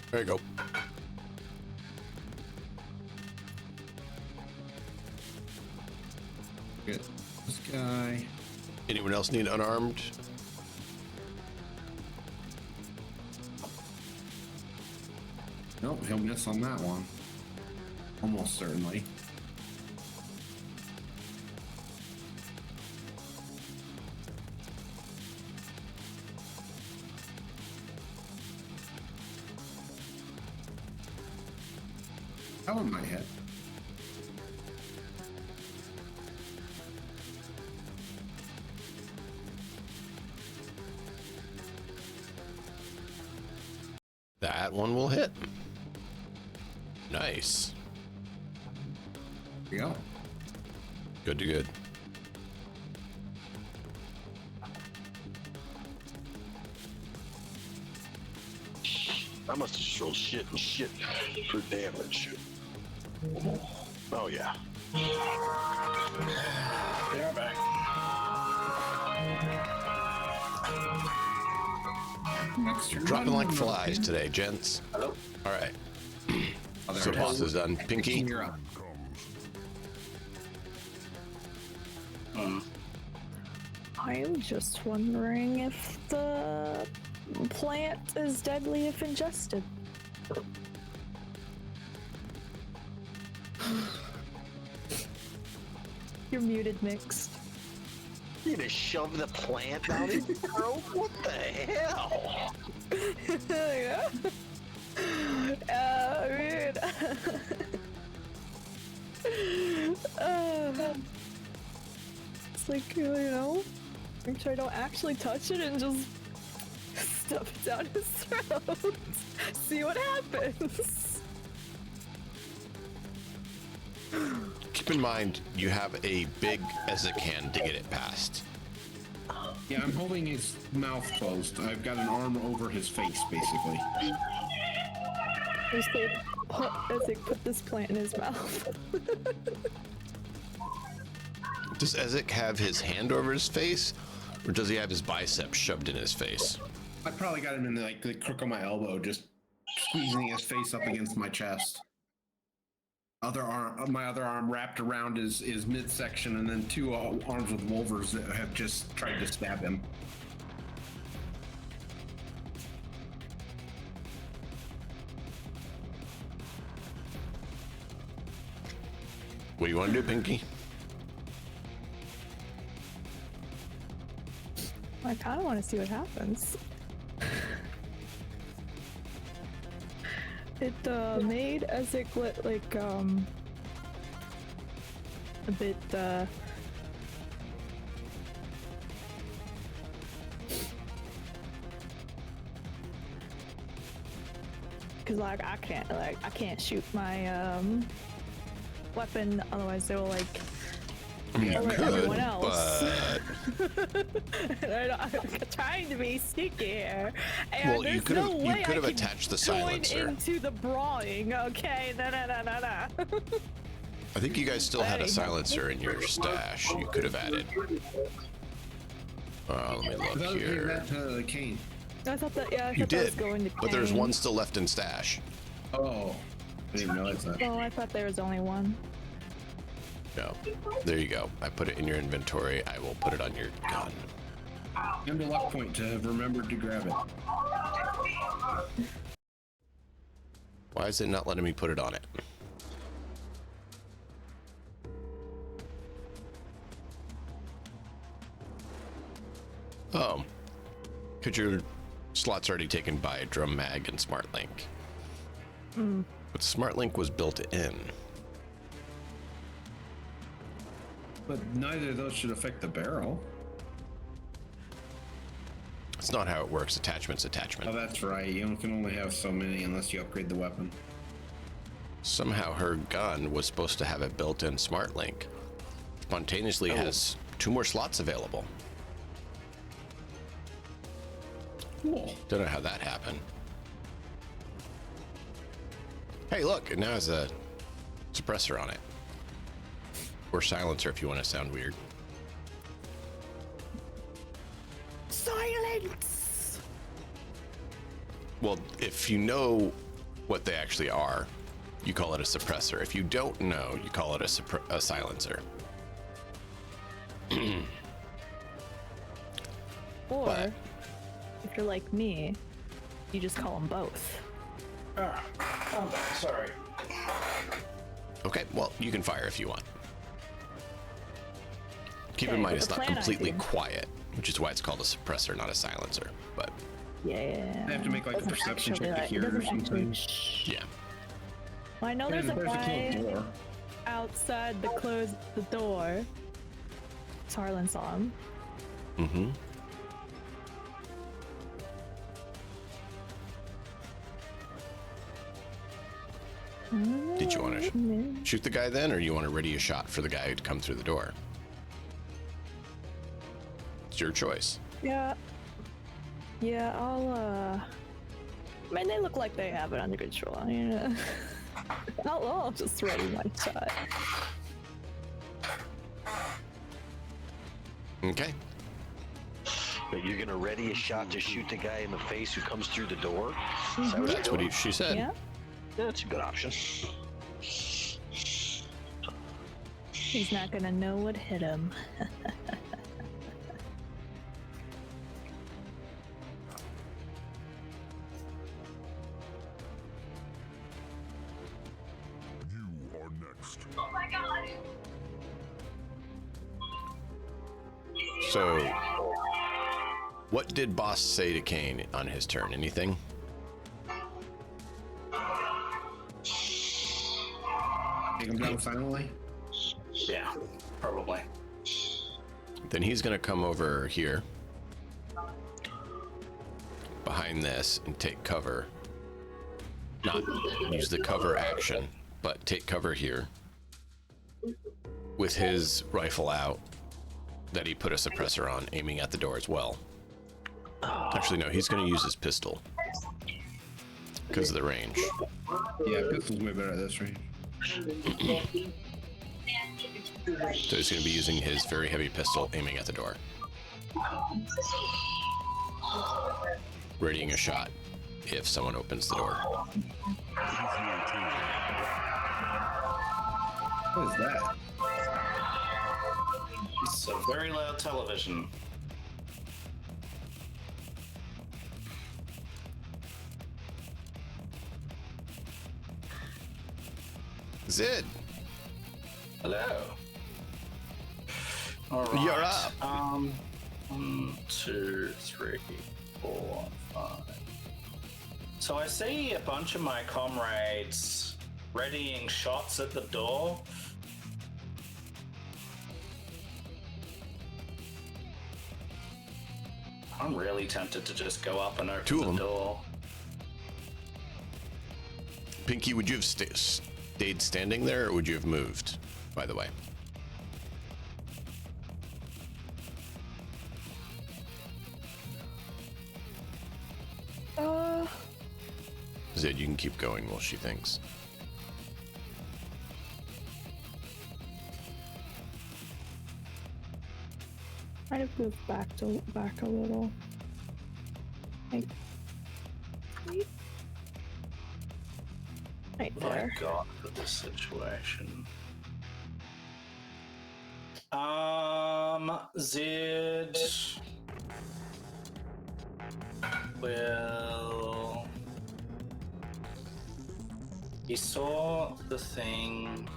There you go. Get this guy. Anyone else need unarmed? Nope, he'll miss on that one. Almost certainly. That one might hit. That one will hit. Nice. There you go. Good to good. I must have just rolled shit and shit for damage. Oh yeah. They're back. Dropping like flies today, gents. Hello? All right. Oh, there So it boss is. is done. Pinky. You're up. I'm just wondering if the plant is deadly if ingested. You're muted, Mixed. You gonna shove the plant down his throat? What the hell? Yeah. Weird. It's like, you know, make sure I don't actually touch it and just stuff it down his throat. See what happens. Keep in mind, you have a big Ezecan to get it past. Yeah, I'm holding his mouth closed. I've got an arm over his face, basically. Just like, put this plant in his mouth. Does Ezek have his hand over his face, or does he have his bicep shoved in his face? I probably got him in the crook of my elbow, just squeezing his face up against my chest. My other arm wrapped around his midsection, and then two arms with wolvers that have just tried to stab him. What do you want to do, Pinky? I kind of want to see what happens. It made Ezek like a bit because like I can't shoot my weapon, otherwise they will like alert everyone else. And I'm trying to be sneaky here. And Well, you could have attached the silencer. Into the brawling, okay? No. I think you guys still had a silencer in your stash. You could have added. Let me look That here. that to Kane. I thought that, yeah, I You thought that was did, going to but there's Kane. one still left in stash. Oh, I didn't realize that. Oh, I thought there was only one. No, there you go. I put it in your inventory. I will put it on your gun. And a luck point to have remembered to grab it. Why is it not letting me put it on it? Oh, because your slot's already taken by Drum Mag and Smart Link. But Smart Link was built in. But neither of those should affect the barrel. It's not how it works. Attachment's attachment. Oh, that's right. You can only have so many unless you upgrade the weapon. Somehow her gun was supposed to have a built-in Smart Link. Spontaneously has 2 more slots available. Cool. Don't know how that happened. Hey, look, it now has a suppressor on it. Or silencer if you want to sound weird. Silence! Well, if you know what they actually are, you call it a suppressor. If you don't know, you call it a silencer. Or, But- if you're like me, you just call them both. I'm back, sorry. Okay, well, you can fire if you want. Keep in Okay, mind but it's the not plan completely idea. quiet, which is why it's called a suppressor, not a silencer. But Yeah. They have to make like a Doesn't perception actually, check to like, it hear or doesn't actually something. yeah. Well, I know there's a close guy the door. outside the closed the door. Tarlin saw him. Mm-hmm. Did you want to shoot the guy then, or you want to ready a shot for the guy to come through the door? It's your choice. Yeah. Yeah, I mean, they look like they have it under control. You know? I'll just ready my shot. Okay. But you're gonna ready a shot to shoot the guy in the face who comes through the door? Is that That's what she said. Yeah. Yeah, that's a good option. He's not gonna know what hit him. You are next. So, what did Boss say to Kane on his turn? Anything? Take him down finally. Yeah, probably. Then he's gonna come over here behind this and take cover. Not use the cover action, but take cover here with his rifle out that he put a suppressor on, aiming at the door as well. Actually, no, he's gonna use his pistol because of the range. Yeah, pistol's way better at this range. So he's going to be using his very heavy pistol, aiming at the door. Readying a shot if someone opens the door. What is that? It's a very loud television. Zid, Hello. All right. you're up. 1, 2, 3, 4, 5. So I see a bunch of my comrades readying shots at the door. I'm really tempted to just go up and Two of open them. the door. Pinky, would you have stayed standing there, or would you have moved, by the way? Zid, you can keep going while she thinks. Might have moved back a little. Like, right What there. I got for this situation. Zid will. He saw the thing,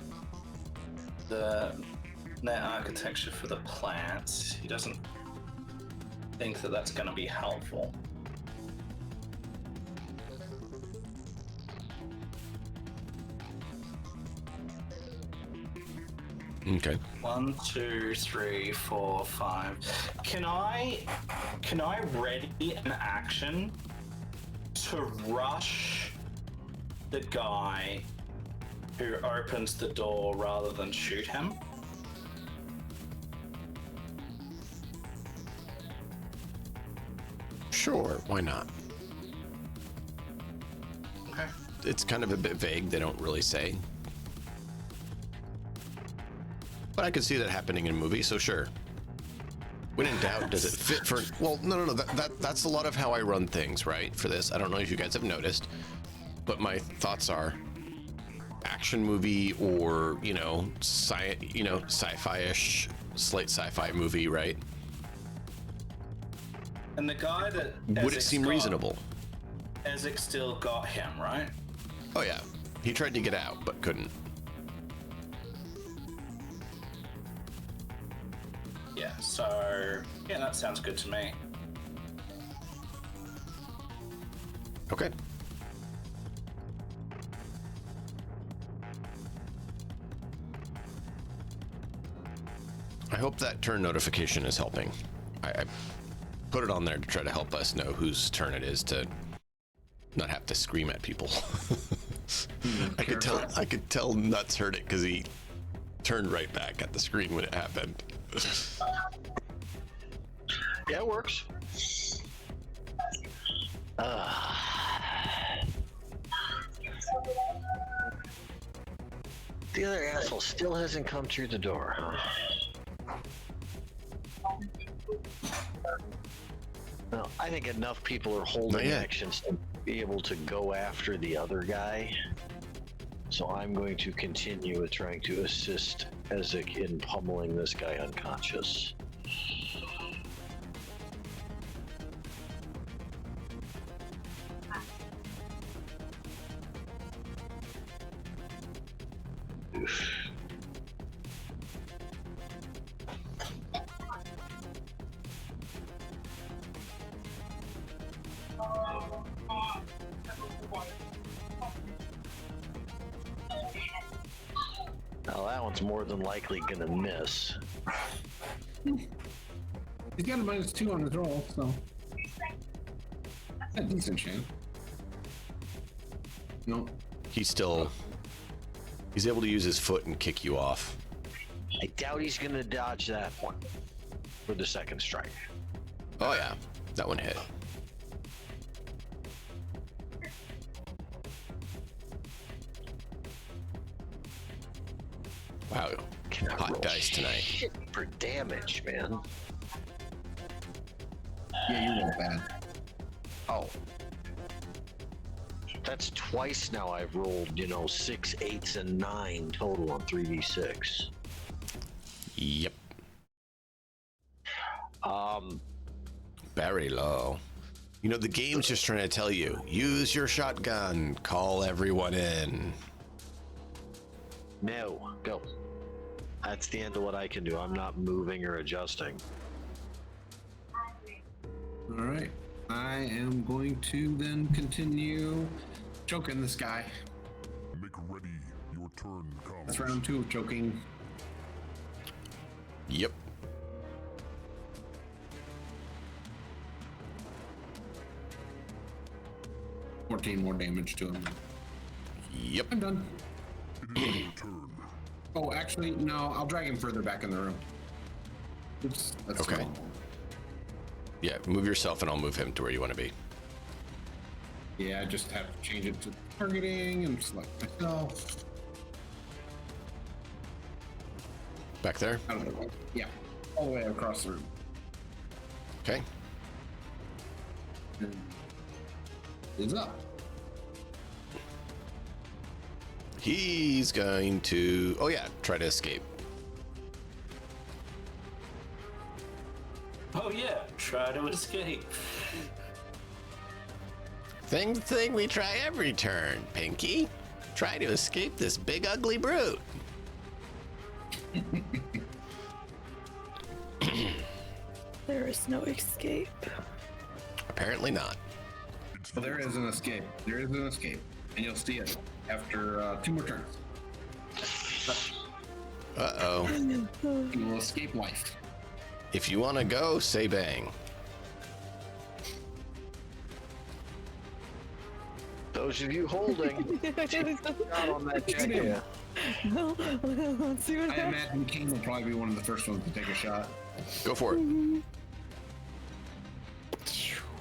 the net architecture for the plants. He doesn't think that that's going to be helpful. Okay. 1, 2, 3, 4, 5. Can I ready an action to rush the guy who opens the door rather than shoot him? Sure, why not? Okay. It's kind of a bit vague. They don't really say. But I could see that happening in a movie, so sure. When in doubt, does it fit for... Well, no. That's a lot of how I run things, right, for this. I don't know if you guys have noticed, but my thoughts are action movie or, sci-fi-ish, slight sci-fi movie, right? And the guy that Would it seem reasonable? Ezek still got him, right? Oh, yeah. He tried to get out, but couldn't. Yeah, so... Yeah, that sounds good to me. Okay. hope that turn notification is helping. I put it on there to try to help us know whose turn it is to not have to scream at people. I could tell Nuts heard it because he turned right back at the screen when it happened. Yeah, it works. The other asshole still hasn't come through the door, huh? Well, I think enough people are holding actions to be able to go after the other guy. So I'm going to continue with trying to assist Ezek in pummeling this guy unconscious. Oof. Now that one's more than likely gonna miss. He's got a -2 on his roll, so a decent chance. Nope. He's able to use his foot and kick you off. I doubt he's gonna dodge that one for the second strike. Oh yeah, that one hit. Wow, hot dice tonight. Shit for damage, man. Yeah, you roll bad. Oh. That's twice now I've rolled, 6, 8s, and 9 total on 3d6. Yep. Very low. The game's just trying to tell you, use your shotgun, call everyone in. No, go. That's the end of what I can do. I'm not moving or adjusting. All right. I am going to then continue choking this guy. Make ready. Your turn comes. That's round 2 of choking. Yep. $14 more damage to him. Yep. I'm done. It is your turn. Oh, actually, no. I'll drag him further back in the room. Oops. That's Okay. wrong. Yeah, move yourself and I'll move him to where you want to be. Yeah, I just have to change it to targeting and select myself. Back there? Out of the way. Yeah. All the way across the room. Okay. And is up. He's going to, try to escape. Oh yeah, try to escape. Thing we try every turn, Pinky. Try to escape this big ugly brute. There is no escape. Apparently not. Well, there is an escape. There is an escape. And you'll see it after 2 more turns. Uh-oh. You will escape life. If you want to go, say bang. Those of you holding, out on that check. Yeah. Let's see what I happens. imagine King will probably be one of the first ones to take a shot. Go for it.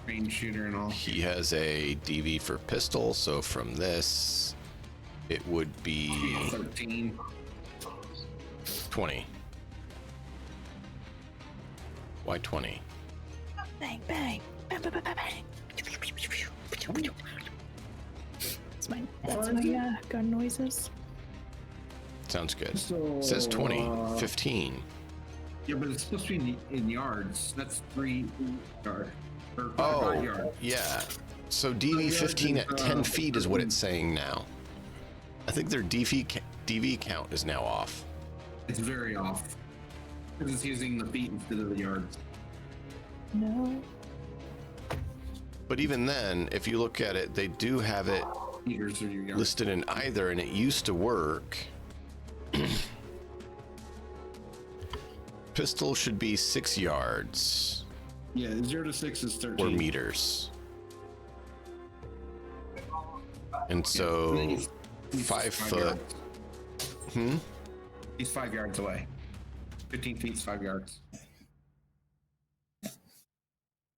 Range shooter and all. He has a DV for pistol, so from this, it would be 13. 20. Why 20? Bang, bang. Bang, bang, bang, bang, bang. That's my gun noises. Sounds good. So, It says 20, 15. Yeah, but it's supposed to be in yards. That's 3 yards. Or 5 Oh, yards. yeah. So DV 15 at 10 feet is what it's saying now. I think their DV count is now off. It's very off. Because it's using the feet instead of the yards. No. But even then, if you look at it, they do have it Meters are your yards. listed in either, and it used to work. pistol should be 6 yards. Yeah, 0 to 6 is 13. Or meters. And so, he's 5 foot. Yards. He's 5 yards away. 15 feet is 5 yards.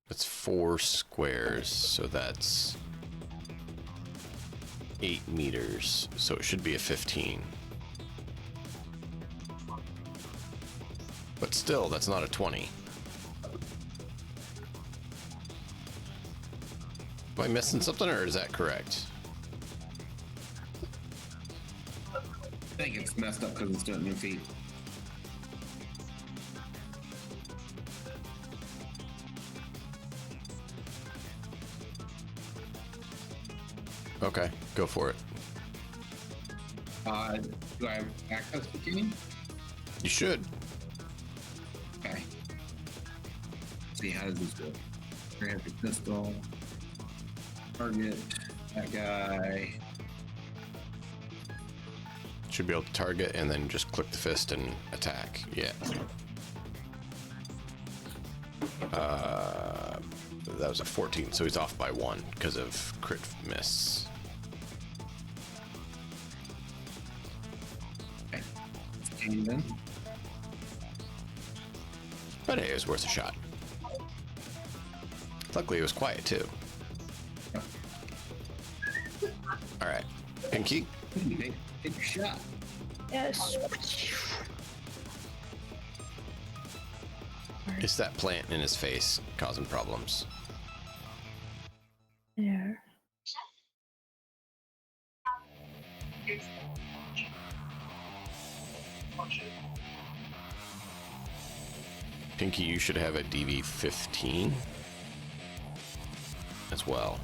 That's 4 squares, so that's 8 meters. So it should be a 15. But still, that's not a 20. Am I missing something, or is that correct? I think it's messed up because it's doing new feet. Okay, go for it. Do I have access to Kenny? You should. Okay. Let's see, how does this go? Grab your pistol. Target that guy. Should be able to target and then just click the fist and attack. Yeah. That was a 14, so he's off by 1 because of crit miss. Okay. And then But hey, it was worth a shot. Luckily, it was quiet too. All right, Pinky. take your shot. Yes. It's that plant in his face causing problems. There. Pinky, you should have a DV-15 as well.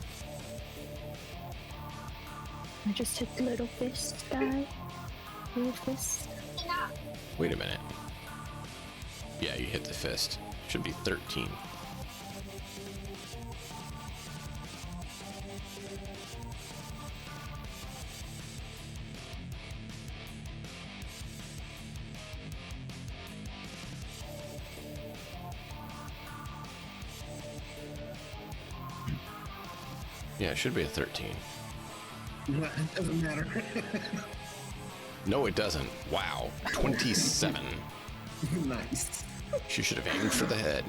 I just hit the little fist guy. Little fist. Wait a minute. Yeah, you hit the fist. Should be 13. Yeah, it should be a 13. It doesn't matter. No, it doesn't. Wow. 27. Nice. She should have aimed for the head.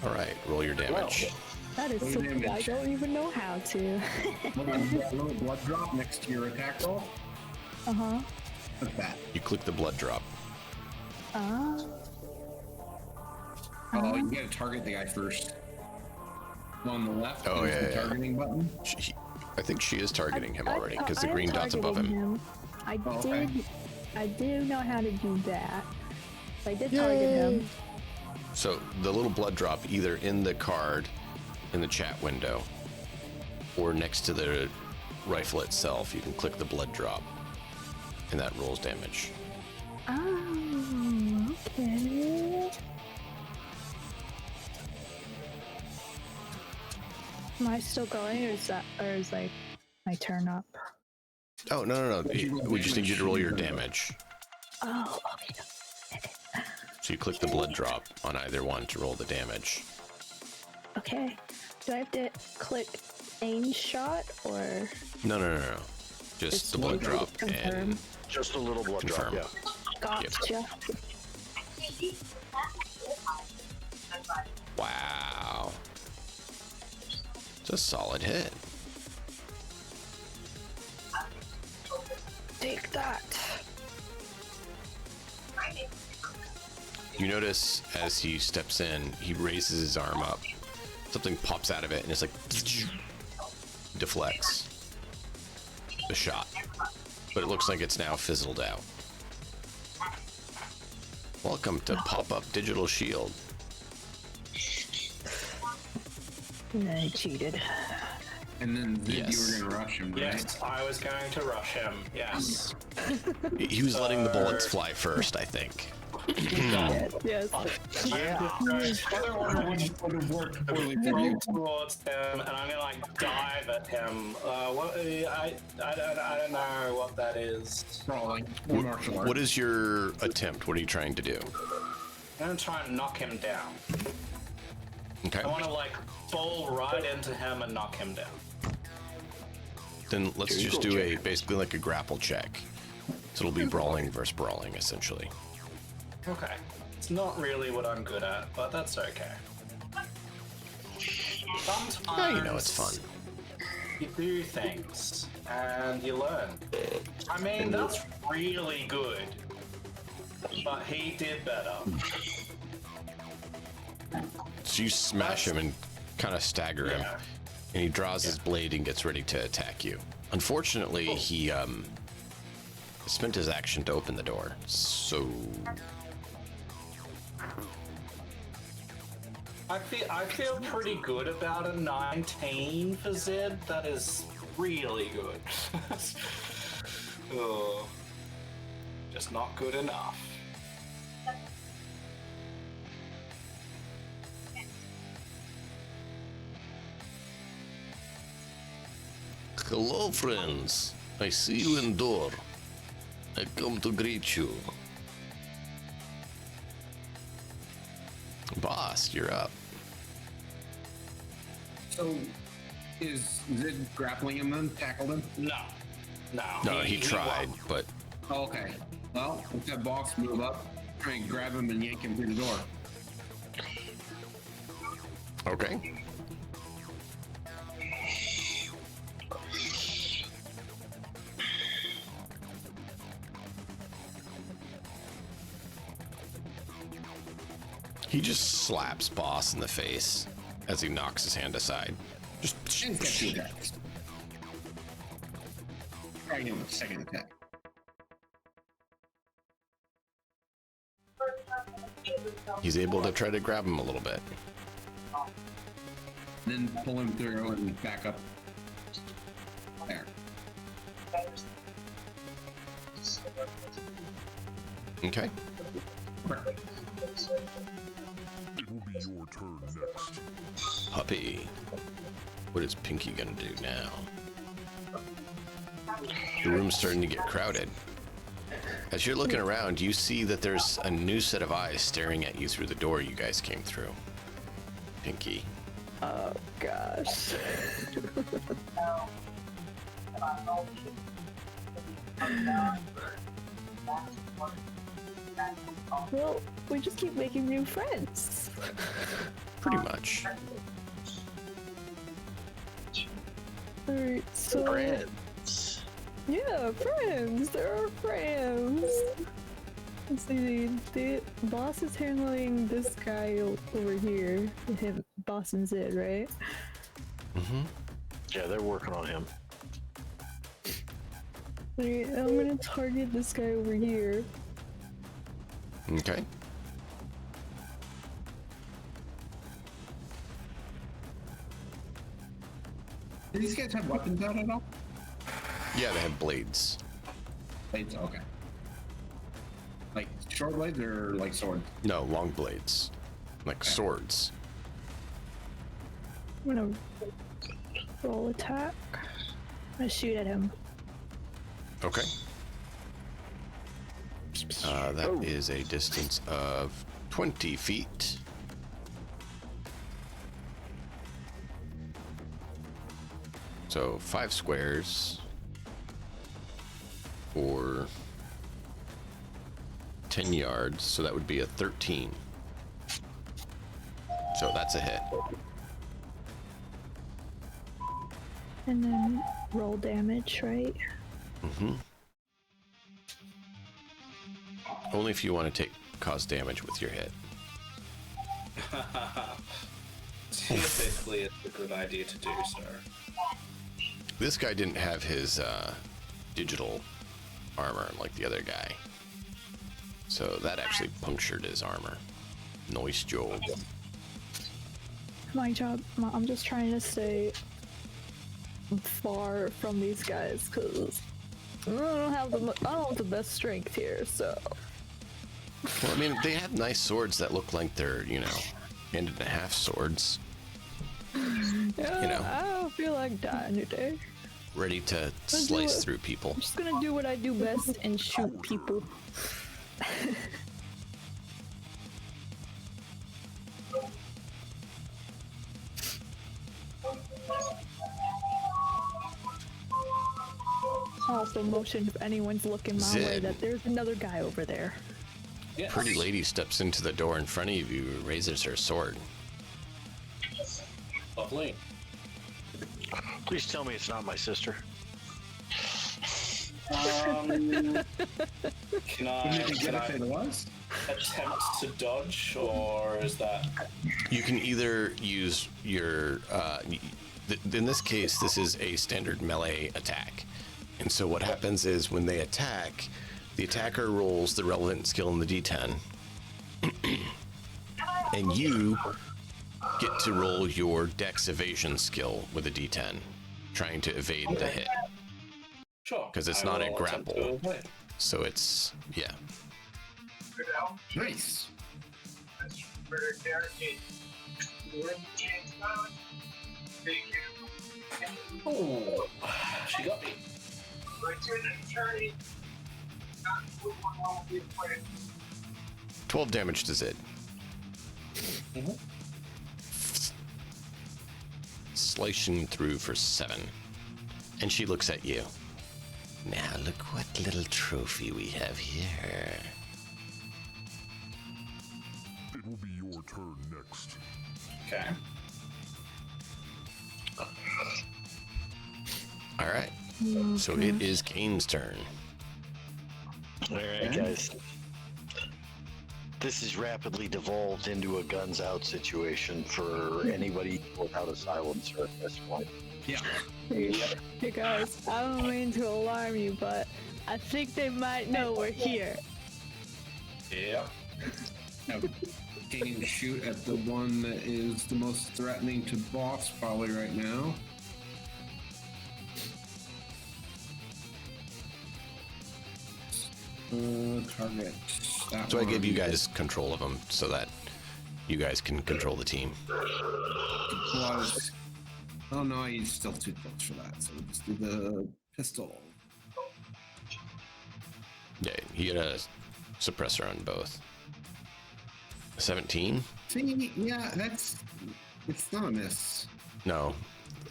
All right, roll your damage. That is Roll something I damage. don't even know how to. A little blood drop next to your attack roll. Uh-huh. What's that? You click the blood drop. Ah. Oh, you gotta target the guy first. On the left, Oh, there's yeah, the yeah. targeting button. I think she is targeting him already because the I am green dot's above him. targeting I Oh, did. okay. I do know how to do that. I did target him. So the little blood drop either in the card in the chat window or next to the rifle itself, you can click the blood drop and that rolls damage. Oh, okay. Am I still going, or is like my turn up? Oh, no. We just need you to roll your damage. Oh, okay. So you click the blood drop on either one to roll the damage. Okay. Do I have to click aim shot or No. Just the blood drop and confirm? Just a little blood confirm. drop, yeah. Gotcha. Wow. It's a solid hit. Take that. You notice as he steps in, he raises his arm up. Something pops out of it and it's like deflects the shot. But it looks like it's now fizzled out. Welcome to Pop-Up Digital Shield. I cheated. And then Yes. you were gonna rush him, right? Yes, I was going to rush him. Yes. He was letting the bullets fly first, I think. Yes. Yeah. Other one would have worked poorly for you. Towards him, and I'm gonna like dive at him. I don't know what that is. Sprawling. What is your attempt? What are you trying to do? I'm gonna try and knock him down. Okay. I want to like fall right into him and knock him down. Then let's just do basically like a grapple check. So it'll be brawling versus brawling, essentially. Okay. It's not really what I'm good at, but that's okay. Sometimes Yeah, you know it's fun. you do things and you learn. I mean, that's really good, but he did better. So you smash him and kind of stagger him, and he draws his blade and gets ready to attack you. Unfortunately, he spent his action to open the door, so I feel pretty good about a 19 for Zed. That is really good. Oh, just not good enough. hello, friends. I see you in door. I come to greet you. Boss, you're up. So, is Zid grappling him then? Tackled him? No, he tried, won't. but Oh, okay. Well, let's have Boss move up, try and grab him and yank him through the door. okay. He just slaps Boss in the face as he knocks his hand aside. Just And gets two attacks. Trying him with a second attack. he's able to try to grab him a little bit. Then pull him through and back up. There. Okay. It will be your turn next. Puppy. What is Pinky gonna do now? The room's starting to get crowded. As you're looking around, you see that there's a new set of eyes staring at you through the door you guys came through. Pinky. Oh gosh. Well, we just keep making new friends. Pretty much. Alright, so Friends. yeah, friends. There are friends. Let's see, the boss is handling this guy over here. Him, Boss and Zid, right? Mm-hmm. Yeah, they're working on him. Alright, I'm gonna target this guy over here. Okay. Do these guys have weapons out at all? Yeah, they have blades. Blades, okay. Like short blades or like swords? No, long blades. Like swords. I'm gonna roll attack. I'm gonna shoot at him. Okay. That is a distance of 20 feet. So 5 squares for 10 yards, so that would be a 13. So that's a hit. And then roll damage, right? Mm-hmm. Only if you want to cause damage with your hit. Typically, it's a good idea to do so. This guy didn't have his digital armor like the other guy. So that actually punctured his armor. Nice job. My job, I'm just trying to stay far from these guys because I don't have the best strength here, so. Well, I mean, they have nice swords that look like they're, hand and a half swords. Yeah, I don't feel like dying today. Ready to slice through people. I'm just gonna do what I do best and shoot people. Also motion if anyone's looking my way that there's another guy over there. Yes. Pretty lady steps into the door in front of you, raises her sword. Lovely. Please tell me it's not my sister. Can I If it was? attempt to dodge, or is that... You can either use your, in this case, this is a standard melee attack. And so what happens is when they attack, the attacker rolls the relevant skill in the D10. And you get to roll your dex evasion skill with a D10, trying to evade the hit. Sure. Because it's I not a will attempt to grapple. avoid. So it's, yeah. Nice. Oh, she got me. 12 damage to Zid. Slicing through for 7. And she looks at you. Now look what little trophy we have here. It will be your turn next. Okay. All right. So it is Kane's turn. All right, guys. This has rapidly devolved into a guns out situation for anybody without a silencer at this point. Yeah. Hey guys, I don't mean to alarm you, but I think they might know we're here. Yep. Now, taking a shoot at the one that is the most threatening to boss probably right now. Target. That So I one. gave you guys control of them so that you guys can control the team. Was. Oh no, he's still too close for that. So we'll just do the pistol. Yeah, he had a suppressor on both. 17? See, yeah, it's not a miss. No,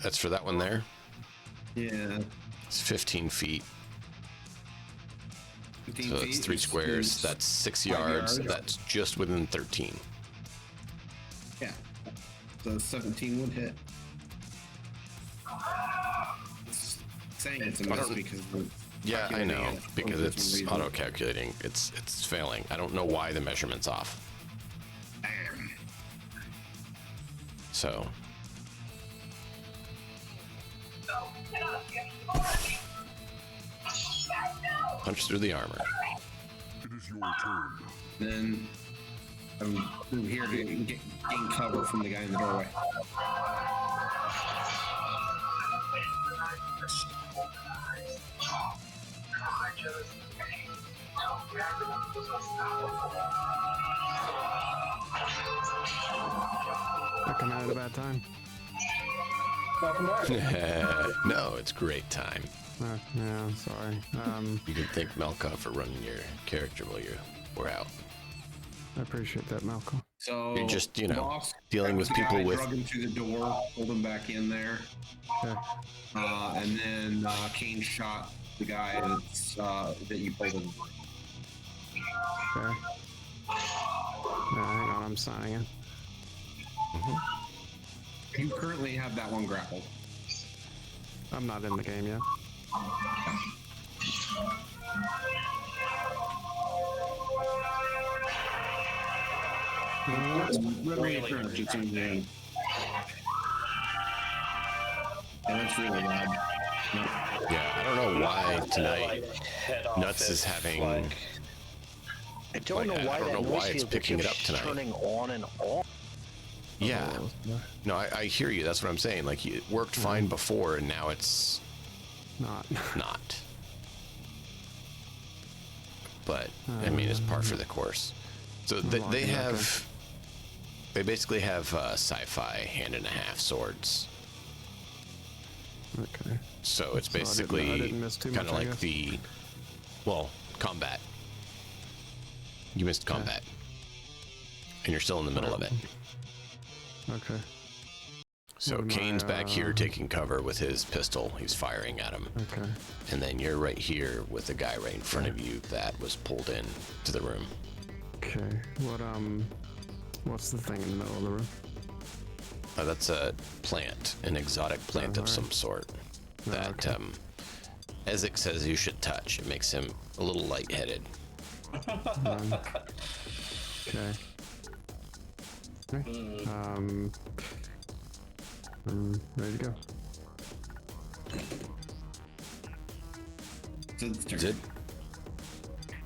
that's for that one there. Yeah. It's 15 feet. 15 So that's feet 3 is- squares. is That's 6 5 yards. yards. That's just within 13. Yeah. So 17 would hit. It's saying it's a miss because we're Yeah, I know, calculating it because for it's some reason. auto-calculating. It's failing. I don't know why the measurement's off. Bam. So, punch through the armor. It is your turn. Then I'm move here to gain cover from the guy in the doorway. I come out at a bad time. Welcome back. No, it's great time. Yeah, sorry. You can thank Melka for running your character while you were out. I appreciate that, Malcolm. So You're just, boss dealing with grabbed the people guy, with- drug him through the door, pulled him back in there, Okay. and then Kane shot the guy that's that you pulled in. Okay. Hang on, I'm signing in. You currently have that one grappled. I'm not in the game yet. Really turn, just in the end. Yeah, that's really loud. Yeah, I don't know why tonight Head off Nuts is having. I don't know Like, I why don't that know why noise it's field picking it keeps up tonight. turning on and off. Yeah. No, I hear you. That's what I'm saying. Like, it worked fine before, and now it's Not. not. but I mean, it's par for the course. So they basically have sci-fi hand and a half swords. Okay. So it's I basically didn't miss too kind of much, I like guess. combat. You missed combat, and you're still in the middle of it. Okay. So What am Kane's I, back here taking cover with his pistol. He's firing at him. Okay. And then you're right here with the guy right in front of you that was pulled in to the room. Okay. What's the thing in the middle of the room? That's a plant, an exotic plant of some sort that Ezek says you should touch. It makes him a little lightheaded. Okay. Okay. I'm ready to go. Zid?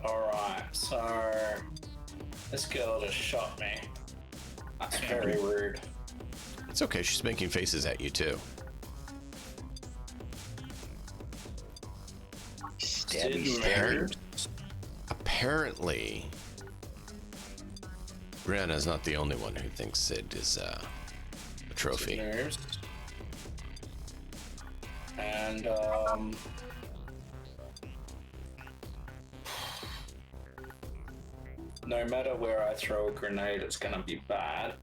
Alright, so this girl just shot me. That's very rude. It's okay, she's making faces at you too. Apparently, Brianna's not the only one who thinks Sid is a trophy. And no matter where I throw a grenade, it's gonna be bad.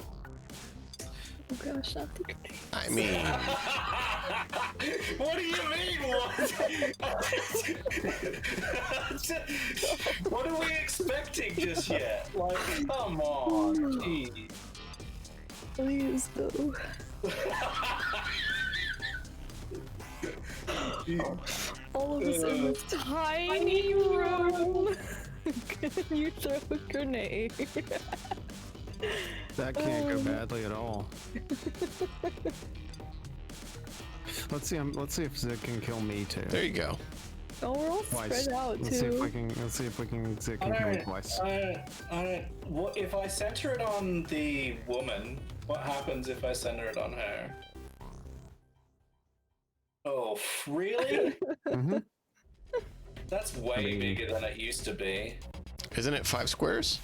Oh gosh, not the grenade. I mean, What do you mean? What are we expecting just yet? Like, come on, geez. Please though. All of us in this tiny room. Can you throw a grenade? That can't go badly at all. Let's see if Zid can kill me too. there you go. Oh, we're all Twice. spread out Let's see if too. we can. Let's see if we can. Zid can kill me twice. What if I center it on the woman? What happens if I center it on her? Oh, really? Mm-hmm. That's way bigger than it used to be. Isn't it 5 squares?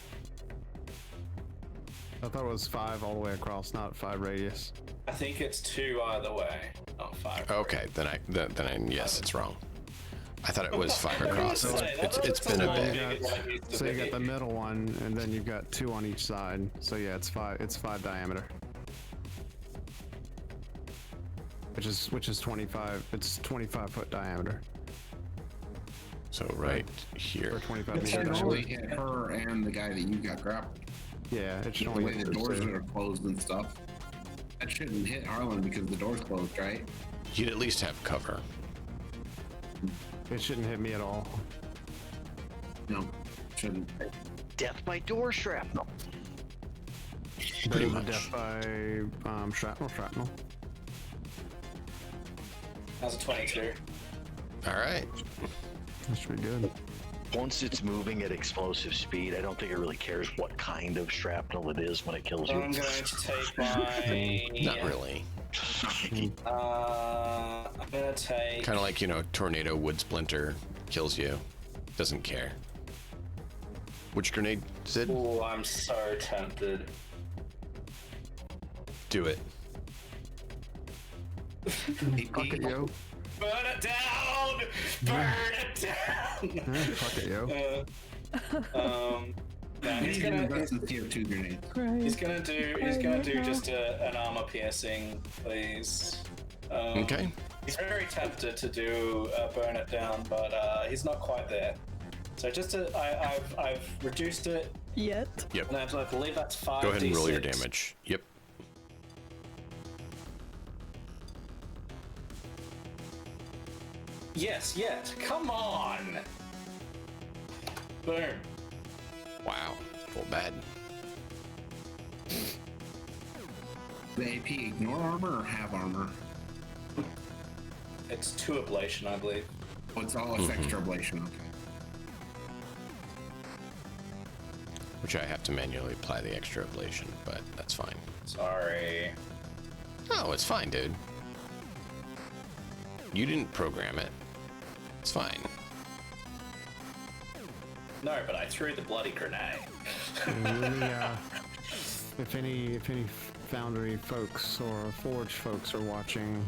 I thought it was 5 all the way across, not 5 radius. I think it's 2 either way, not 5. Okay, then I yes, it's wrong. I thought it was 5 across. It's been a bit. So you got the middle one, and then you've got 2 on each side. So yeah, it's 5. It's 5 diameter. Which is 25. It's 25 foot diameter. So right here. Or 25 It meters. should only hit her and the guy that you got grappled. Yeah, it should The only way hit the those doors two. are closed and stuff. That shouldn't hit Harlan because the door's closed, right? You'd at least have cover. It shouldn't hit me at all. No, shouldn't. Death by door shrapnel. Pretty There's a much. death by shrapnel. That's a 22. All right. That should be good. Once it's moving at explosive speed, I don't think it really cares what kind of shrapnel it is when it kills So you. I'm going to take my... Not really. I'm going to take... Kind of like, tornado wood splinter kills you. Doesn't care. Which grenade, Sid? Oh, I'm so tempted. Do it. Fuck it, yo. Burn it down! Burn it down! Fuck it, yo. No, he's gonna tier 2 grenades. he's gonna do just an armor piercing, please. Okay. He's very tempted to do burn it down, but he's not quite there. So I've reduced it, Yet. Yep. and I believe that's 5d6. Go ahead and roll your damage. Yep. Yes, yet. Come on. Boom. Wow. Full bad. The AP ignore armor or have armor? It's 2 ablation, I believe. Oh, it's all extra ablation, okay. Which I have to manually apply the extra ablation, but that's fine. Sorry. Oh, it's fine, dude. You didn't program it. It's fine. No, but I threw the bloody grenade. Really, if any Foundry folks or Forge folks are watching,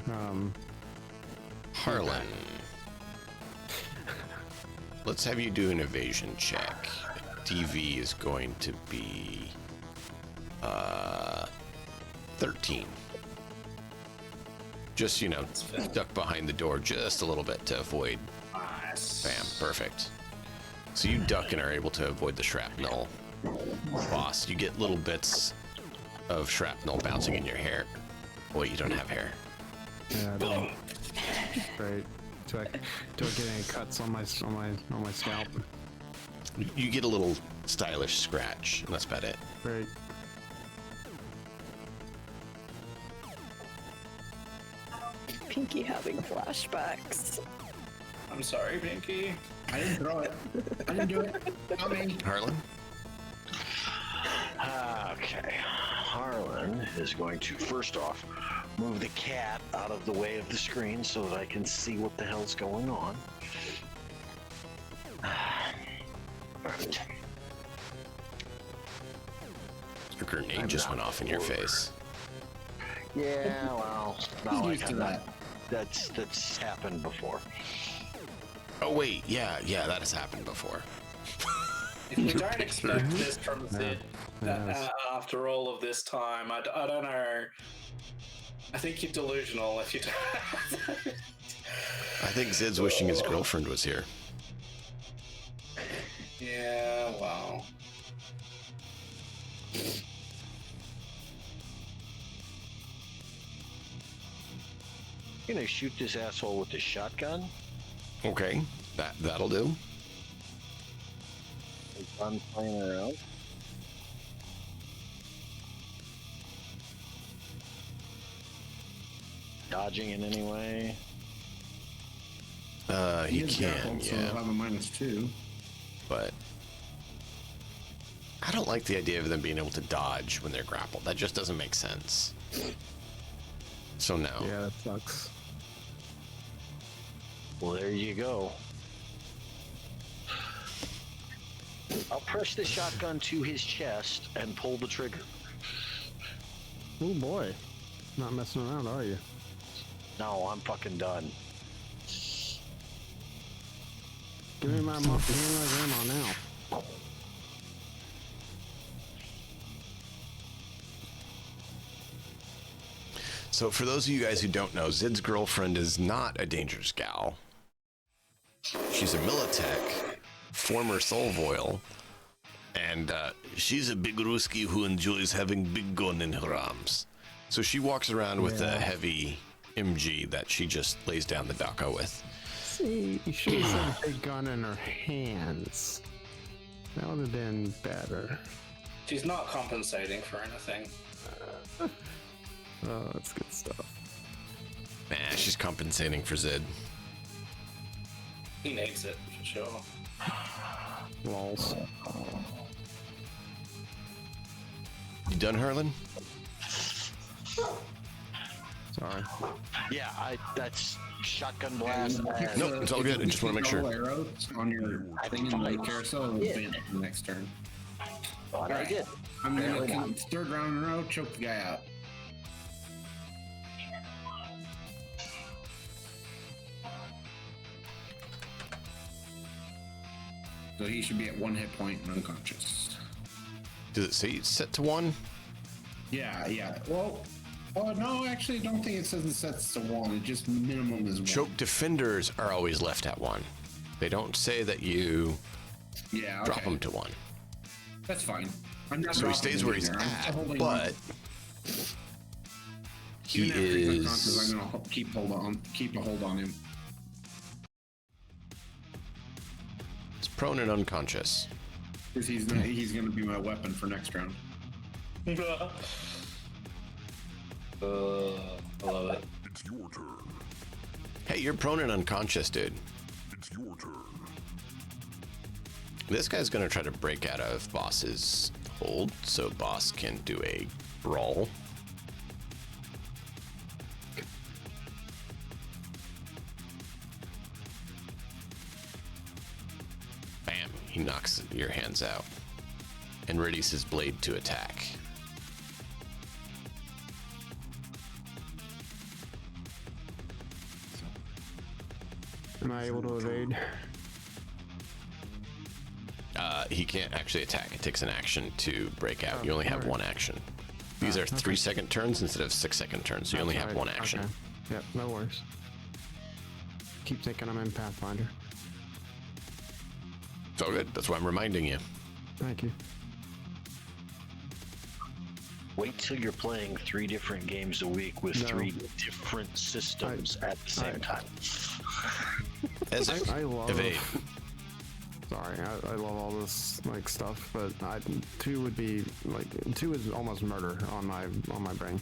Harlan, let's have you do an evasion check. DV is going to be 13. Just, duck behind the door just a little bit to avoid. Nice. Bam, perfect. So you duck and are able to avoid the shrapnel. Boss, you get little bits of shrapnel bouncing in your hair. Well, you don't have hair. Yeah, I don't. Great. Do I get any cuts on my scalp? You get a little stylish scratch, and that's about it. Great. Pinky having flashbacks. I'm sorry, Pinky. I didn't throw it. I didn't do it. Not me. Harlan? Okay. Harlan is going to, first off, move the cat out of the way of the screen so that I can see what the hell's going on. Alright. Your grenade just went off in your face. Yeah, well, He's used to that. That's happened before. Oh, wait. Yeah, that has happened before. If we don't expect this from Zid after all of this time, I don't know. I think you're delusional if you don't. I think Zid's wishing his girlfriend was here. Yeah, well. You gonna shoot this asshole with the shotgun? Okay, that'll do. Is I'm playing around. Dodging in any way? He is can, grappled, so yeah. he'll have a -2. But I don't like the idea of them being able to dodge when they're grappled. That just doesn't make sense. So no. Yeah, that sucks. Well, there you go. I'll press the shotgun to his chest and pull the trigger. Oh boy. Not messing around, are you? No, I'm fucking done. Give me my ammo now. So for those of you guys who don't know, Zid's girlfriend is not a dangerous gal. She's a Militech, former Solvoil, and she's a big Ruski who enjoys having big gun in her arms. So she walks around with a heavy MG that she just lays down the Daka with. See, you should have said a big gun in her hands. That would have been better. She's not compensating for anything. Oh, that's good stuff. Nah, she's compensating for Zid. He needs it, for sure. Lols. You done, Harlan? Sorry. Yeah, that's shotgun blast. Nope, it's all good. I just want to make sure. Arrows on your thing in the carousel will advance the next turn. Thought I did. I'm gonna third round in a row, choke the guy out. So he should be at 1 hit point and unconscious. Does it say it's set to 1? Yeah. Well, no, actually, I don't think it says it sets to 1. It just minimum is 1. Choke defenders are always left at 1. They don't say that you drop them to 1. That's fine. I'm not So he stays where he's at, but he even after he's is. unconscious, I'm gonna keep a hold on him. He's prone and unconscious. Because he's gonna be my weapon for next round. I love it. It's your turn. Hey, you're prone and unconscious, dude. It's your turn. This guy's gonna try to break out of Boss's hold, so Boss can do a brawl. Bam. He He knocks your hands out and readies his blade to attack. Am I able to evade? He can't actually attack. It takes an action to break out. You only have one action. These are 3-second turns instead of 6-second turns, so you only have one action. Okay. Yep, no worries. Keep thinking I'm in Pathfinder. It's all good. That's why I'm reminding you. Thank you. Wait till you're playing 3 different games a week with 3 different systems at the same time. I love evade. Sorry, I love all this like stuff, but 2 would be like 2 is almost murder on my brain.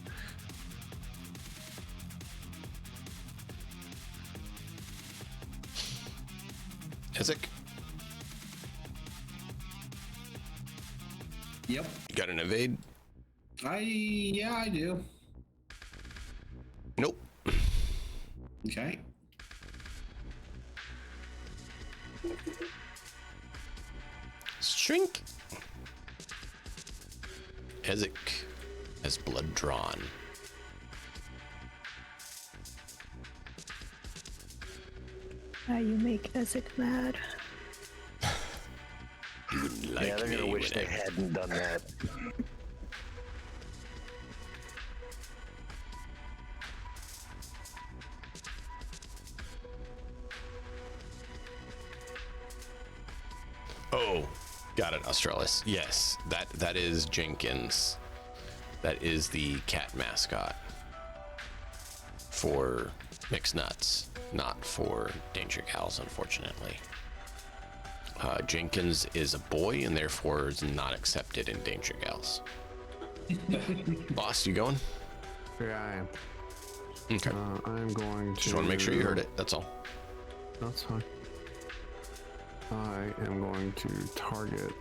Ezek, Yep. you got an evade? Yeah, I do. Nope. Okay. Shrink. Ezek has blood drawn. Now you make Ezek mad. You wouldn't like Yeah, they're gonna me wish when they hadn't done that. Oh, got it, Australis. Yes, that is Jenkins. That is the cat mascot for Mixed Nuts, not for Danger Gals, unfortunately. Jenkins is a boy and therefore is not accepted in Danger Gals. Boss, you going? Yeah, I am. Okay. I'm going to. Just want to make sure you heard it. That's all. That's fine. I am going to target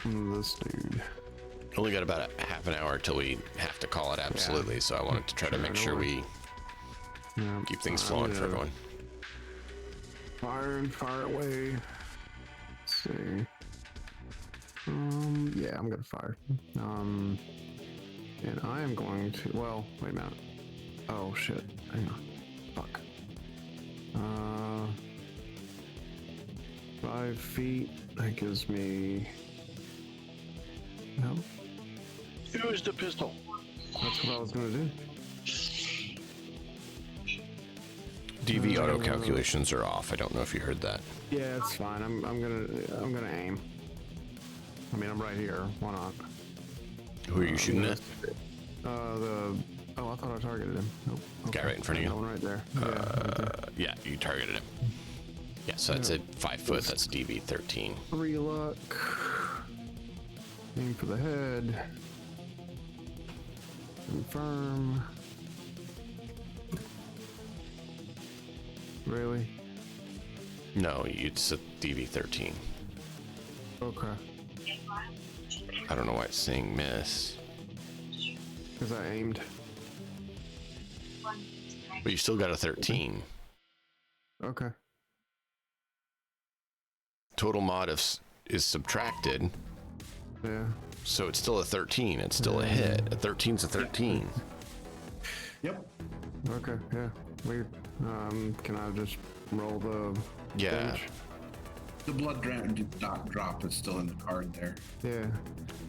this dude. Only got about a half an hour till we have to call it absolutely, so I wanted to try to make sure we keep things flowing for everyone. Fire and fire away. Let's see. Yeah, I'm gonna fire. And I am going to. Well, wait a minute. Oh shit! Hang on. Fuck. 5 feet. That gives me. No. Use the pistol. That's what I was gonna do. DV auto calculations are off. I don't know if you heard that. Yeah, it's fine. I'm gonna aim. I mean, I'm right here. Why not? Who are you shooting at? I thought I targeted him. Nope. Guy right in front of you. One right there. Right there. Yeah, you targeted him. Yeah, so that's at 5 foot. That's DV 13. 3 luck. Aim for the head. Confirm. Really? No, it's a DV 13. Okay. I don't know why it's saying miss. Because I aimed. But you still got a 13. Okay. Total mod is subtracted, Yeah. so it's still a 13. It's still a hit. A 13's a 13. Yep. Okay. Yeah. Weird. Can I just roll the Yeah. damage? The blood drop is still in the card there. Yeah.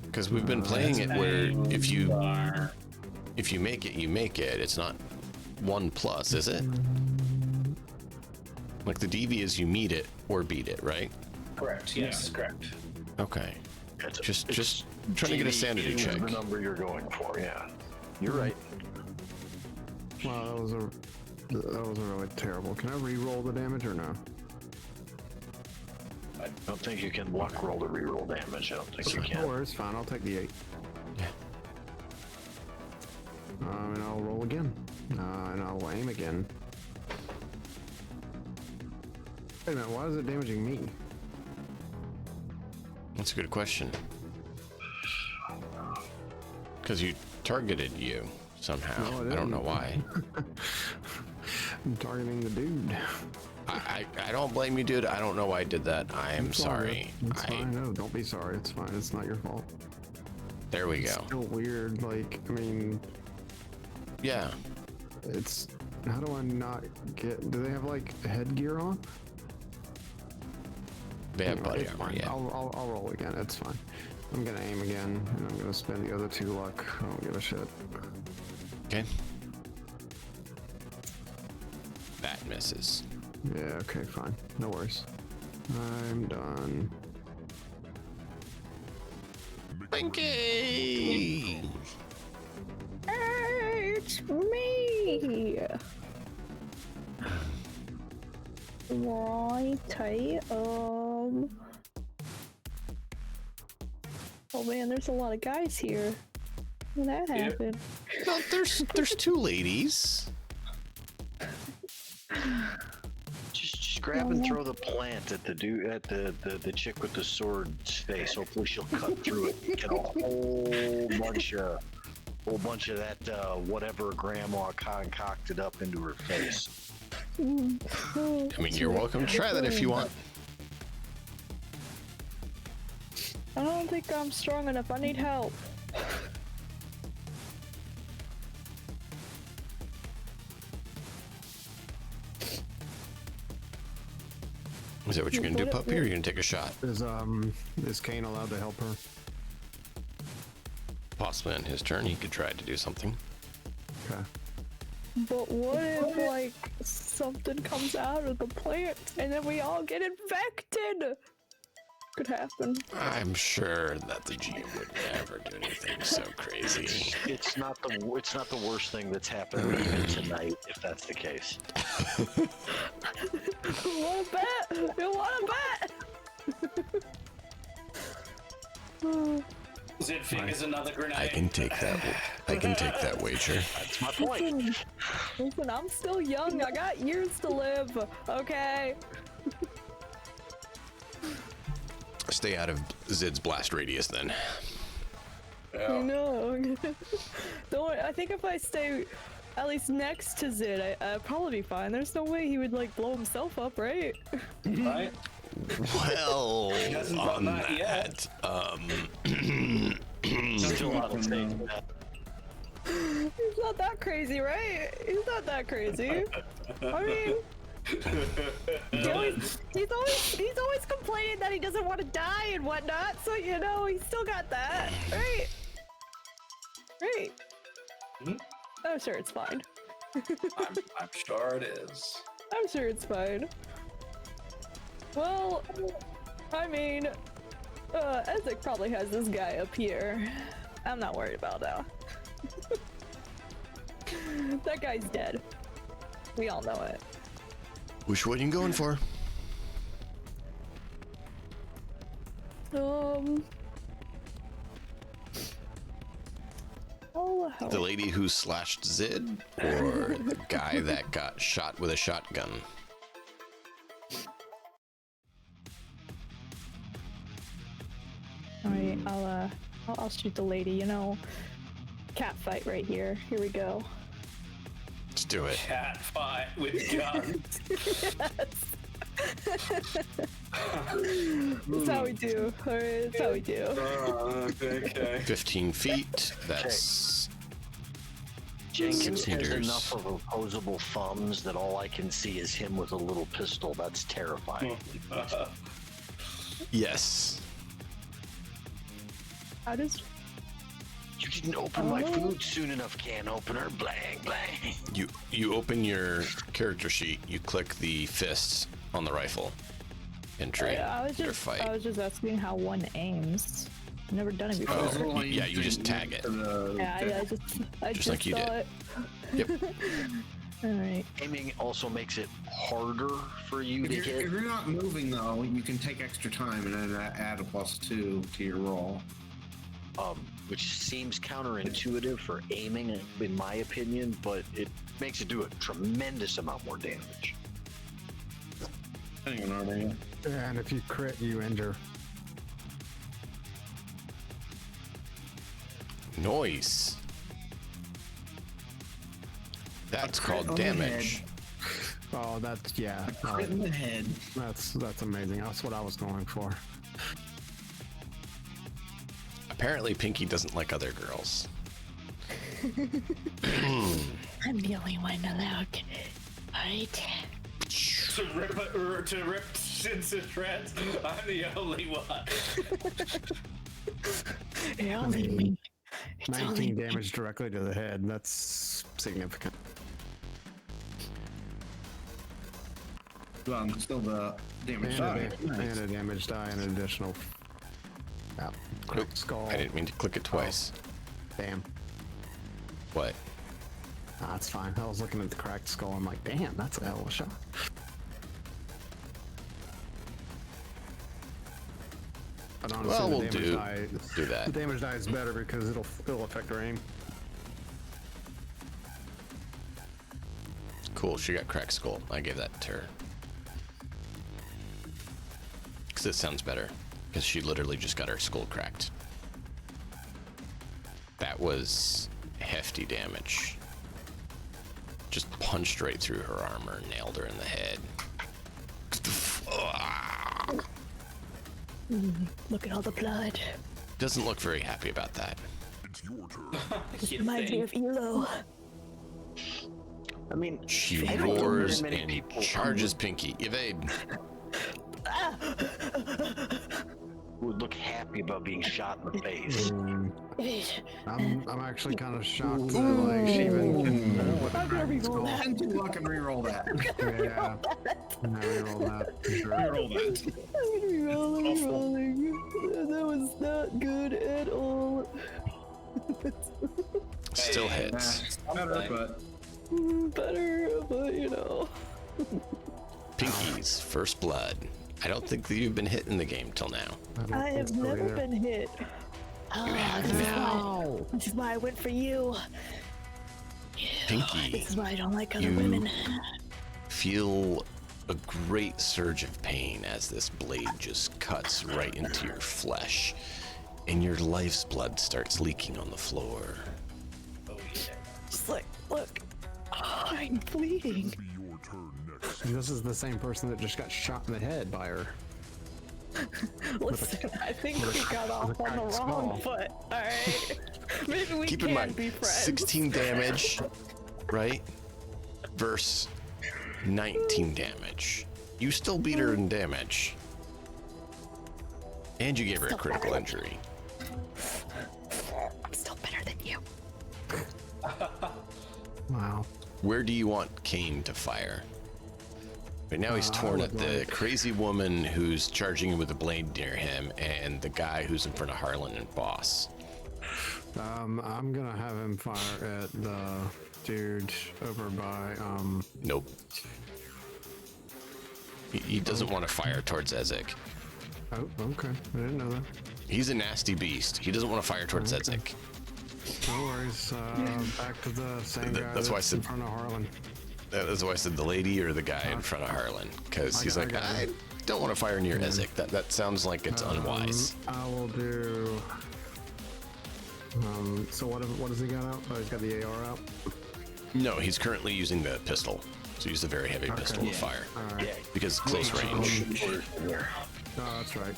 Because we've been playing it where if you make it, you make it. It's not 1+, is it? Like the DV is you meet it or beat it, right? Correct. Yes, correct. Okay. It's Just trying to get a sanity is check. the number you're going for, yeah. You're right. Wow, that was a really terrible. Can I re-roll the damage or no? I don't think you can block roll to reroll damage. I don't think you can. No worries, fine. I'll take the 8. Yeah. And I'll roll again. And I'll aim again. Wait a minute, why is it damaging me? That's a good question. Because you targeted you somehow. No, I don't know why. I'm targeting the dude. I don't blame you, dude. I don't know why I did that. I am sorry. It's fine. No, don't be sorry. It's fine. It's not your fault. There we It's go. still weird. Like, I mean, Yeah. it's. How do I not get? Do they have like headgear on? They have Anyway, body it's armor, fine. yeah. I'll roll again. It's fine. I'm gonna aim again, and I'm gonna spend the other 2 luck. I don't give a shit. Okay. That misses. Yeah. Okay. Fine. No worries. I'm done. Pinky! Hey, it's me. Right. Oh man, there's a lot of guys here. When that happened. No, there's 2 ladies. Just grab and throw the plant at the dude, at the chick with the sword's face. Hopefully she'll cut through it and get a whole bunch of that whatever grandma concocted up into her face. I mean, you're welcome to try that if you want. I don't think I'm strong enough. I need help. Is that what you're gonna do, puppy, or are you gonna take a shot? Is Kane allowed to help her? Possibly on his turn, he could try to do something. Okay. But what if, like, something comes out of the plant and then we all get infected? Could happen. I'm sure that the GM would never do anything so crazy. It's not the worst thing that's happened even tonight, if that's the case. You wanna bet? You wanna bet? Zid fingers another grenade. I can take that wager. That's my point. Listen, I'm still young. I got years to live. Okay. Stay out of Zid's blast radius then. I know. Don't worry. I think if I stay at least next to Zid, I'd probably be fine. There's no way he would like blow himself up, right? Right? Well, He hasn't on done that yet. There's a lot of things. He's not that crazy, right? He's not that crazy. I mean, he's always complaining that he doesn't want to die and whatnot. So you know, he's still got that, right? Right. Mhm. I'm sure it's fine. I'm sure it is. I'm sure it's fine. Well, I mean, Ezek probably has this guy up here. I'm not worried about that. That guy's dead. We all know it. which one you going for? Oh, The lady who slashed Zid, or the guy that got shot with a shotgun? Alright, I'll shoot the lady, you know. Cat fight right here. Here we go. Let's do it. Cat fight with guns. That's how we do. Alright, that's how we do. Okay. 15 feet. That's Jenkins has meters. enough of opposable thumbs that all I can see is him with a little pistol. That's terrifying. yes. How does... You didn't open my food soon enough, can opener. Blang, blang. You open your character sheet. You click the fists on the rifle. Entry. I was just asking how one aims. I've never done it before. Oh, yeah, you just tag it. Yeah, I just like you saw did. it. Yep. Alright. Aiming also makes it harder for you to If hit. you're not moving though, you can take extra time and then add a +2 to your roll. Which seems counterintuitive for aiming, in my opinion, but it makes it do a tremendous amount more damage. Depending on armor, yeah. And if you crit, you injure. Noise. That's A crit called on the damage. Oh, that's yeah. Right in the head. That's amazing. That's what I was going for. Apparently, Pinky doesn't like other girls. I'm the only one allowed, right? To rip into shreds, I'm the only one. You're only me. It's 19 damage directly to the head. That's significant. Still the damage And die. and a damage die and an additional. Nope. Cracked skull. I didn't mean to click it twice. Damn. What? That's fine. I was looking at the cracked skull. I'm like, damn, that's a hell of a shot. But honestly, Well, the we'll damage do that. The damage die is better because it'll affect her aim. Cool, she got cracked skull. I gave that to her. Because it sounds better. Because she literally just got her skull cracked. That was hefty damage. Just punched right through her armor and nailed her in the head. Look at all the blood. Doesn't look very happy about that. It's your turn. It reminds me of Elo. I mean, She I don't know roars very many and people charges Pinky. Evade. who would look happy about being shot in the face. I'm actually kind of shocked that like she even with the I'm gonna cracked skull. reroll that. And good luck and reroll that. Yeah, I'm gonna reroll that for sure. Reroll that. I'm rerolling. That was not good at all. Still hits. Better, but Better, but you know. Pinky's first blood. I don't think that you've been hit in the game till now. I have never been hit. Oh, this is why I went for you. Pinky, This is why I don't like other you women. feel a great surge of pain as this blade just cuts right into your flesh, and your life's blood starts leaking on the floor. Just like, look, I'm bleeding. Be your turn next. And this is the same person that just got shot in the head by her. Listen, I think we got off on the wrong foot. All right, maybe we Keep in can mind, be friends. 16 damage, right? Versus 19 damage. You still beat her in damage. And you gave her a critical injury. I'm still better than you. Wow. Where do you want Kane to fire? Right now he's torn would at the like- crazy woman who's charging him with a blade near him and the guy who's in front of Harlan and Boss. I'm gonna have him fire at the dude over by Nope. He doesn't want to fire towards Ezek. Oh, okay. I didn't know that. He's a nasty beast. He doesn't want to fire towards Ezek. No worries. Back to the same guy That's why I in said- front of Harlan. That's why I said the lady or the guy in front of Harlan. Because he's I like, got I it. don't want to fire near Ezek. That sounds like it's unwise. I will do. So what has he got out? Oh, he's got the AR out. No, he's currently using the pistol. So use the very heavy pistol to fire. All right. Because close range. Oh, that's right.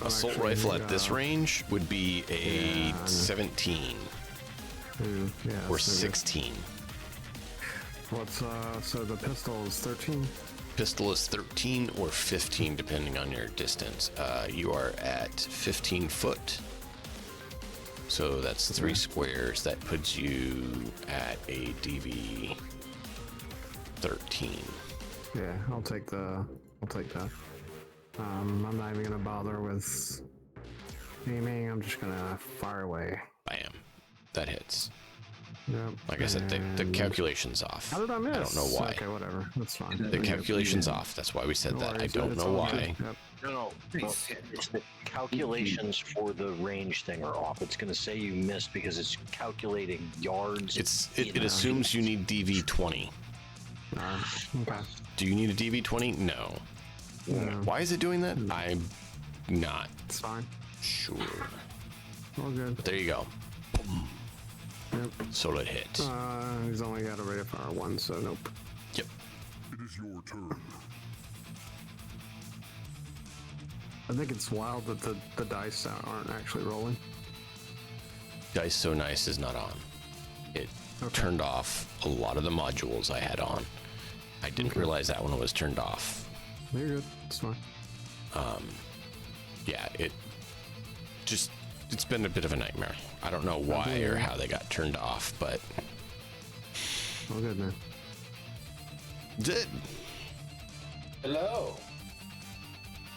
Assault actually, rifle at this range would be a Yeah. 17 Yeah, or so 16. what's so the pistol is 13. Pistol is 13 or 15 depending on your distance. You are at 15 foot. So that's 3 squares. That puts you at a DV 13. Yeah, I'll take that. I'm not even gonna bother with aiming. I'm just gonna fire away. Bam. That hits. Yep. Like I said, the and- calculation's off. How did I miss? I don't know why. Okay, whatever. That's fine. The calculation's off. That's why we said No that. I worries, don't it's know all why. good. Yep. No, it's the calculations for the range thing are off. It's going to say you missed because it's calculating yards. It assumes you need DV 20. Okay. Do you need a DV 20? No. Why is it doing that? I'm not It's fine. sure. All good. But there you go. Yep. Solid hit. He's only got a rate of fire 1, so nope. Yep. is your turn. I think it's wild that the dice aren't actually rolling. Dice So Nice is not on. It turned off a lot of the modules I had on. I didn't realize that one was turned off. You're good. It's fine. Yeah, it's been a bit of a nightmare. I don't know why or how they got turned off, but All good, man. did. Hello.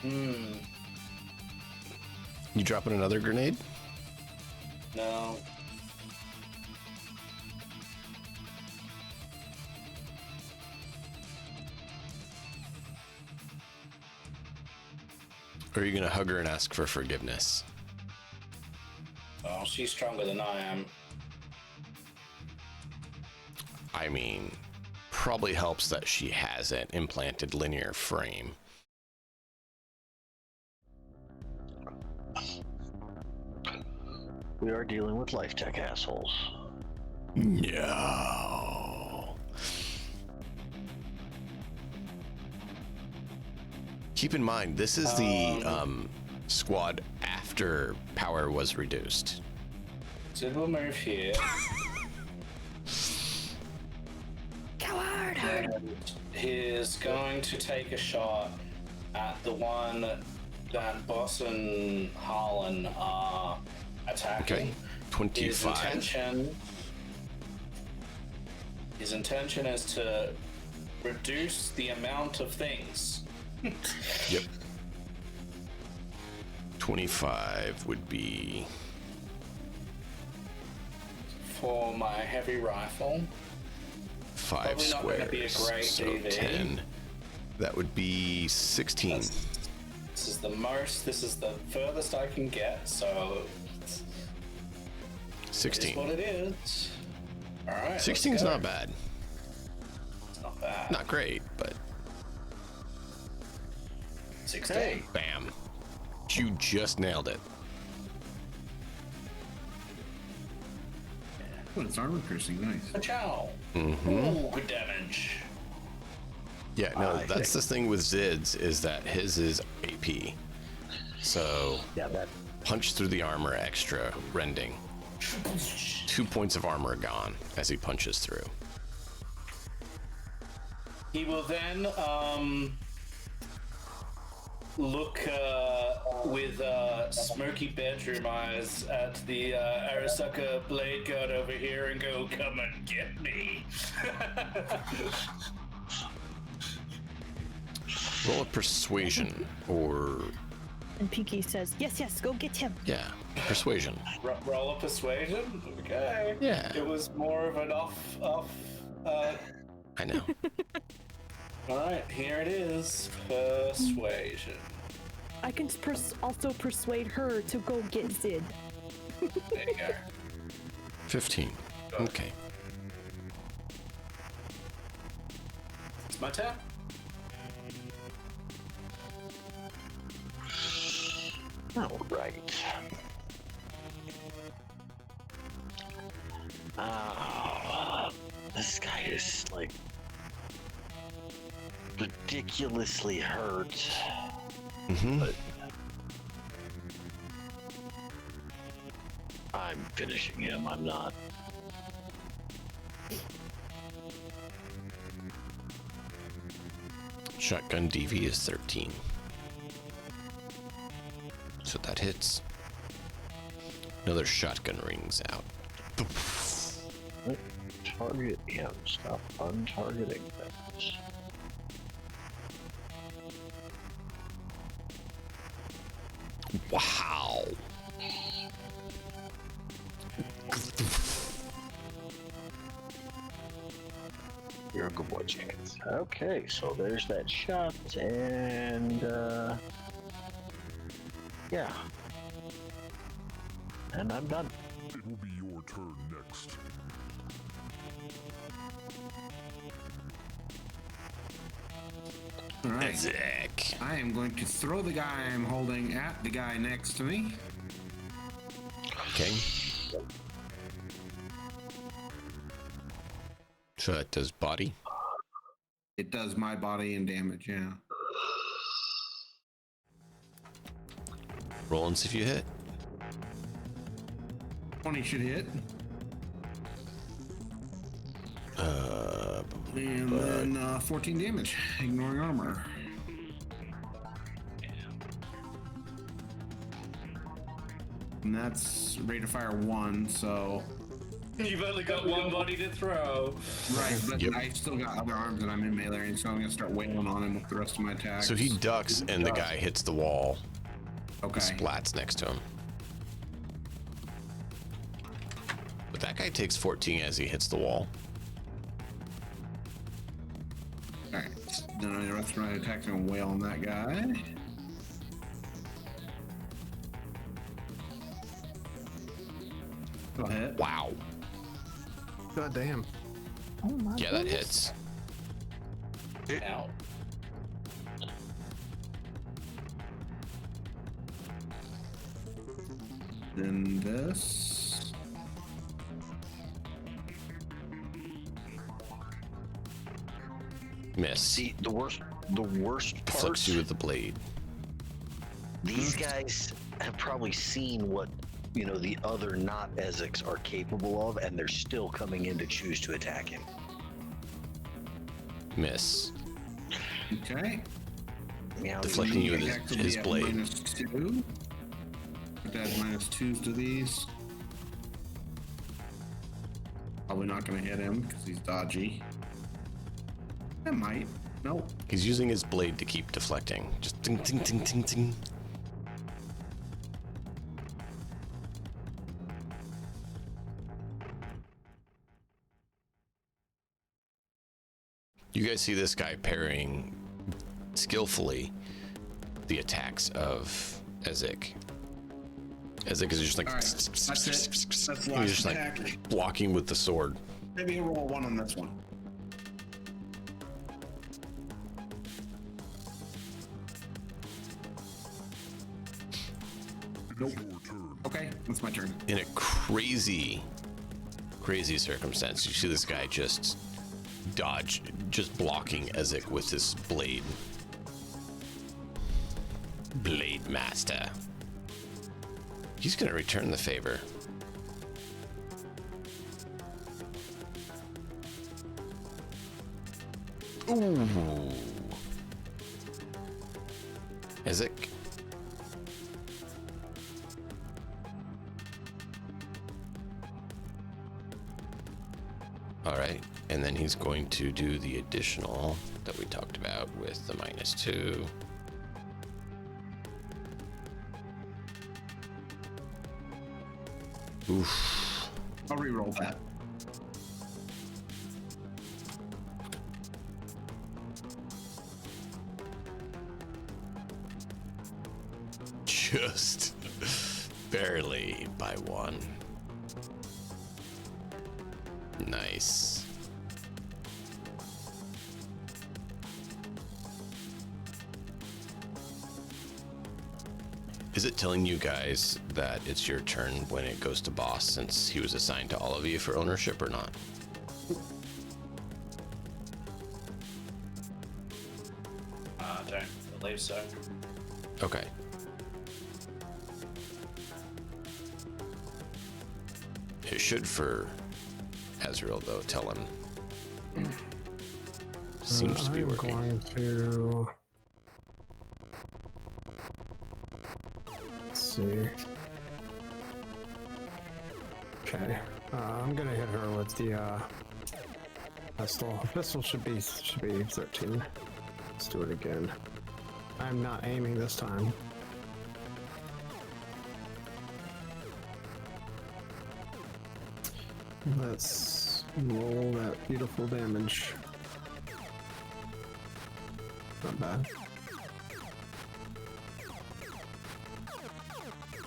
You dropping another grenade? No. Or are you gonna hug her and ask for forgiveness? Oh, she's stronger than I am. I mean, probably helps that she has an implanted linear frame. We are dealing with life tech assholes. No. Keep in mind, this is the squad after power was reduced. So we'll move here. Coward! And he's going to take a shot at the one that Boss and Harlan are attacking. Okay, 25. His intention is to reduce the amount of things. Yep. 25 would be For my heavy rifle. 5 Probably not squares. gonna be a great so DV. 10. That would be 16. This is the most, this is the furthest I can get, so it's 16. what it is. Alright. 16 is not bad. It's not bad. Not great, but 16. Hey. bam. You just nailed it. Oh, it's armor piercing. Nice. Ciao. Mm-hmm. Ooh, good damage. Yeah, no, that's the thing with Zid's is that his is AP. So Yeah, that punch through the armor extra rending. 2 points of armor gone as he punches through. He will then look with smoky bedroom eyes at the Arasaka blade guard over here and go, "Come and get me." Roll a persuasion or And Piki says, yes, go get him. yeah, persuasion. Roll a persuasion. Okay. Yeah. It was more of an off. I know. All right, here it is. Persuasion. I can also persuade her to go get Zid. There you go. 15. Okay. It's my turn. all right. This guy is like ridiculously hurt. But I'm finishing him. I'm not. Shotgun DV is 13. So that hits. Another shotgun rings out. Target him. Stop untargeting things. Wow. You're a good boy, Jenkins. Okay, so there's that shot, and yeah. And I'm done. It will be your turn next. All right. Zick. I am going to throw the guy I'm holding at the guy next to me. Okay. So that does body. It does my body and damage, yeah. Roll and see if you hit. 20 should hit. And then 14 damage, ignoring armor. And that's rate of fire 1, so... You've only got one body to throw. Right, but I still got other arms and I'm in melee range, so I'm gonna start wailing on him with the rest of my attacks. So he ducks and the guy hits the wall. Okay. Splats next to him. But that guy takes 14 as he hits the wall. Alright, then the rest of my attacks are gonna wail on that guy. Go ahead. Wow. God damn. Oh my Yeah, that hits. Ow. Then this. Miss. See, the worst part. Flips you with the blade. These guys have probably seen what the other not Ezeks are capable of, and they're still coming in to choose to attack him. Miss. Okay. Meow. Deflecting you with Attack will his be at blade. -2. Have to add -2s to these. Probably not gonna hit him because he's dodgy. It might. Nope. He's using his blade to keep deflecting. Just ting, ting, ting, ting, ting. You guys see this guy parrying skillfully the attacks of Ezek. Ezek is just like, All right, that's it. That's the he's last just like attack. blocking with the sword. Maybe a roll 1 on this one. Nope. Okay, that's my turn. In a crazy circumstance, you see this guy just blocking Ezek with his blade. Blade Master. He's gonna return the favor. Ooh. Ezek. All right, and then he's going to do the additional that we talked about with the -2. Oof. I'll re-roll that. Just barely by 1. Nice. Is it telling you guys that it's your turn when it goes to boss, since he was assigned to all of you for ownership, or not? I don't believe so. Okay. It should for Azrael, though. Tell him. Seems to be working. I'm going to... Let's see. Okay. I'm gonna hit her with the pistol. Pistol should be 13. Let's do it again. I'm not aiming this time. Let's roll that beautiful damage. Not bad.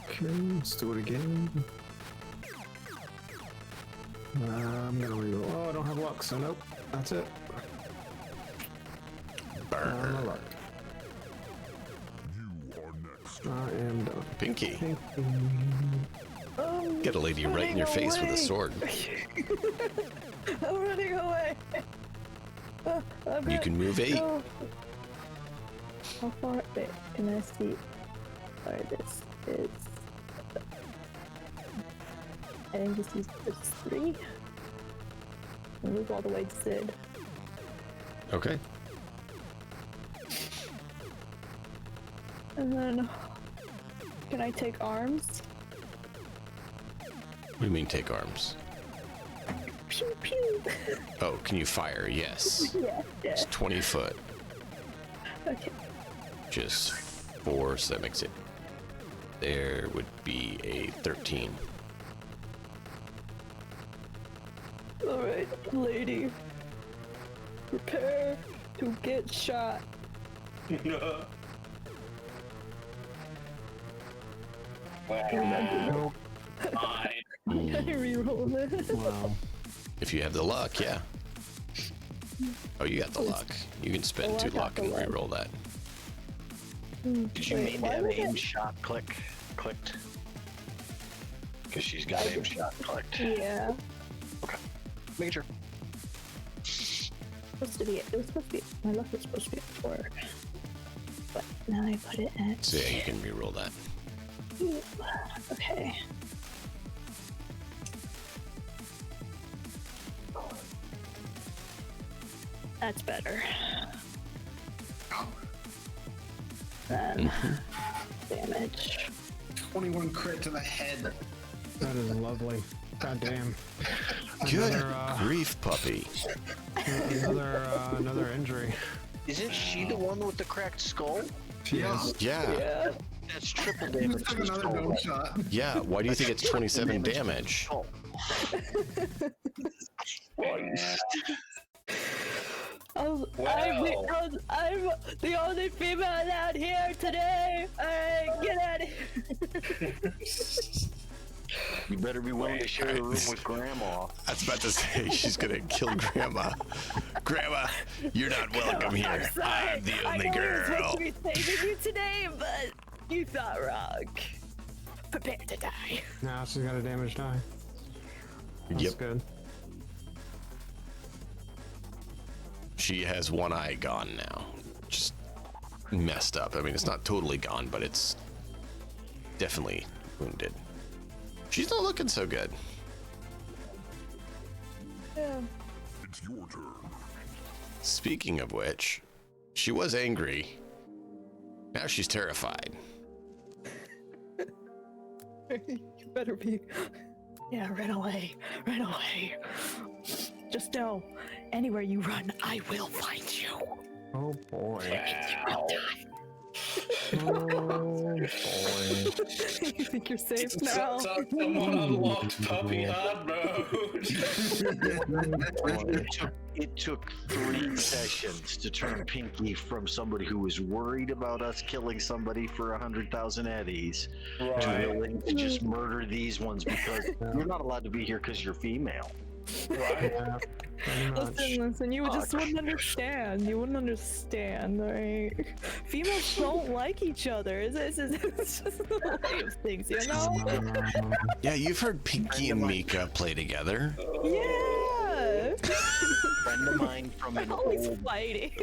Okay, let's do it again. I'm gonna reroll. Oh, I don't have luck, so nope. That's it. Burn. No luck. You are next. I am done. Pinky. Get a lady right in your face with a sword. I'm running away. You can move 8. Go. How far? Wait, can I see where this is? I think this is 3. Move all the way to Sid. Okay. And then, can I take arms? What do you mean take arms? Pew pew. Oh, can you fire? Yes. Yeah. It's 20 foot. Okay. Just 4, so that makes it. There would be a 13. Alright, lady. Prepare to get shot. Nope. Fine. I reroll this. Wow. If you have the luck, yeah. Oh, you got the luck. You can spend Oh, I 2 got luck the and luck. re-roll that. Did you mean to have aim shot clicked? Because she's got aim shot clicked. Yeah. Okay. Making sure. It was supposed to be, my luck was supposed to be at 4. But now I put it at. So yeah, you can re-roll that. Okay. That's better. Then damage. 21 crit to the head. That is lovely. God damn. Good Another, grief, puppy. another injury. Isn't she the one with the cracked skull? Yeah. Yeah. Yeah. That's triple He damage. took another dome shot. Yeah. Why do you think it's 27 damage? Oh. I'm the only female out here today. Get out of here. You better be willing to share a room with Grandma. I was about to say she's gonna kill Grandma. Grandma, you're not welcome here. I'm the only I know I was girl. supposed to be saving you today, but you thought wrong. Prepare to die. Now she's got a damaged eye. That's Yep. good. She has one eye gone now. Just messed up. I mean, it's not totally gone, but it's definitely wounded. She's not looking so good. Yeah. It's your turn. Speaking of which, she was angry. Now she's terrified. You better be. Yeah, run away. Run away. Just know, anywhere you run, I will find you. Oh boy. Oh, boy. You think you're safe now? Someone unlocked puppy hard mode. It took 3 sessions to turn Pinky from somebody who was worried about us killing somebody for 100,000 eddies to willing to just murder these ones because you're not allowed to be here because you're female. Yeah, pretty much. Listen, you just wouldn't understand. You wouldn't understand, right? Females don't like each other. It's just the way of things, you know? Yeah, you've heard Pinky and Mika play together. Yeah! Friend of mine from an Always old, fighting.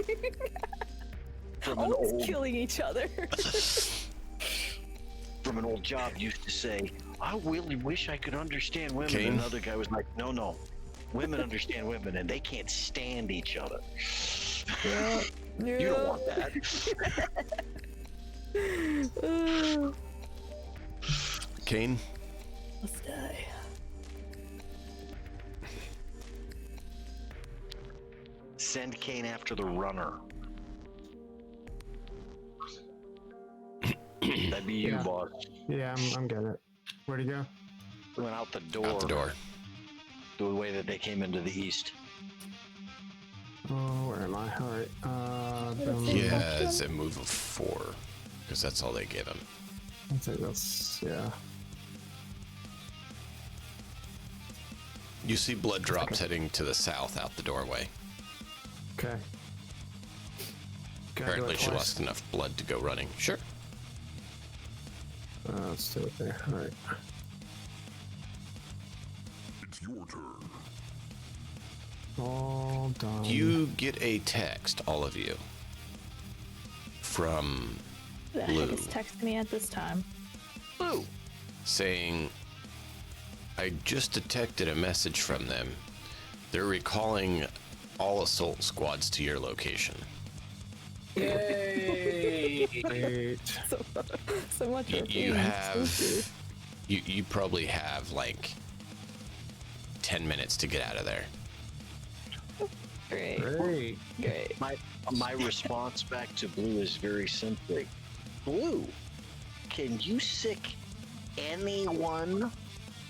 from an Always old, killing each other. from an old job used to say, I really wish I could understand women. Kane? And another guy was like, no. Women understand women and they can't stand each other. Yeah. You don't want that. Kane, Let's die. Send Kane after the runner. That'd be you, Yeah. boss. Yeah, I'm getting it. Where'd he go? Went out the door. out the door. The way that they came into the east. Oh, where am I? Alright. Yeah, it's a move of 4, because that's all they get him. I think that's, yeah. You see blood drops heading to the south out the doorway. Okay. Can I do Apparently it she twice? lost enough blood to go running. Sure. Let's do it there. Alright. It's your turn. All done. You get a text, all of you, from The Blue. heck is texting me at this time? Blue. Saying, I just detected a message from them. They're recalling all assault squads to your location. Yay! So much for You being have, spooky. you probably have like 10 minutes to get out of there. Great. Great. My response back to Blue is very simply, Blue, can you sick anyone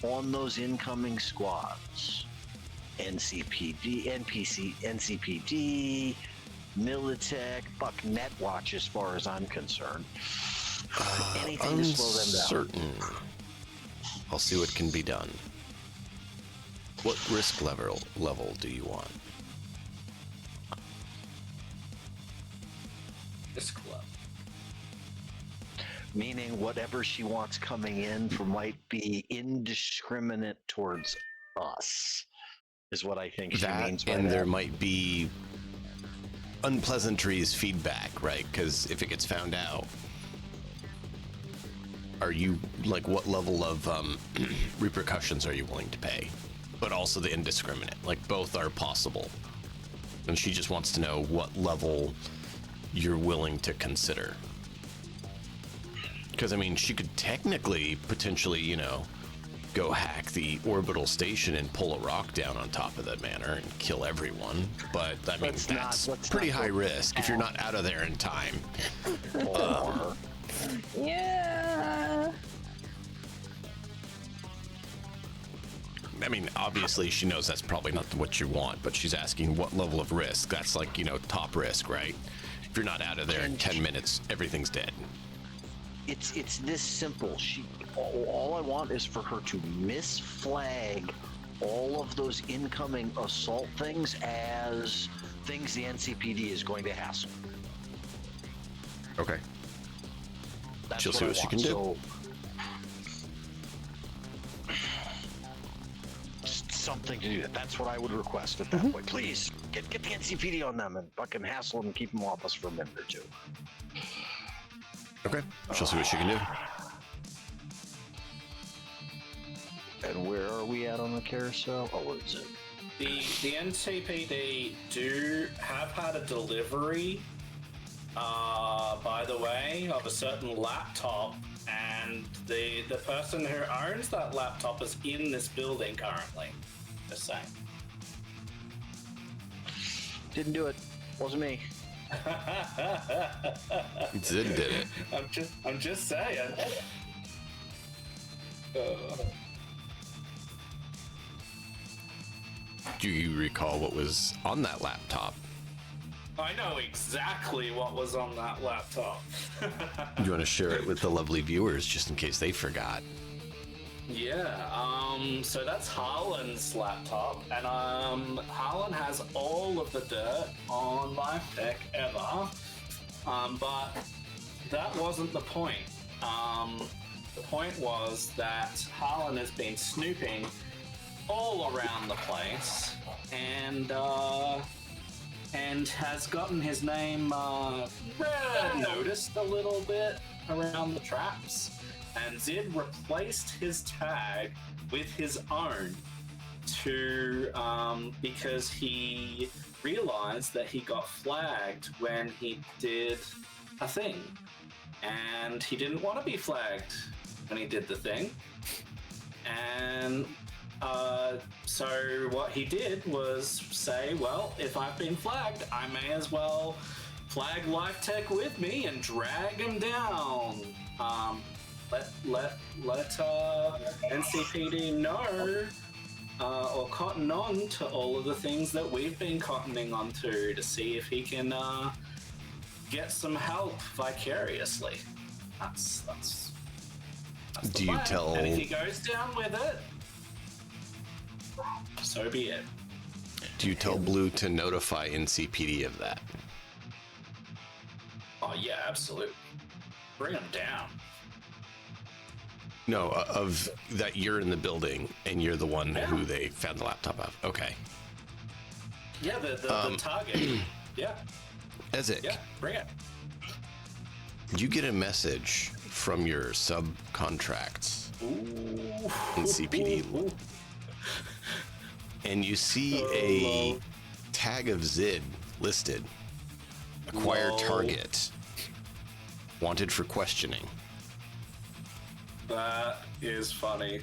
on those incoming squads? NCPD, NPC, NCPD, Militech, fuck Netwatch as far as I'm concerned. Anything to slow them down. Uncertain. I'll see what can be done. What risk level do you want? This club. Meaning whatever she wants coming in might be indiscriminate towards us, is what I think she means by and that. there might be unpleasantries feedback, right? Because if it gets found out, are you like, what level of repercussions are you willing to pay? But also the indiscriminate, like both are possible. And she just wants to know what level you're willing to consider. Because I mean, she could technically, potentially, you know, go hack the orbital station and pull a rock down on top of the manor and kill everyone. But I mean, that's pretty high risk if you're not out of there in time. Yeah. I mean, obviously she knows that's probably not what you want, but she's asking what level of risk. That's like, you know, top risk, right? If you're not out of there in 10 minutes, everything's dead. It's this simple. All I want is for her to misflag all of those incoming assault things as things the NCPD is going to hassle. Okay. That's She'll see what she can do. So, just something to do that. That's what I would request at that point. Please get the NCPD on them and fucking hassle them and keep them off us for a minute or two. Okay. She'll see what she can do. And where are we at on the carousel? Oh, what is it? The NCPD do have had a delivery, by the way, of a certain laptop, and the person who owns that laptop is in this building currently. Just saying. Didn't do it. Wasn't me. Zid did it. I'm just saying. Do you recall what was on that laptop? I know exactly what was on that laptop. Do you want to share it with the lovely viewers just in case they forgot? Yeah, so that's Harlan's laptop, and Harlan has all of the dirt on Life Tech ever, but that wasn't the point. The point was that Harlan has been snooping all around the place, and has gotten his name noticed a little bit around the traps. And Zid replaced his tag with his own because he realized that he got flagged when he did a thing. And he didn't want to be flagged when he did the thing. And so what he did was say, well, if I've been flagged, I may as well flag Life Tech with me and drag him down. Let NCPD know, or cotton on to all of the things that we've been cottoning onto to see if he can get some help vicariously. That's the Do you plan. tell? And if he goes down with it, so be it. Do you tell Blue to notify NCPD of that? Oh yeah, absolutely. Bring him down. No, of that you're in the building and you're the one who they found the laptop of. Okay. Yeah, the target. Yeah. Ezek, Yeah, bring it. you get a message from your subcontracts in CPD. And you see a tag of Zid listed. Acquire target. Wanted for questioning. That is funny.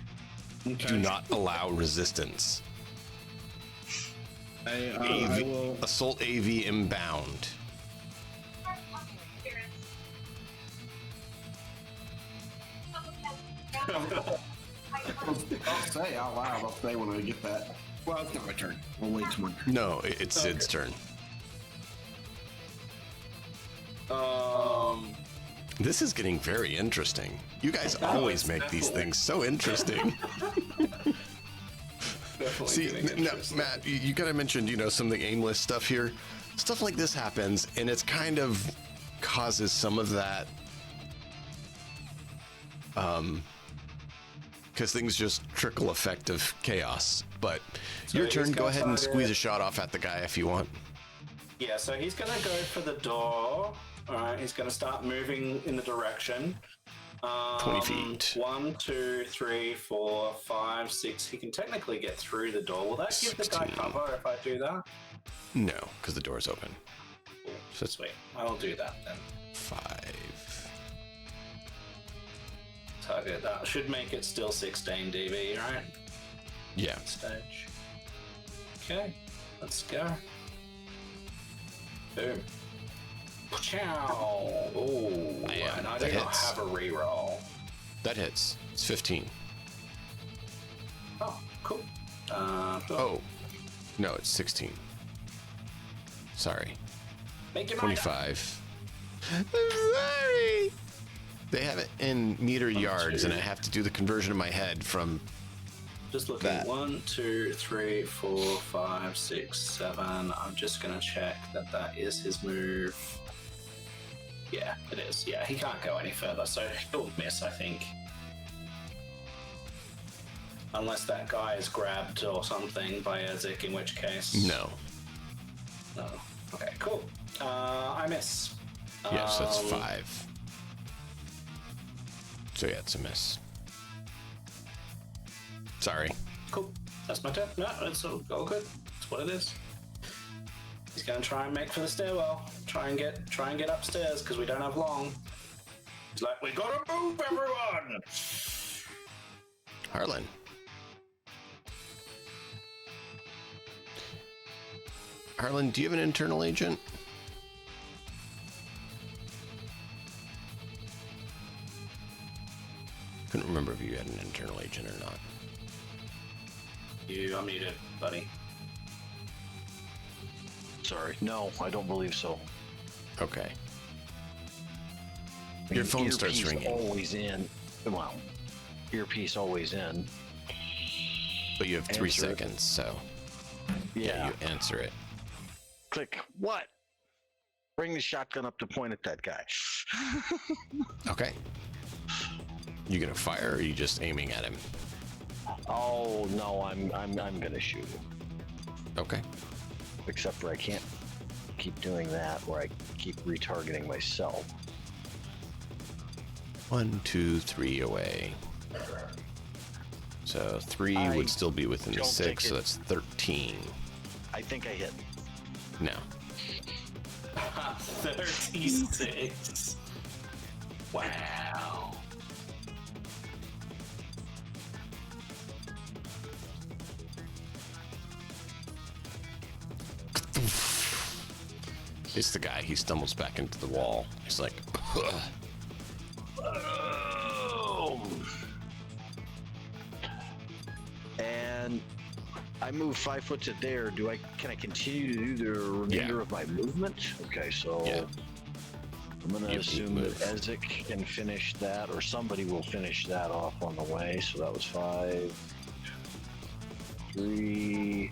Okay. Do not allow resistance. I will. Assault AV inbound. I'll say out loud. I'll say when I get that. Well, it's not my turn. We'll wait till my turn. No, it's Zid's turn. This is getting very interesting. You guys always make these things so interesting. See, now, Matt, you kind of mentioned, some of the aimless stuff here. Stuff like this happens, and it's kind of causes some of that, because things just trickle effect of chaos. But So your turn. he's Go gonna ahead and target- squeeze a shot off at the guy if you want. Yeah, so he's gonna go for the door. All right, he's gonna start moving in the direction. 20 feet. 1, 2, 3, 4, 5, 6. He can technically get through the door. Will that give the guy 16. cover if I do that? No, because the door's open. Cool. So it's Sweet. I'll do that then. 5. Target that. Should make it still 16 dB, right? Yeah. Stage. Okay, let's go. Boom. Chow. Oh, Man, and I that do not hits. have a reroll. That hits. It's 15. Oh, cool. Oh, no, it's 16. Sorry. Make your mind up. 25. Sorry. They have it in meter yards, and I have to do the conversion in my head from. Just looking. That. 1, 2, 3, 4, 5, 6, 7. I'm just gonna check that is his move. Yeah, it is. Yeah, he can't go any further, so he'll miss, I think. Unless that guy is grabbed or something by Ezek, in which case. No. No. Okay, cool. I miss. Yes, that's 5. So yeah, it's a miss. Sorry. Cool. That's my turn. No, it's all good. That's what it is. He's gonna try and make for the stairwell. Try and get upstairs because we don't have long. He's like, we gotta move, everyone. Harlan. Harlan, do you have an internal agent? Couldn't remember if you had an internal agent or not. You unmuted, buddy. Sorry. No, I don't believe so. Okay. I Your mean, phone starts earpiece ringing. Always in. Well, earpiece always in. But you have 3 Answer it. seconds, so Yeah. you answer it. Click. What? Bring the shotgun up to point at that guy. Okay. You gonna fire, or are you just aiming at him? Oh no, I'm gonna shoot him. Okay. Except for I can't keep doing that, where I keep retargeting myself. 1, 2, 3 away. So 3 I would still be within the don't 6, think so it- that's 13. I think I hit. No. 36. Wow. It's the guy. He stumbles back into the wall. He's like, "Ugh." And I move 5 foot to there. Can I continue to do the remainder of my movement? Okay, so Yeah. I'm gonna You assume that move. Ezek can finish that, or somebody will finish that off on the way. So that was 5, 3,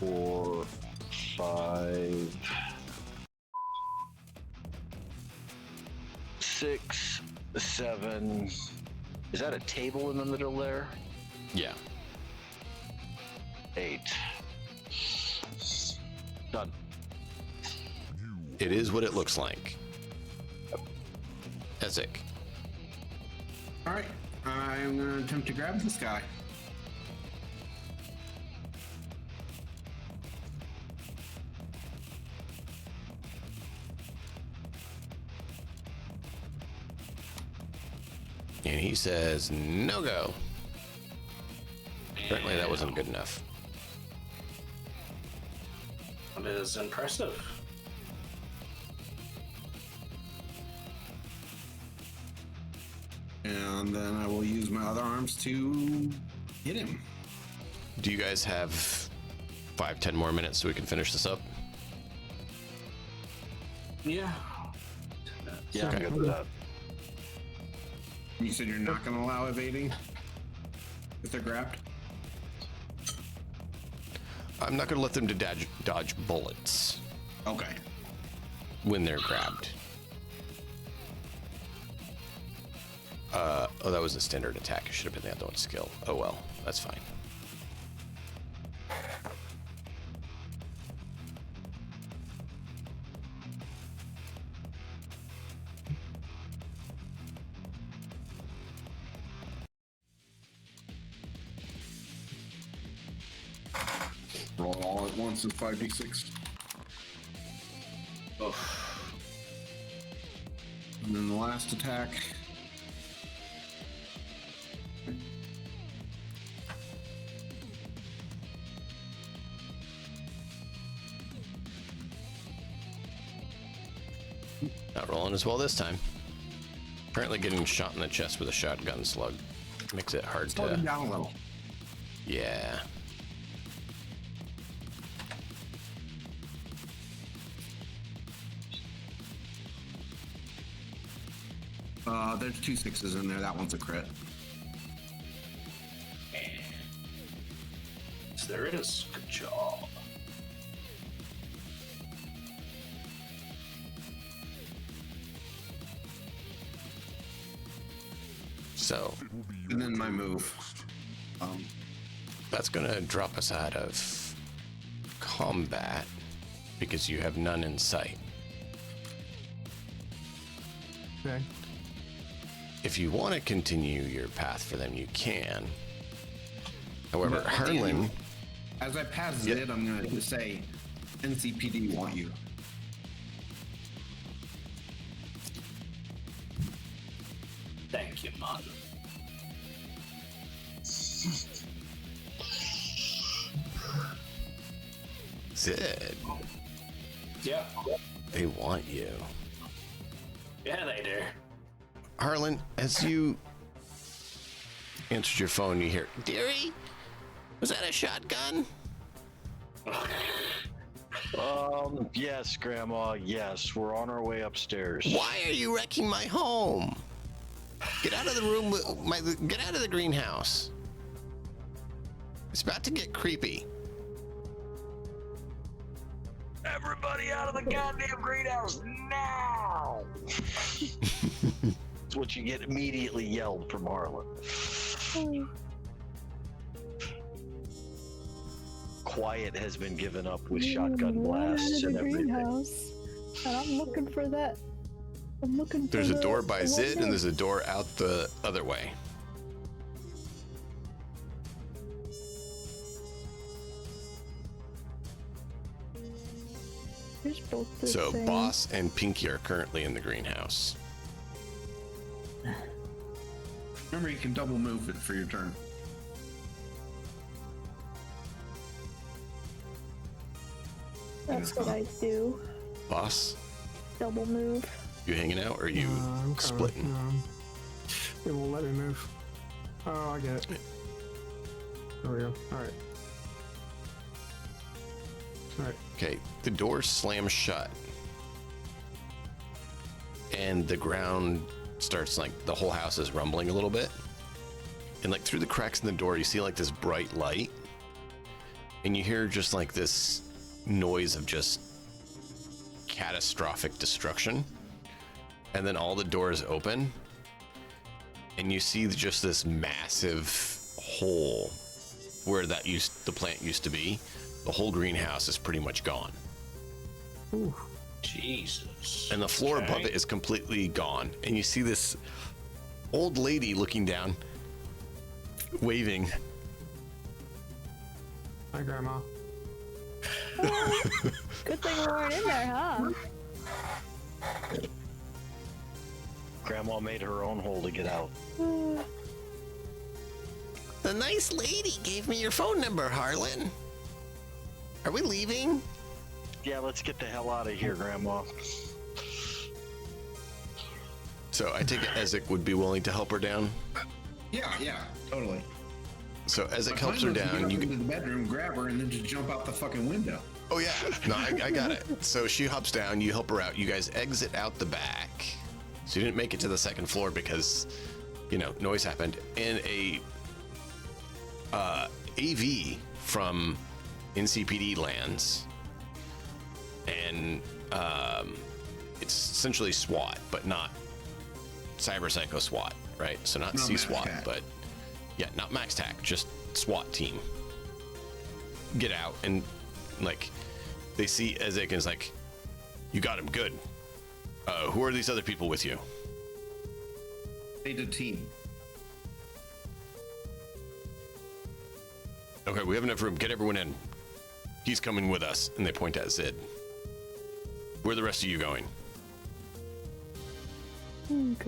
4, 5, 6, 7. Is that a table in the middle there? yeah. 8. Done. It is what it looks like. Ezek. All right, I'm gonna attempt to grab this guy. And he says, no go. Apparently that wasn't good enough. That is impressive. And then I will use my other arms to hit him. Do you guys have 5-10 more minutes so we can finish this up? Yeah. Yeah, I'm good with that. You said you're not going to allow evading if they're grabbed? I'm not going to let them to dodge bullets Okay. when they're grabbed. Oh, that was a standard attack. It should have been the other one skill. Oh well, that's fine. Roll all at once is 5d6. Oof. And then the last attack. Not rolling as well this time. Apparently getting shot in the chest with a shotgun slug makes it hard Slow him to... down a little. Yeah. There's 2 6s in there. That one's a crit. So there it is. Good job. So And then my move. that's going to drop us out of combat because you have none in sight. Okay. If you want to continue your path for them, you can. However, But Harlan... As I pass Yeah. it, I'm going to say, NCPD want you. Thank you, man. Zed, Yeah. they want you. Yeah, they do. Harlan, as you answered your phone, you hear, Dearie? Was that a shotgun? Yes, Grandma, yes. We're on our way upstairs. Why are you wrecking my home? Get out of the room. Get out of the greenhouse. It's about to get creepy. Everybody out of the goddamn greenhouse now! That's what you get immediately yelled from Harlan. Quiet has been given up with shotgun blasts and everything. Greenhouse, and I'm looking for that. I'm looking for There's a door by the Zid, one and there's a door out the other way. There's both the So same. Boss and Pinky are currently in the greenhouse. Remember, you can double move it for your turn. That's what I do. Boss, Double move. you hanging out or are you I'm coming. splitting? It won't let me move. Oh, I get it. There we go. All right. All right. Okay, the door slams shut. And the ground starts, like, the whole house is rumbling a little bit. And, like, through the cracks in the door, you see, like, this bright light. And you hear just, like, this noise of just catastrophic destruction. And then all the doors open. And you see just this massive hole where the plant used to be. The whole greenhouse is pretty much gone. Ooh. Jesus. And the floor above it is completely gone. And you see this old lady looking down, waving. Hi, Grandma. Good thing we weren't in there, huh? Grandma made her own hole to get out. The nice lady gave me your phone number, Harlan. Are we leaving? Yeah, let's get the hell out of here, Grandma. So I take it Ezek would be willing to help her down. Yeah, totally. So Ezek My helps plan her was to get down. up You into the bedroom, grab her, and then just jump out the fucking window. Oh yeah, no, I got it. So she hops down, you help her out, you guys exit out the back. So you didn't make it to the second floor because, you know, noise happened. And a AV from NCPD lands. And it's essentially SWAT, but not Cyber Psycho SWAT, right? So not Not C-SWAT, Max Tac. but yeah, not Max Tac, just SWAT team. Get out and like they see Ezek and is like, you got him, good. Who are these other people with you? They did team. Okay, we have enough room. Get everyone in. He's coming with us. And they point at Zid. Where are the rest of you going?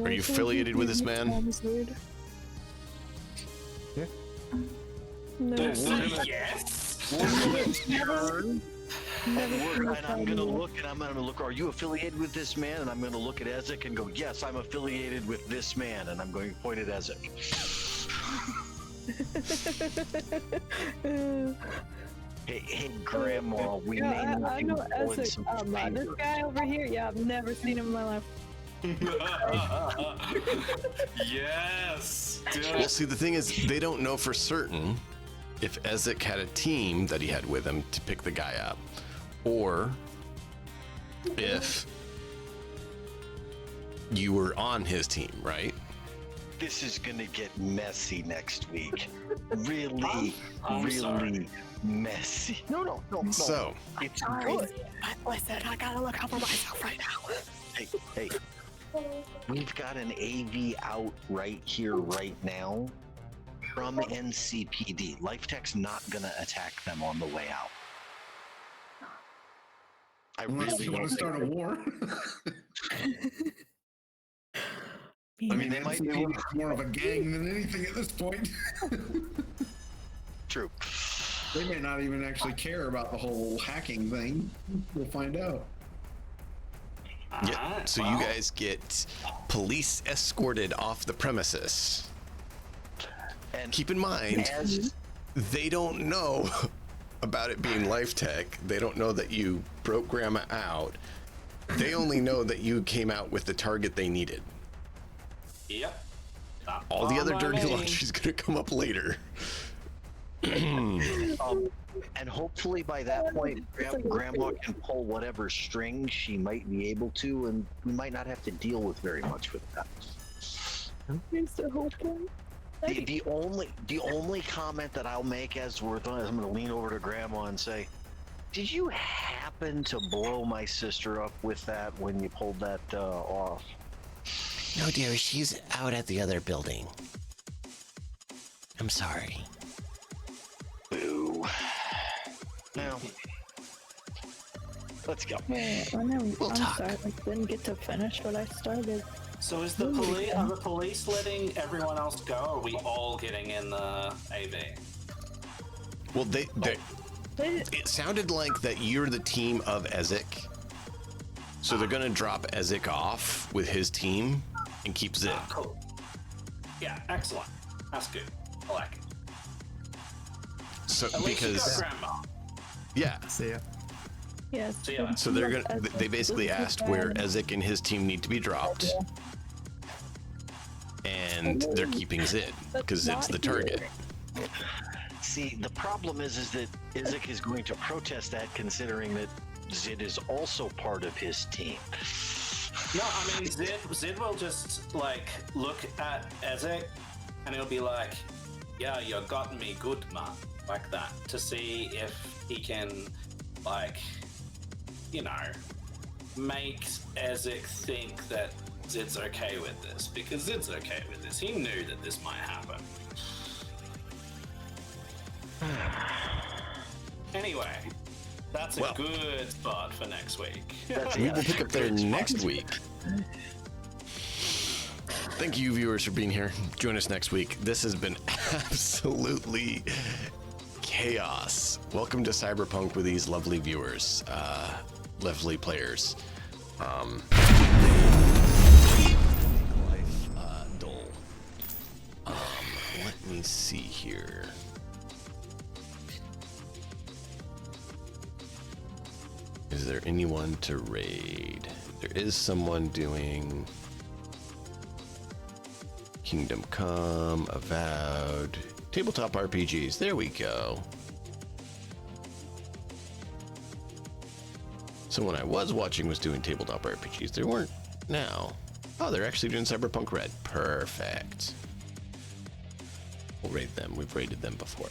Are you affiliated with this man? Yeah. No. Yes. And I'm gonna look. Are you affiliated with this man? And I'm gonna look at Ezek and go, yes, I'm affiliated with this man. And I'm going to point at Ezek. Hey, Grandma, we may not I be know pulling Ezek. some This favors. guy over here, yeah, I've never seen him in my life. Yes. Well, see, the thing is, they don't know for certain if Ezek had a team that he had with him to pick the guy up, or if you were on his team, right? This is gonna get messy next week. Really, I'm really sorry. messy. No. So, It's Sorry. good. Listen, I gotta look out for myself right now. Hey. We've got an AV out right here, right now, from NCPD. Lifetech's not gonna attack them on the way out. I Unless really you want don't to start a think war. I mean, they might be NCPD is more of a gang than anything at this point. true. They may not even actually care about the whole hacking thing. We'll find out. yeah. Alright, So well, you guys get police escorted off the premises. And Keep in mind, as they don't know about it being Life Tech. They don't know that you broke Grandma out. They only know that you came out with the target they needed. Yep. All the other dirty laundry. laundry's gonna come up later. and hopefully by that point, Grandma can pull whatever string she might be able to, and we might not have to deal with very much with that. I'm so hoping. The only comment that I'll make as we're done is I'm going to lean over to Grandma and say, "Did you happen to blow my sister up with that when you pulled that off?" No, dear, she's out at the other building. I'm sorry. Boo. Now, let's go. I'm talk. sorry, I didn't get to finish what I started. So is the police? Are the police letting everyone else go? Or are we all getting in the AV? Well, it sounded like that you're the team of Ezek. So they're gonna drop Ezek off with his team and keep Zid. Cool. Yeah, excellent. That's good. I like it. So At least you got because Grandma. yeah, See ya. Yes. So, yeah. so they're gonna they basically asked where Ezek and his team need to be dropped, and they're keeping Zid because Zid's the target. See, the problem is that Izek is going to protest that, considering that Zid is also part of his team. No, I mean Zid will just like look at Ezek and he'll be like, "Yeah, you got me good, man," like that, to see if he can like you know, make Ezek think that Zid's okay with this, because Zid's okay with this. He knew that this might happen. Anyway, that's a good spot for next week. We will pick up there next week. Thank you, viewers, for being here. Join us next week. This has been absolutely chaos. Welcome to Cyberpunk with these lovely viewers, lovely players. Life dull. Let me see here. Is there anyone to raid? There is someone doing Kingdom Come, Avowed, Tabletop RPGs. There we go. Someone I was watching was doing Tabletop RPGs. They weren't now. Oh, they're actually doing Cyberpunk Red. Perfect. We'll raid them. We've raided them before.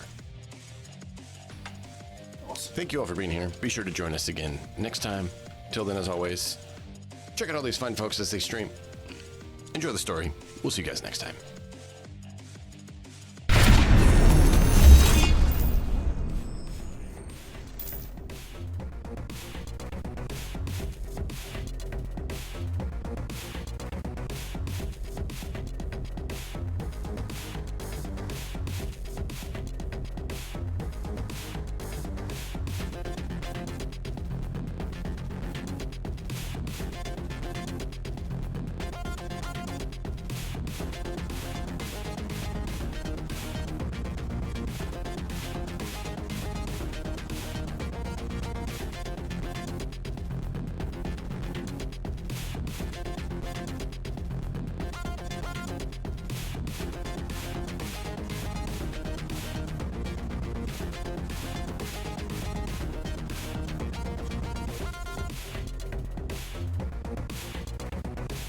Awesome. Thank you all for being here. Be sure to join us again next time. Till then, as always, check out all these fine folks as they stream. Enjoy the story. We'll see you guys next time.